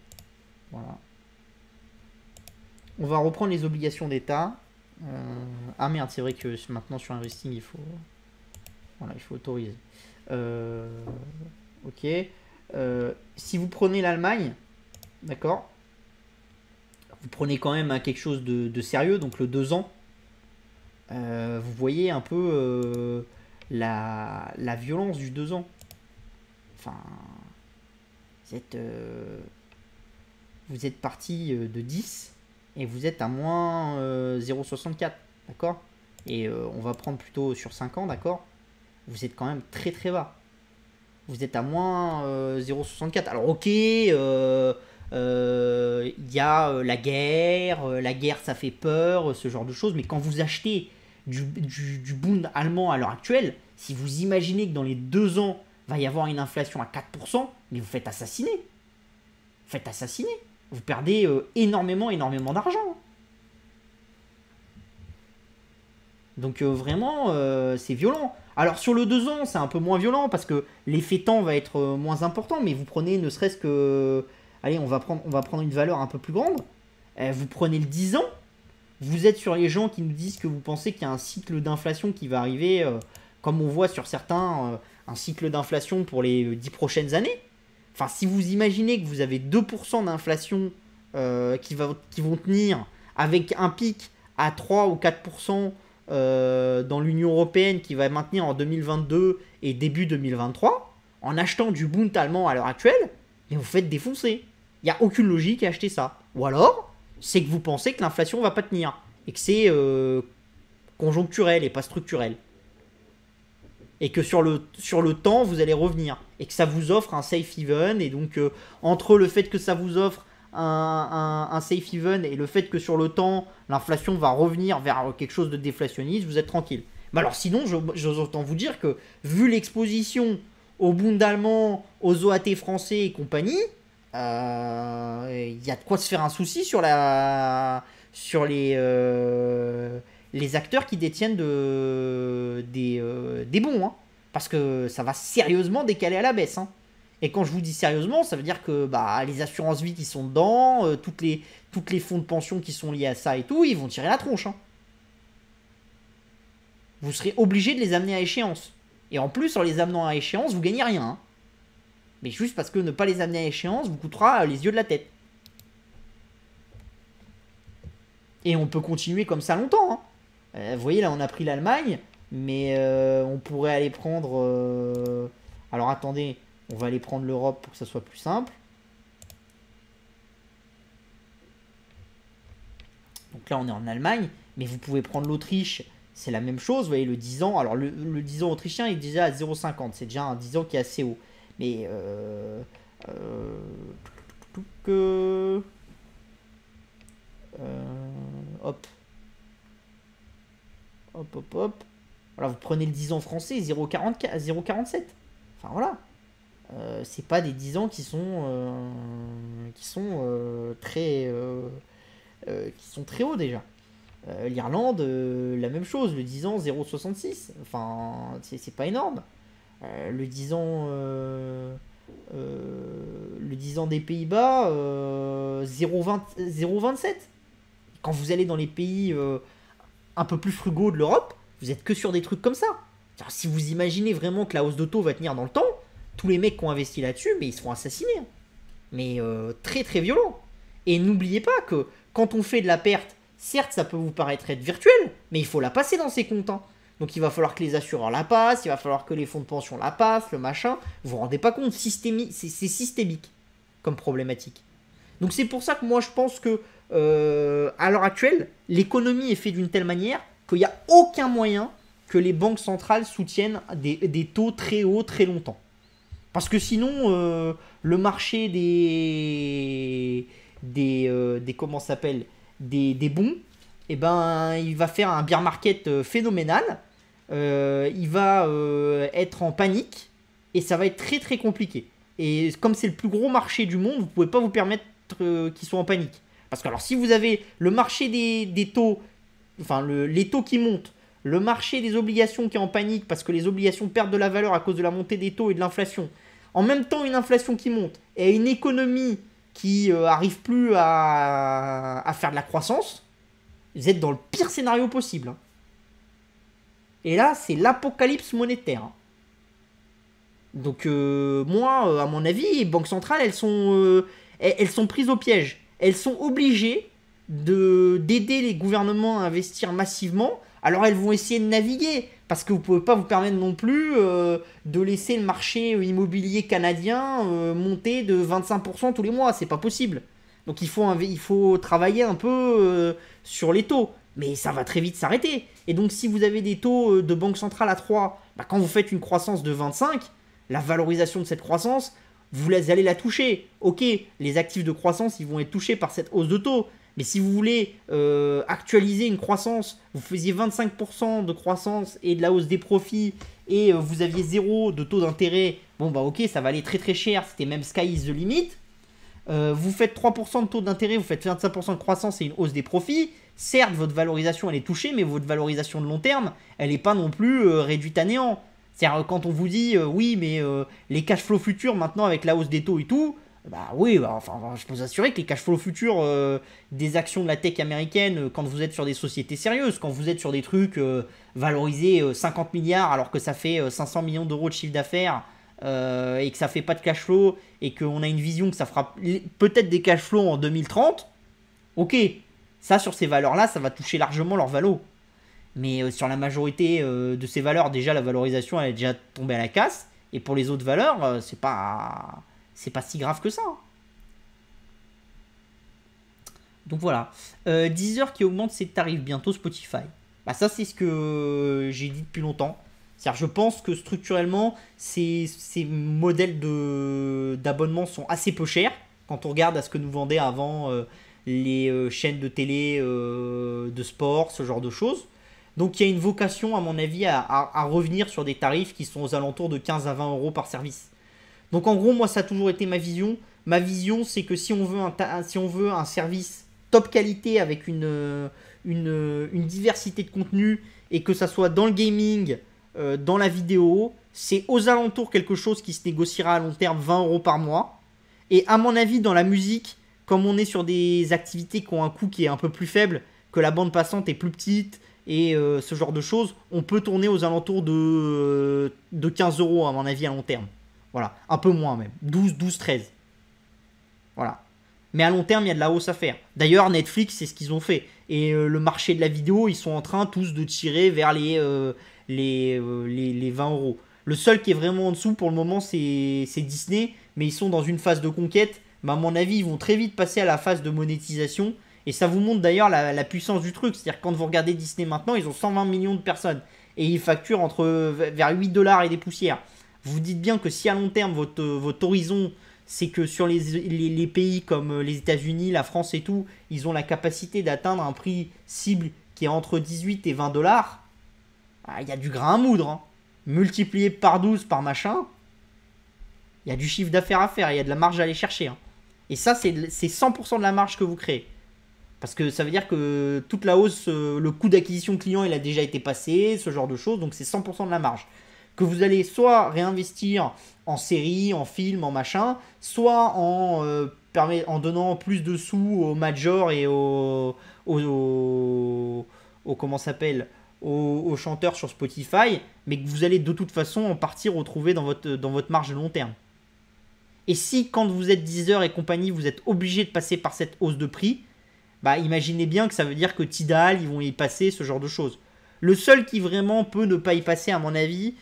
Speaker 1: Voilà. On va reprendre les obligations d'État. Ah merde, c'est vrai que maintenant sur Investing, il faut... Voilà, il faut autoriser. Ok. Si vous prenez l'Allemagne, d'accord, vous prenez quand même quelque chose de sérieux, donc le 2 ans. Vous voyez un peu la violence du 2 ans. Enfin, vous êtes parti de 10 et vous êtes à moins 0,64, d'accord? Et on va prendre plutôt sur 5 ans, d'accord? Vous êtes quand même très très bas. Vous êtes à moins 0,64. Alors ok, il y a la guerre ça fait peur, ce genre de choses, mais quand vous achetez du Bund allemand à l'heure actuelle, si vous imaginez que dans les 2 ans, va y avoir une inflation à 4%, mais vous faites assassiner. Vous faites assassiner. Vous perdez énormément d'argent. Donc vraiment, c'est violent. Alors sur le 2 ans, c'est un peu moins violent parce que l'effet temps va être moins important, mais vous prenez ne serait-ce que... Allez, on va prendre une valeur un peu plus grande. Vous prenez le 10 ans, vous êtes sur les gens qui nous disent que vous pensez qu'il y a un cycle d'inflation qui va arriver, comme on voit sur certains, un cycle d'inflation pour les 10 prochaines années. Enfin, si vous imaginez que vous avez 2% d'inflation qui vont tenir avec un pic à 3 ou 4% dans l'Union Européenne qui va maintenir en 2022 et début 2023, en achetant du Bund allemand à l'heure actuelle, mais vous faites défoncer. Il n'y a aucune logique à acheter ça. Ou alors, c'est que vous pensez que l'inflation ne va pas tenir et que c'est conjoncturel et pas structurel. Et que sur le temps, vous allez revenir. Et que ça vous offre un safe haven. Et donc, entre le fait que ça vous offre un safe haven et le fait que sur le temps, l'inflation va revenir vers quelque chose de déflationniste, vous êtes tranquille. Mais alors sinon, j'ose autant vous dire que, vu l'exposition au Bund allemand, aux OAT français et compagnie, il y a de quoi se faire un souci sur les acteurs qui détiennent des bons, hein, parce que ça va sérieusement décaler à la baisse. Hein. Et quand je vous dis sérieusement, ça veut dire que les assurances vie qui sont dedans, toutes les fonds de pension qui sont liés à ça et tout, ils vont tirer la tronche. Hein. Vous serez obligé de les amener à échéance. Et en plus, en les amenant à échéance, vous gagnez rien. Hein. Mais juste parce que ne pas les amener à échéance vous coûtera les yeux de la tête. Et on peut continuer comme ça longtemps. Hein. Vous voyez, là, on a pris l'Allemagne, mais on pourrait aller prendre... Alors, attendez, on va aller prendre l'Europe pour que ça soit plus simple. Donc là, on est en Allemagne, mais vous pouvez prendre l'Autriche, c'est la même chose. Vous voyez, le 10 ans, alors le 10 ans autrichien, il est déjà à 0,50. C'est déjà un 10 ans qui est assez haut. Mais Que... hop. Hop, hop, hop. Voilà, vous prenez le 10 ans français, 0,47. Enfin voilà. C'est pas des 10 ans qui sont très hauts déjà. L'Irlande, la même chose, le 10 ans 0,66. Enfin, c'est pas énorme. Le 10 ans des Pays-Bas 0,27. Quand vous allez dans les pays un peu plus frugaux de l'Europe, vous êtes que sur des trucs comme ça. Alors, si vous imaginez vraiment que la hausse de taux va tenir dans le temps, tous les mecs qui ont investi là-dessus, mais ils se font assassiner. Mais très très violent. Et n'oubliez pas que quand on fait de la perte, certes ça peut vous paraître être virtuel, mais il faut la passer dans ces comptes. Hein. Donc il va falloir que les assureurs la passent, il va falloir que les fonds de pension la passent, le machin. Vous vous rendez pas compte, c'est systémique comme problématique. Donc c'est pour ça que moi je pense que à l'heure actuelle, l'économie est faite d'une telle manière qu'il n'y a aucun moyen que les banques centrales soutiennent des taux très hauts très longtemps. Parce que sinon, le marché des comment ça s'appelle des bons, eh ben, il va faire un bear market phénoménal. Il va être en panique et ça va être très très compliqué. Et comme c'est le plus gros marché du monde, vous pouvez pas vous permettre qu'ils soient en panique. Parce que alors si vous avez le marché des taux, enfin les taux qui montent, le marché des obligations qui est en panique parce que les obligations perdent de la valeur à cause de la montée des taux et de l'inflation, en même temps une inflation qui monte et une économie qui arrive plus à faire de la croissance, vous êtes dans le pire scénario possible. Hein. Et là, c'est l'apocalypse monétaire. Hein. Donc moi, à mon avis, les banques centrales, elles sont prises au piège. Elles sont obligées d'aider les gouvernements à investir massivement. Alors elles vont essayer de naviguer, parce que vous ne pouvez pas vous permettre non plus de laisser le marché immobilier canadien monter de 25% tous les mois. C'est pas possible. Donc il faut travailler un peu sur les taux. Mais ça va très vite s'arrêter. Et donc si vous avez des taux de banque centrale à 3, bah, quand vous faites une croissance de 25, la valorisation de cette croissance, vous allez la toucher. Ok, les actifs de croissance, ils vont être touchés par cette hausse de taux. Mais si vous voulez actualiser une croissance, vous faisiez 25% de croissance et de la hausse des profits et vous aviez 0 de taux d'intérêt, bon bah ok, ça va aller très très cher, c'était même sky is the limit. Vous faites 3% de taux d'intérêt, vous faites 25% de croissance et une hausse des profits. Certes, votre valorisation elle est touchée, mais votre valorisation de long terme, elle n'est pas non plus réduite à néant. C'est-à-dire quand on vous dit oui, mais les cash flows futurs maintenant avec la hausse des taux et tout, bah oui, bah, enfin, je peux vous assurer que les cash flows futurs des actions de la tech américaine, quand vous êtes sur des sociétés sérieuses, quand vous êtes sur des trucs valorisés 50 milliards alors que ça fait 500 millions d'euros de chiffre d'affaires et que ça fait pas de cash flow et qu'on a une vision que ça fera peut-être des cash flows en 2030, ok, ça sur ces valeurs-là, ça va toucher largement leur valo. Mais sur la majorité de ces valeurs, déjà la valorisation elle est déjà tombée à la casse. Et pour les autres valeurs, c'est pas si grave que ça. Donc voilà. Deezer qui augmente ses tarifs, bientôt Spotify. Bah ça c'est ce que j'ai dit depuis longtemps. C'est-à-dire je pense que structurellement, ces modèles d'abonnement sont assez peu chers. Quand on regarde à ce que nous vendaient avant les chaînes de télé, de sport, ce genre de choses. Donc il y a une vocation à mon avis à revenir sur des tarifs qui sont aux alentours de 15 à 20 euros par service. Donc en gros moi ça a toujours été ma vision. Ma vision c'est que si on veut un service top qualité avec une diversité de contenu et que ça soit dans le gaming, dans la vidéo, c'est aux alentours quelque chose qui se négociera à long terme 20 euros par mois. Et à mon avis dans la musique, comme on est sur des activités qui ont un coût qui est un peu plus faible, que la bande passante est plus petite, et ce genre de choses, on peut tourner aux alentours de 15 euros à mon avis à long terme. Voilà, un peu moins même, 12, 13. Voilà. Mais à long terme, il y a de la hausse à faire. D'ailleurs, Netflix, c'est ce qu'ils ont fait. Et le marché de la vidéo, ils sont en train tous de tirer vers les 20 euros. Le seul qui est vraiment en dessous pour le moment, c'est Disney. Mais ils sont dans une phase de conquête. Mais à mon avis, ils vont très vite passer à la phase de monétisation. Et ça vous montre d'ailleurs la puissance du truc. C'est-à-dire que quand vous regardez Disney maintenant, ils ont 120 millions de personnes. Et ils facturent vers 8 $ et des poussières. Vous vous dites bien que si à long terme, votre horizon, c'est que sur les pays comme les États-Unis, la France et tout, ils ont la capacité d'atteindre un prix cible qui est entre 18 et 20 dollars. Il y a du grain à moudre. Hein. Multiplié par 12 par machin, il y a du chiffre d'affaires à faire, il y a de la marge à aller chercher. Hein. Et ça, c'est 100% de la marge que vous créez. Parce que ça veut dire que toute la hausse, le coût d'acquisition client, il a déjà été passé, ce genre de choses. Donc c'est 100% de la marge. Que vous allez soit réinvestir en série, en film, en machin, soit en donnant plus de sous aux majors et comment ça s'appelle, aux chanteurs sur Spotify, mais que vous allez de toute façon en partie retrouver dans votre marge de long terme. Et si quand vous êtes Deezer et compagnie, vous êtes obligé de passer par cette hausse de prix, bah imaginez bien que ça veut dire que Tidal, ils vont y passer, ce genre de choses. Le seul qui vraiment peut ne pas y passer, à mon avis,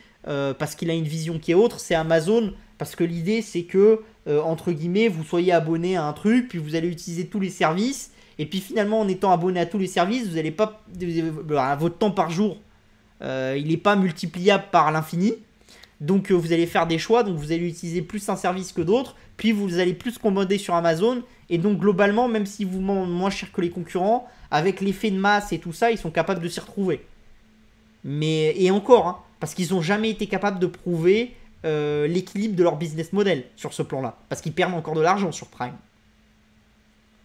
Speaker 1: parce qu'il a une vision qui est autre, c'est Amazon, parce que l'idée c'est que, entre guillemets, vous soyez abonné à un truc, puis vous allez utiliser tous les services, et puis finalement en étant abonné à tous les services, vous n'allez pas, votre temps par jour, il n'est pas multipliable par l'infini, donc vous allez faire des choix, donc vous allez utiliser plus un service que d'autres, puis vous allez plus commander sur Amazon, et donc globalement, même si vous vendez moins cher que les concurrents, avec l'effet de masse et tout ça, ils sont capables de s'y retrouver. Mais, et encore, hein, parce qu'ils n'ont jamais été capables de prouver l'équilibre de leur business model sur ce plan-là. Parce qu'ils perdent encore de l'argent sur Prime.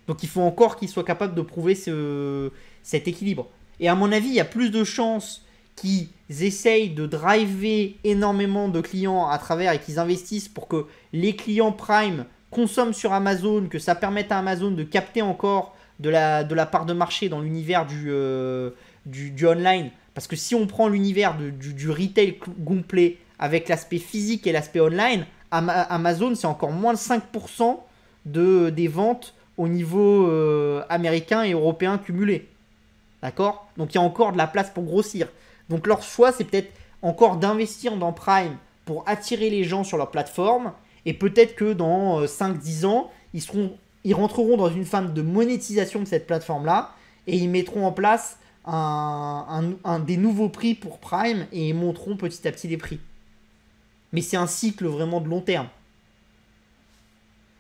Speaker 1: Donc il faut encore qu'ils soient capables de prouver cet équilibre. Et à mon avis, il y a plus de chances qu'ils essayent de driver énormément de clients à travers et qu'ils investissent pour que les clients Prime consomment sur Amazon, que ça permette à Amazon de capter encore de la part de marché dans l'univers du online. Parce que si on prend l'univers du retail complet avec l'aspect physique et l'aspect online, Amazon, c'est encore moins de 5% des ventes au niveau américain et européen cumulé. D'accord? Donc il y a encore de la place pour grossir. Donc leur choix, c'est peut-être encore d'investir dans Prime pour attirer les gens sur leur plateforme. Et peut-être que dans 5-10 ans, ils rentreront dans une phase de monétisation de cette plateforme-là. Et ils mettront en place des nouveaux prix pour Prime et ils monteront petit à petit les prix. Mais c'est un cycle vraiment de long terme.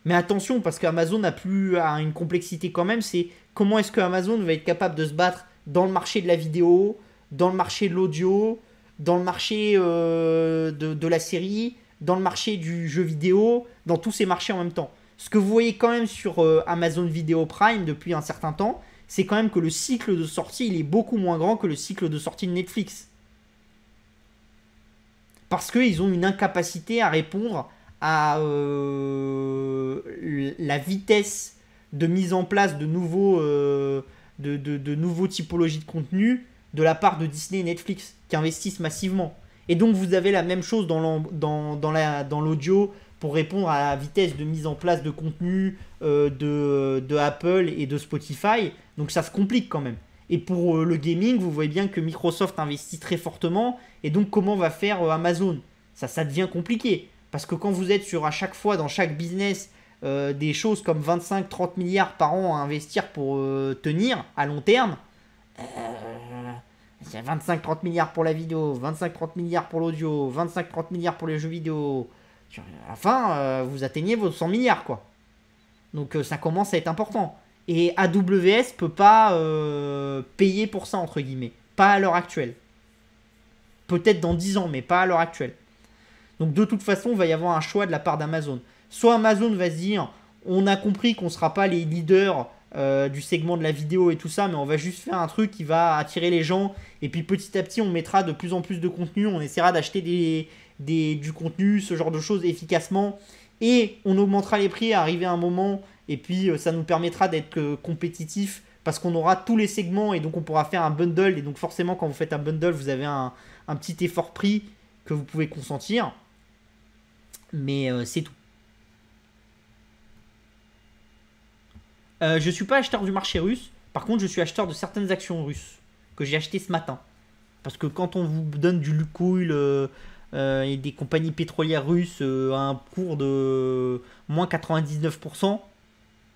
Speaker 1: Mais attention, parce qu'Amazon a une complexité quand même, c'est comment est-ce que Amazon va être capable de se battre dans le marché de la vidéo, dans le marché de l'audio, dans le marché de la série, dans le marché du jeu vidéo, dans tous ces marchés en même temps. Ce que vous voyez quand même sur Amazon Video Prime depuis un certain temps, c'est quand même que le cycle de sortie, il est beaucoup moins grand que le cycle de sortie de Netflix. Parce qu'ils ont une incapacité à répondre à la vitesse de mise en place de nouveaux typologies de contenu de la part de Disney et Netflix, qui investissent massivement. Et donc vous avez la même chose dans l'audio pour répondre à la vitesse de mise en place de contenu de Apple et de Spotify. Donc ça se complique quand même. Et pour le gaming, vous voyez bien que Microsoft investit très fortement. Et donc comment va faire Amazon? Ça devient compliqué. Parce que quand vous êtes sur à chaque fois dans chaque business des choses comme 25-30 milliards par an à investir pour tenir à long terme, il y a 25-30 milliards pour la vidéo, 25-30 milliards pour l'audio, 25-30 milliards pour les jeux vidéo. À la fin, vous atteignez vos 100 milliards, quoi. Donc ça commence à être important. Et AWS peut pas payer pour ça, entre guillemets. Pas à l'heure actuelle. Peut-être dans 10 ans, mais pas à l'heure actuelle. Donc de toute façon, il va y avoir un choix de la part d'Amazon. Soit Amazon va se dire, on a compris qu'on ne sera pas les leaders du segment de la vidéo et tout ça, mais on va juste faire un truc qui va attirer les gens. Et puis petit à petit, on mettra de plus en plus de contenu. On essaiera d'acheter du contenu, ce genre de choses efficacement. Et on augmentera les prix à arriver à un moment. Et puis ça nous permettra d'être compétitifs parce qu'on aura tous les segments et donc on pourra faire un bundle. Et donc forcément, quand vous faites un bundle, vous avez un petit effort prix que vous pouvez consentir. Mais c'est tout. Je ne suis pas acheteur du marché russe. Par contre, je suis acheteur de certaines actions russes que j'ai achetées ce matin. Parce que quand on vous donne du Lukoil et des compagnies pétrolières russes à un cours de moins 99%,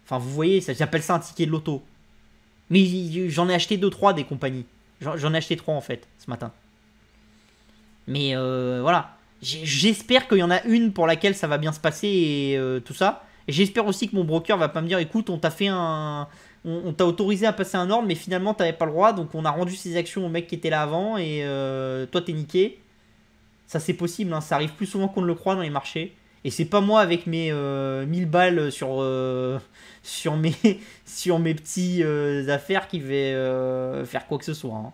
Speaker 1: enfin vous voyez, j'appelle ça un ticket de loto. Mais j'en ai acheté 2-3 des compagnies. J'en ai acheté 3 en fait ce matin. Mais voilà. J'espère qu'il y en a une pour laquelle ça va bien se passer et tout ça. Et j'espère aussi que mon broker va pas me dire, écoute, on t'a fait un... On t'a autorisé à passer un ordre, mais finalement, t'avais pas le droit, donc on a rendu ces actions au mec qui était là avant, et toi, t'es niqué. Ça, c'est possible, hein, ça arrive plus souvent qu'on ne le croit dans les marchés. Et c'est pas moi avec mes 1000 balles sur, mes, sur mes petits affaires qui vais faire quoi que ce soit,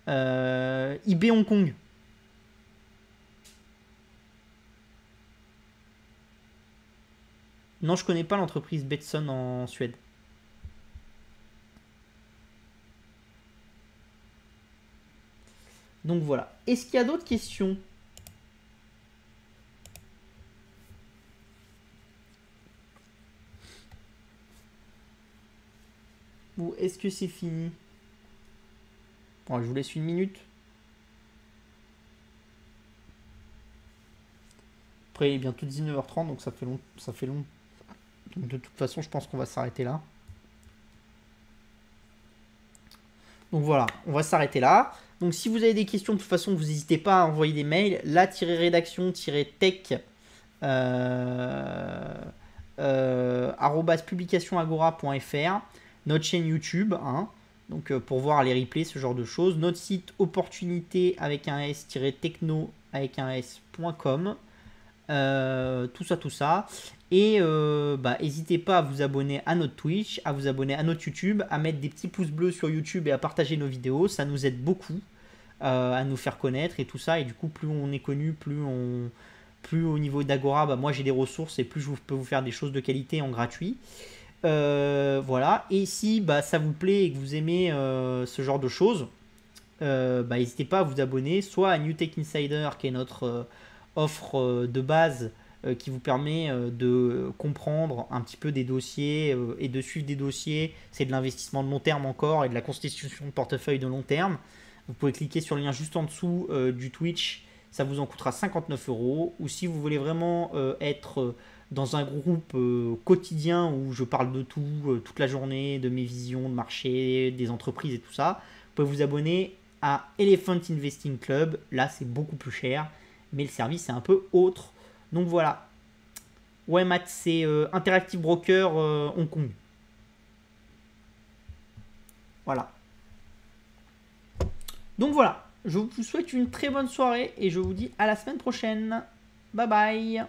Speaker 1: hein. eBay Hong Kong. Non, je connais pas l'entreprise Betson en Suède. Donc voilà. Est-ce qu'il y a d'autres questions? Ou est-ce que c'est fini? Bon, je vous laisse une minute. Après, il est bientôt 19h30, donc ça fait long. Ça fait long. Donc de toute façon, je pense qu'on va s'arrêter là. Donc voilà, on va s'arrêter là. Donc si vous avez des questions, de toute façon, vous n'hésitez pas à envoyer des mails. La-rédaction-tech @publicationagora.fr, notre chaîne YouTube, hein, donc pour voir les replays, ce genre de choses, notre site opportunité avec un s-techno avec un s.com, tout ça. Et n'hésitez pas à vous abonner à notre Twitch, à vous abonner à notre YouTube, à mettre des petits pouces bleus sur YouTube et à partager nos vidéos. Ça nous aide beaucoup à nous faire connaître et tout ça. Et du coup, plus on est connu, plus au niveau d'Agora, moi j'ai des ressources et plus je peux vous faire des choses de qualité en gratuit. Voilà. Et si ça vous plaît et que vous aimez ce genre de choses, n'hésitez pas à vous abonner soit à New Tech Insider, qui est notre offre de base qui vous permet de comprendre un petit peu des dossiers et de suivre des dossiers. C'est de l'investissement de long terme encore et de la constitution de portefeuille de long terme. Vous pouvez cliquer sur le lien juste en dessous du Twitch, ça vous en coûtera 59 €. Ou si vous voulez vraiment être dans un groupe quotidien où je parle de tout, toute la journée, de mes visions de marché, des entreprises et tout ça, vous pouvez vous abonner à Elephant Investing Club. Là, c'est beaucoup plus cher, mais le service est un peu autre. Donc voilà. Ouais, Matt, c'est Interactive Broker Hong Kong. Voilà. Donc voilà. Je vous souhaite une très bonne soirée et je vous dis à la semaine prochaine. Bye bye.